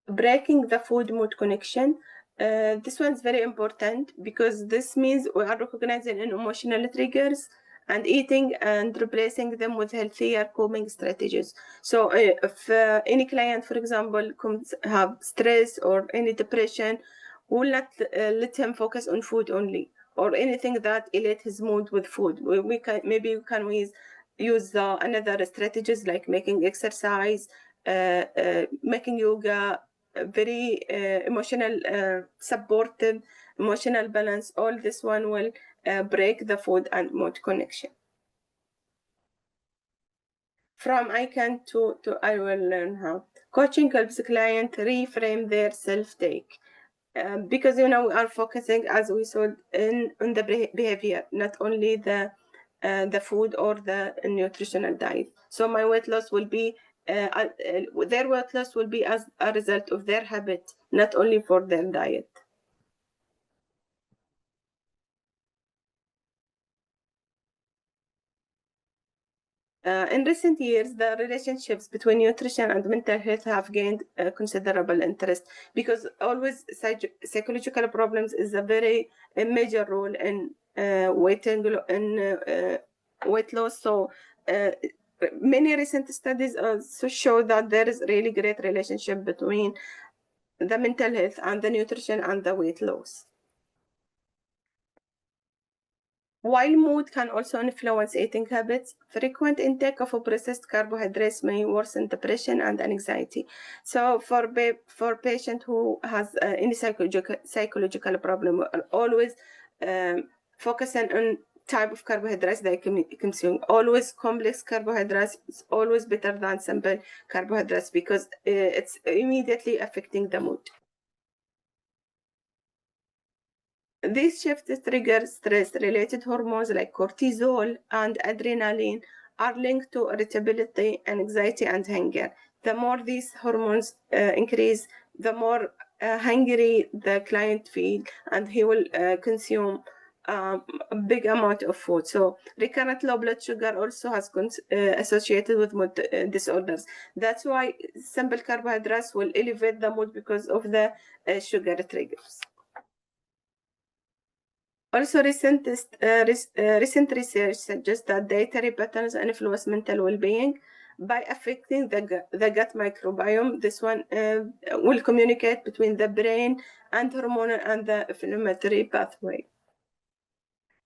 Breaking the food-mood connection. This one's very important because this means we are recognizing emotional triggers and eating and replacing them with healthier coping strategies. So if any client, for example, have stress or any depression, we'll not let him focus on food only, or anything that elevate his mood with food. We can use another strategies like making exercise, making yoga, very emotional, supportive, emotional balance. All this one will break the food and mood connection. From I can to I will learn how. Coaching helps the client reframe their self-take. Because we are focusing, as we saw, on the behavior, not only the food or the nutritional diet. So my weight loss will be their weight loss will be as a result of their habit, not only for their diet. In recent years, the relationships between nutrition and mental health have gained considerable interest, because always psychological problems is a very major role in weight loss. So many recent studies also show that there is really great relationship between the mental health and the nutrition and the weight loss. While mood can also influence eating habits, frequent intake of processed carbohydrates may worsen depression and anxiety. So for patient who has any psychological problem, always focusing on type of carbohydrates they consume. Always complex carbohydrates is always better than simple carbohydrates because it's immediately affecting the mood. These shifts trigger stress-related hormones like cortisol and adrenaline are linked to irritability, anxiety, and hunger. The more these hormones increase, the more hungry the client feels, and he will consume a big amount of food. So recurrent low blood sugar also has associated with mood disorders. That's why simple carbohydrates will elevate the mood because of the sugar triggers. Also, recent research suggests that dietary patterns influence mental well-being by affecting the gut microbiome. This one will communicate between the brain and hormonal and the inflammatory pathway.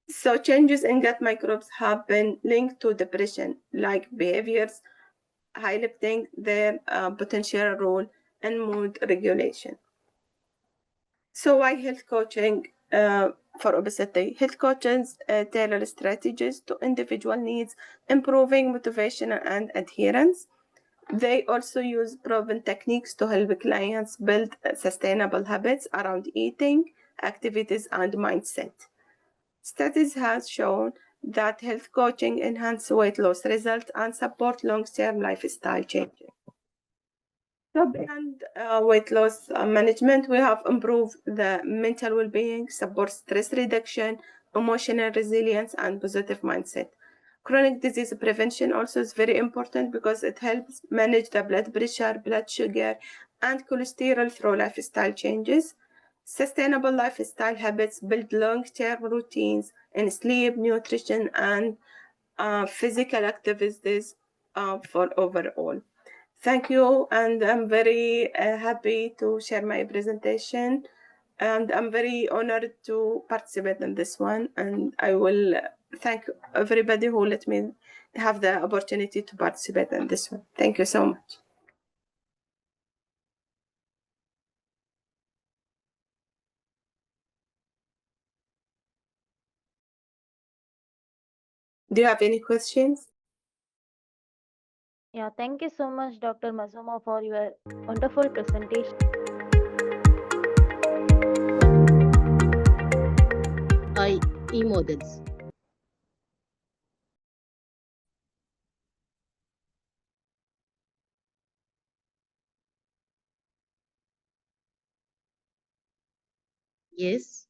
So changes in gut microbes have been linked to depression, like behaviors, highlighting their potential role in mood regulation. So why health coaching for obesity? Health coaches tailor strategies to individual needs, improving motivation and adherence. They also use proven techniques to help clients build sustainable habits around eating, activities, and mindset. Studies have shown that health coaching enhances weight loss results and support long-term lifestyle changes. So beyond weight loss management, we have improved the mental well-being, support stress reduction, emotional resilience, and positive mindset. Chronic disease prevention also is very important because it helps manage the blood pressure, blood sugar, and cholesterol through lifestyle changes. Sustainable lifestyle habits build long-term routines in sleep, nutrition, and physical activities for overall. Thank you, and I'm very happy to share my presentation, and I'm very honored to participate in this one, and I will thank everybody who let me have the opportunity to participate in this one. Thank you so much. Do you have any questions? Yeah, thank you so much, Dr. Masoma, for your wonderful presentation. IE models. Yes.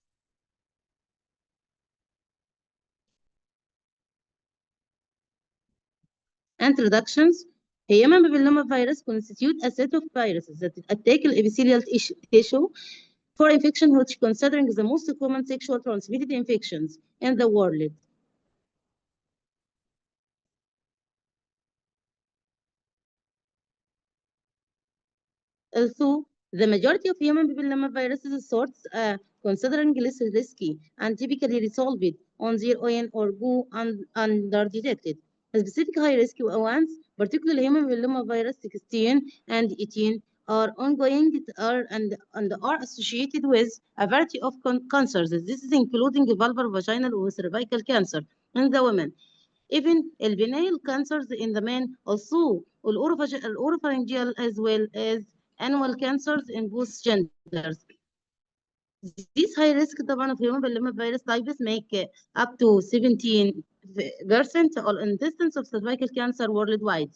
Introductions. Human papillomavirus constitute a set of viruses that attack the epithelial tissue for infection, which considering the most common sexual transmitted infections in the world. Also, the majority of human papillomaviruses sorts considering less risky and typically resolved on their own or go undetected. Specific high-risk ones, particularly human papillomavirus 16 and 18, are ongoing and are associated with a variety of cancers. This is including vulvar, vaginal, or cervical cancer in the women. Even benign cancers in the men, also oropharyngeal as well as anal cancers in both genders. These high risk طبعا of human papillomavirus types make up to 17% of incidence of cervical cancer worldwide.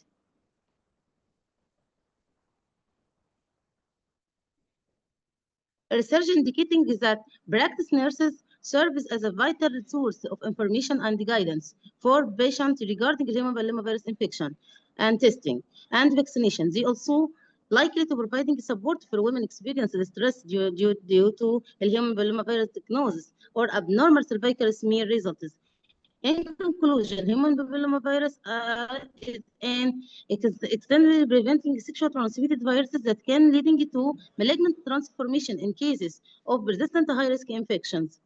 Research indicating that practice nurses serve as a vital source of information and guidance for patients regarding human papillomavirus infection and testing and vaccination. They also likely to providing support for women experiencing stress due to human papillomavirus diagnosis or abnormal cervical smear results. In conclusion, human papillomavirus is an extended preventing sexual transmitted viruses that can leading to malignant transformation in cases of persistent high-risk infections.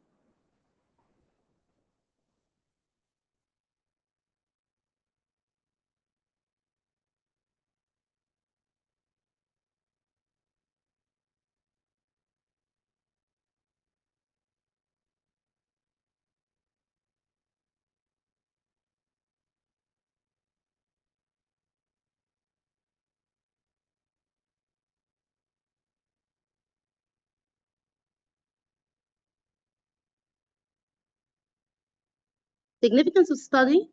Significance of study.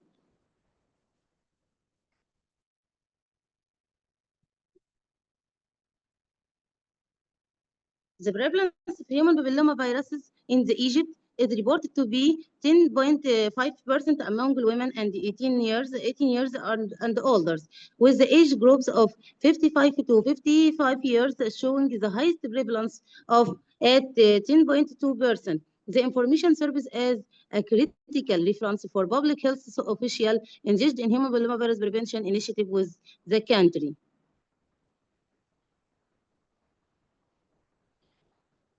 The prevalence of human papillomaviruses in the Egypt is reported to be 10.5% among women and 18 years and older, with the age groups of 55 to 55 years showing the highest prevalence of at 10.2%. The information serves as a critical reference for public health officials engaged in human papillomavirus prevention initiative with the country.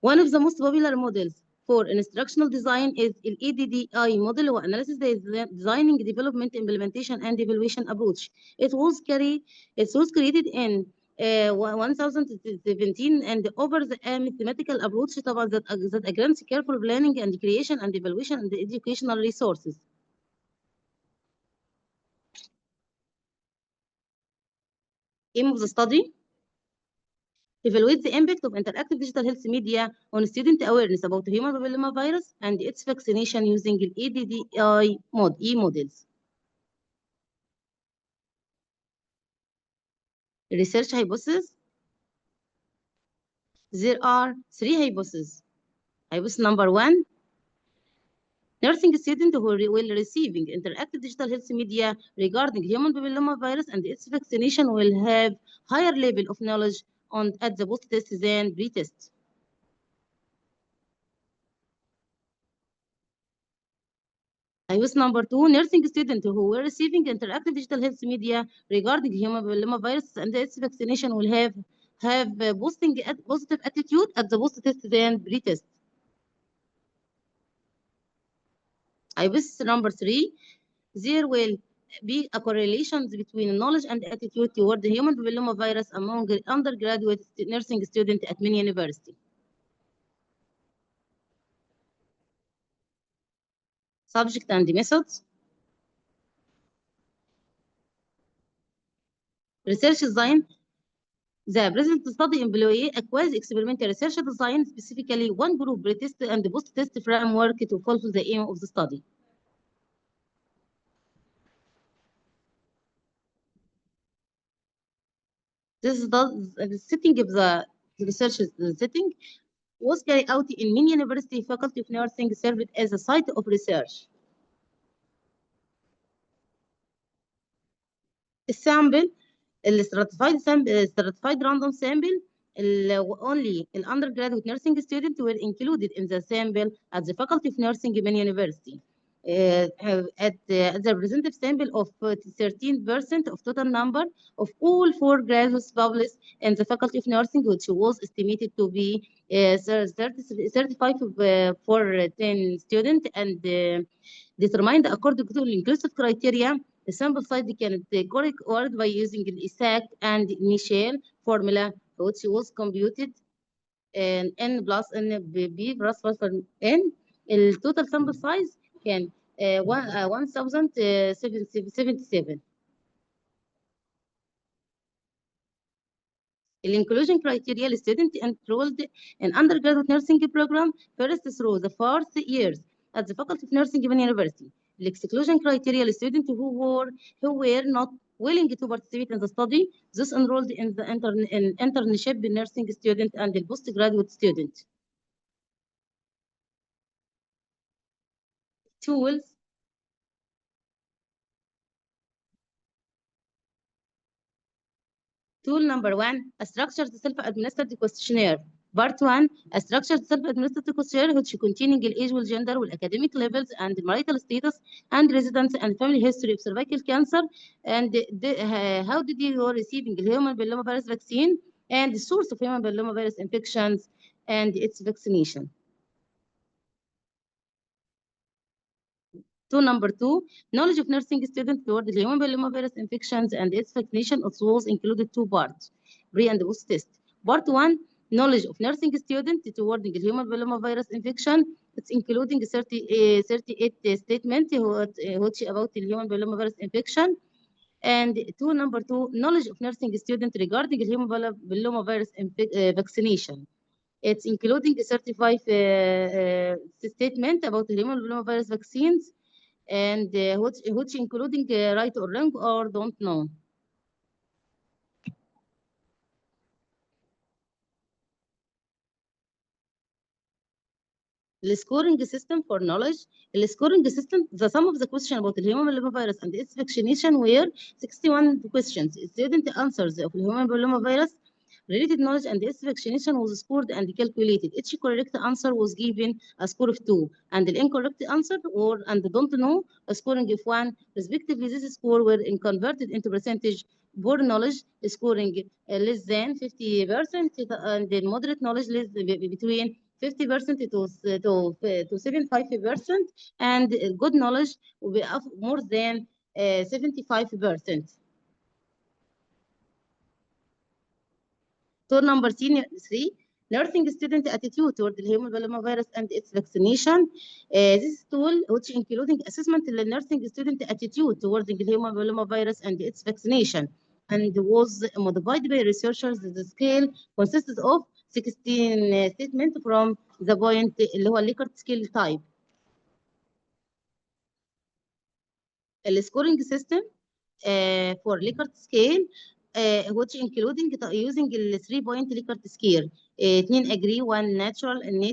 One of the most popular models for instructional design is the EDDI model, or analysis, designing, development, implementation, and evaluation approach. It was created in 1017 and offers a mathematical approach that grants careful planning and creation and evaluation and educational resources. Aim of the study: evaluate the impact of interactive digital health media on student awareness about human papillomavirus and its vaccination using the EDDI models. Research hypothesis. There are 3 hypotheses. Hypothesis number 1, nursing students who will receiving interactive digital health media regarding human papillomavirus and its vaccination will have higher level of knowledge at the post-test than pre-test. Hypothesis number 2, nursing students who were receiving interactive digital health media regarding human papillomavirus and its vaccination will have a positive attitude at the post-test than pre-test. Hypothesis number 3, there will be a correlation between knowledge and attitude toward the human papillomavirus among undergraduate nursing students at Minia University. Subject and methods. Research design. The present study employs a quasi-experimental research design, specifically one group pre-test and post-test framework to fulfill the aim of the study. This is the setting of the research setting was carried out in Minia University. Faculty of Nursing served as a site of research. السامبل stratified random sample, only undergraduate nursing students were included in the sample at the Faculty of Nursing Minia University. At the representative sample of 13% of total number of all 4 graduates published in the Faculty of Nursing, which was estimated to be 35 for 10 students, and determined according to inclusive criteria. The sample size can be corrected by using the ISAC and Michel formula, which was computed in N plus N B plus N. The total sample size can 1,077. The inclusion criteria: student enrolled in undergraduate nursing program first through the 4th years at the Faculty of Nursing Minia University. The exclusion criteria: students who were not willing to participate in the study, those enrolled in the internship nursing student and the postgraduate student. Tools. Tool number 1, a structured self-administered questionnaire. Part 1, a structured self-administered questionnaire which containing the age, gender, academic levels, and marital status, and residence and family history of cervical cancer, and how did you receiving the human papillomavirus vaccine, and the source of human papillomavirus infections and its vaccination. Tool number 2, knowledge of nursing students toward the human papillomavirus infections and its vaccination also included 2 parts, pre and post test. Part 1, knowledge of nursing students toward the human papillomavirus infection. It's including 38 statements which about the human papillomavirus infection. And number 2, knowledge of nursing students regarding the human papillomavirus vaccination. It's including 35 statements about the human papillomavirus vaccines. and which including right or wrong or don't know. The scoring system for knowledge. The scoring system, the sum of the question about the human papillomavirus and its vaccination were 61 questions. Student answers of the human papillomavirus related knowledge and its vaccination was scored and calculated. Each correct answer was given a score of 2, and the incorrect answer or and don't know a scoring of 1. Respectively, this score were converted into percentage. Poor knowledge scoring less than 50%, and the moderate knowledge less between 50% to 75%, and good knowledge will be more than 75%. Tool number 3, nursing student attitude toward the human papillomavirus and its vaccination. This tool, which including assessment the nursing student attitude toward the human papillomavirus and its vaccination, and was modified by researchers. The scale consisted of 16 statements from the point اللي هو Likert scale type. The scoring system for Likert scale, which including using the 3-point Likert scale. 2 agree, 1 natural, and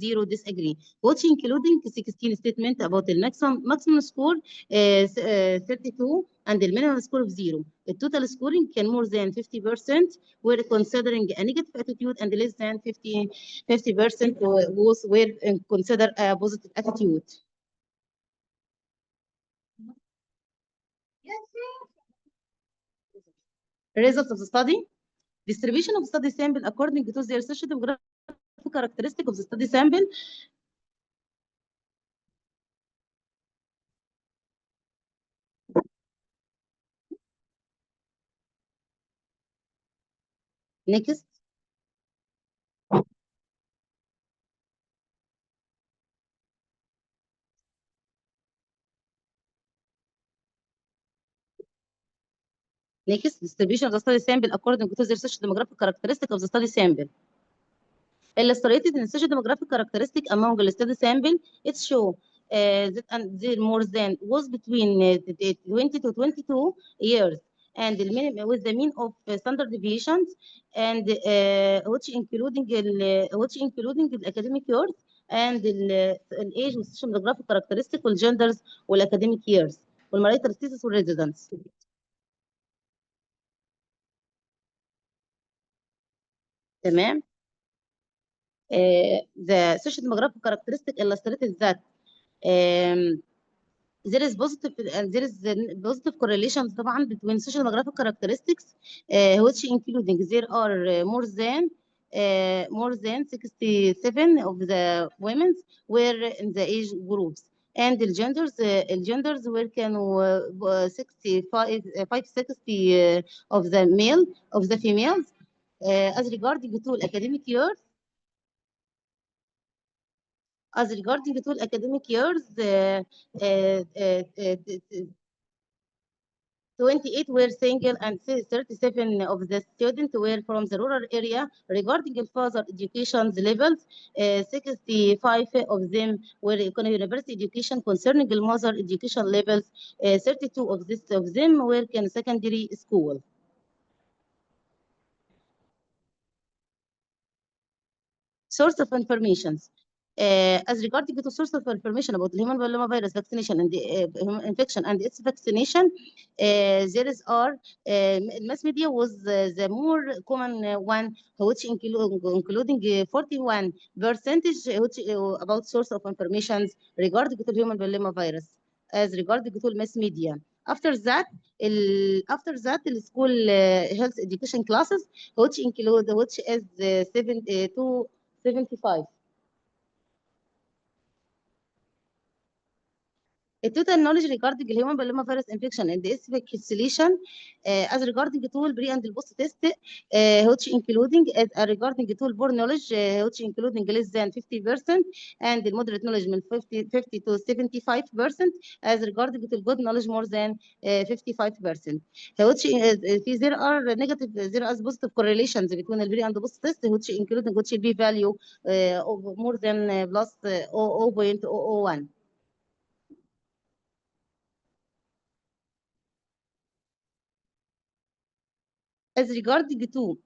0 disagree. Which including 16 statement about the maximum score 32 and the minimum score of 0. The total scoring can more than 50%. We're considering a negative attitude, and less than 50% were considered a positive attitude. Results of the study. Distribution of study sample according to the research demographic characteristic of the study sample. Next. Next, distribution of the study sample according to the research demographic characteristic of the study sample. Illustrated in the demographic characteristic among the study sample, it shows that there more than was between 20 to 22 years, and the minimum with the mean of standard deviations, and which including the academic years and the age والسوشيال demographic characteristic والgenders والacademic years والmarital status والresidence. تمام. The social demographic characteristic illustrated that there is positive correlations طبعا between social demographic characteristics, which including there are more than 67 of the women were in the age groups, and the genders were كانوا 60 of the females. As regarding to academic years, 28 were single, and 37 of the students were from the rural area. Regarding the further education levels, 65 of them were university education. Concerning the mother education levels, 32 of them were in secondary school. Source of information. As regarding the source of information about the human papillomavirus vaccination and the infection and its vaccination, there is mass media was the more common one, which including 41% which about source of information regarding the human papillomavirus as regarding to mass media. After that, the school health education classes, which is 75. The total knowledge regarding the human papillomavirus infection and its vaccination, as regarding the tool pre and the post test, which including regarding the tool poor knowledge, which including less than 50%, and the moderate knowledge 50 to 75%, as regarding the good knowledge more than 55%. Which there are positive correlations between the pre and the post test, which including which p value of more than plus 0.001. As regarding to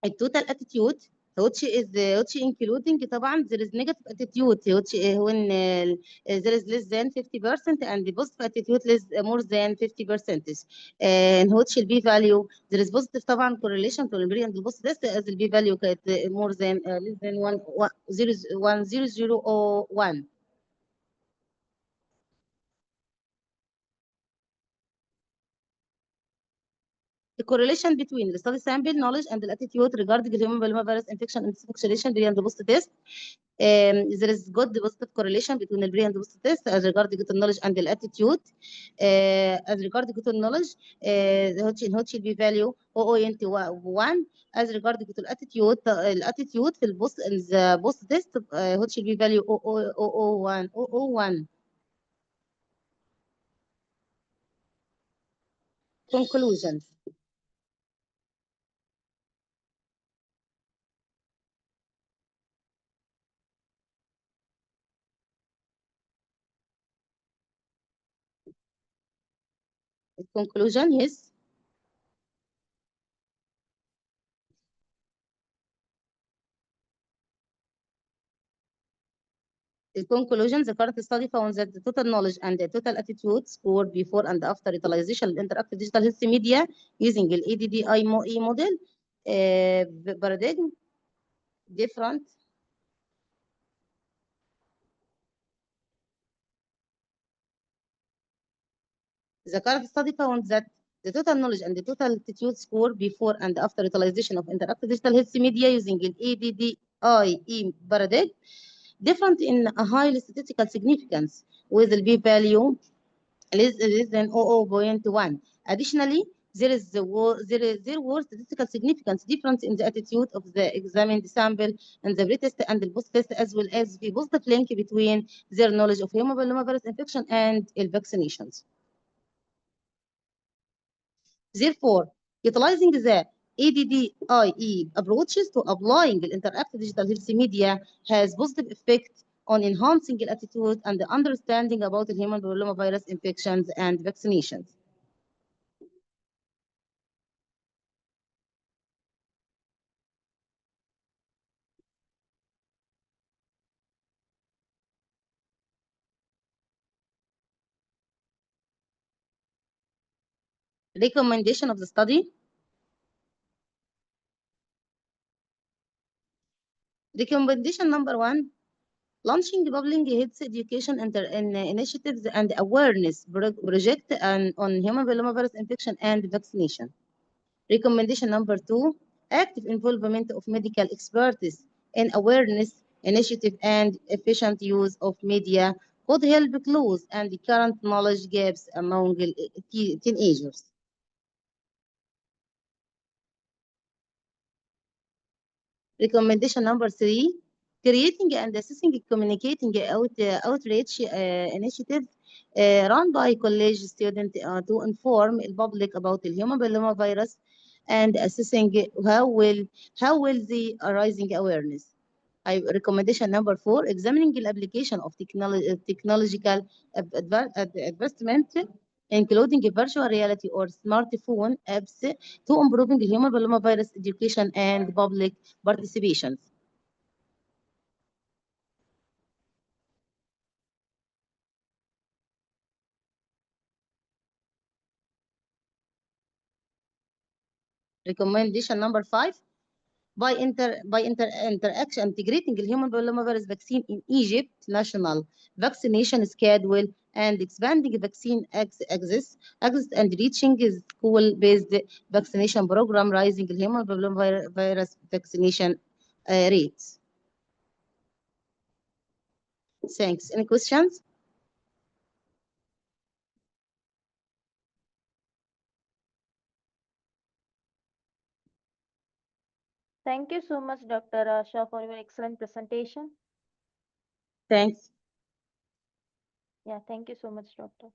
التوتال attitude which including طبعا there is negative attitude which when there is less than 50% and the positive attitude less more than 50%. And which will be value there is positive طبعا correlation to the pre and the post test as the p value كانت more than less than 1.0001. The correlation between the study sample knowledge and the attitude regarding the human papillomavirus infection and vaccination pre and post test. There is good positive correlation between the pre and post test as regarding the knowledge and the attitude. As regarding the knowledge, which will be value 0.1. As regarding the attitude في البوست in the post test which will be value 0.001. Conclusions. Conclusion, yes. In conclusion, the current study found that the total knowledge and the total attitude scored before and after utilization of interactive digital health media using the ADDI model paradigm different. The current study found that the total knowledge and the total attitude score before and after utilization of interactive digital health media using the ADDI paradigm different in a high statistical significance with the p-value less than 0.1. Additionally, there were statistical significance difference in the attitude of the examined sample and the pre-test and the post-test, as well as the positive link between their knowledge of human papillomavirus infection and vaccinations. Therefore, utilizing the ADDIE approaches to applying the interactive digital health media has positive effect on enhancing the attitude and the understanding about the human papillomavirus infections and vaccinations. Recommendation of the study. Recommendation number 1, launching public health education initiatives and awareness project on human papillomavirus infection and vaccination. Recommendation number 2, active involvement of medical expertise in awareness initiative and efficient use of media could help close and the current knowledge gaps among teenagers. Recommendation number 3, creating and assessing communicating outreach initiatives run by college students to inform the public about the human papillomavirus and assessing how will the rising awareness. Recommendation number 4, examining the application of technological advancement, including virtual reality or smartphone apps to improving human papillomavirus education and public participation. Recommendation number 5, by interaction integrating the human papillomavirus vaccine in Egypt national vaccination schedule and expanding vaccine access and reaching school-based vaccination program, rising the human papillomavirus vaccination rates. Thanks. Any questions? Thank you so much, Dr. Rasha, for your excellent presentation. Thanks. Yeah, thank you so much, Doctor.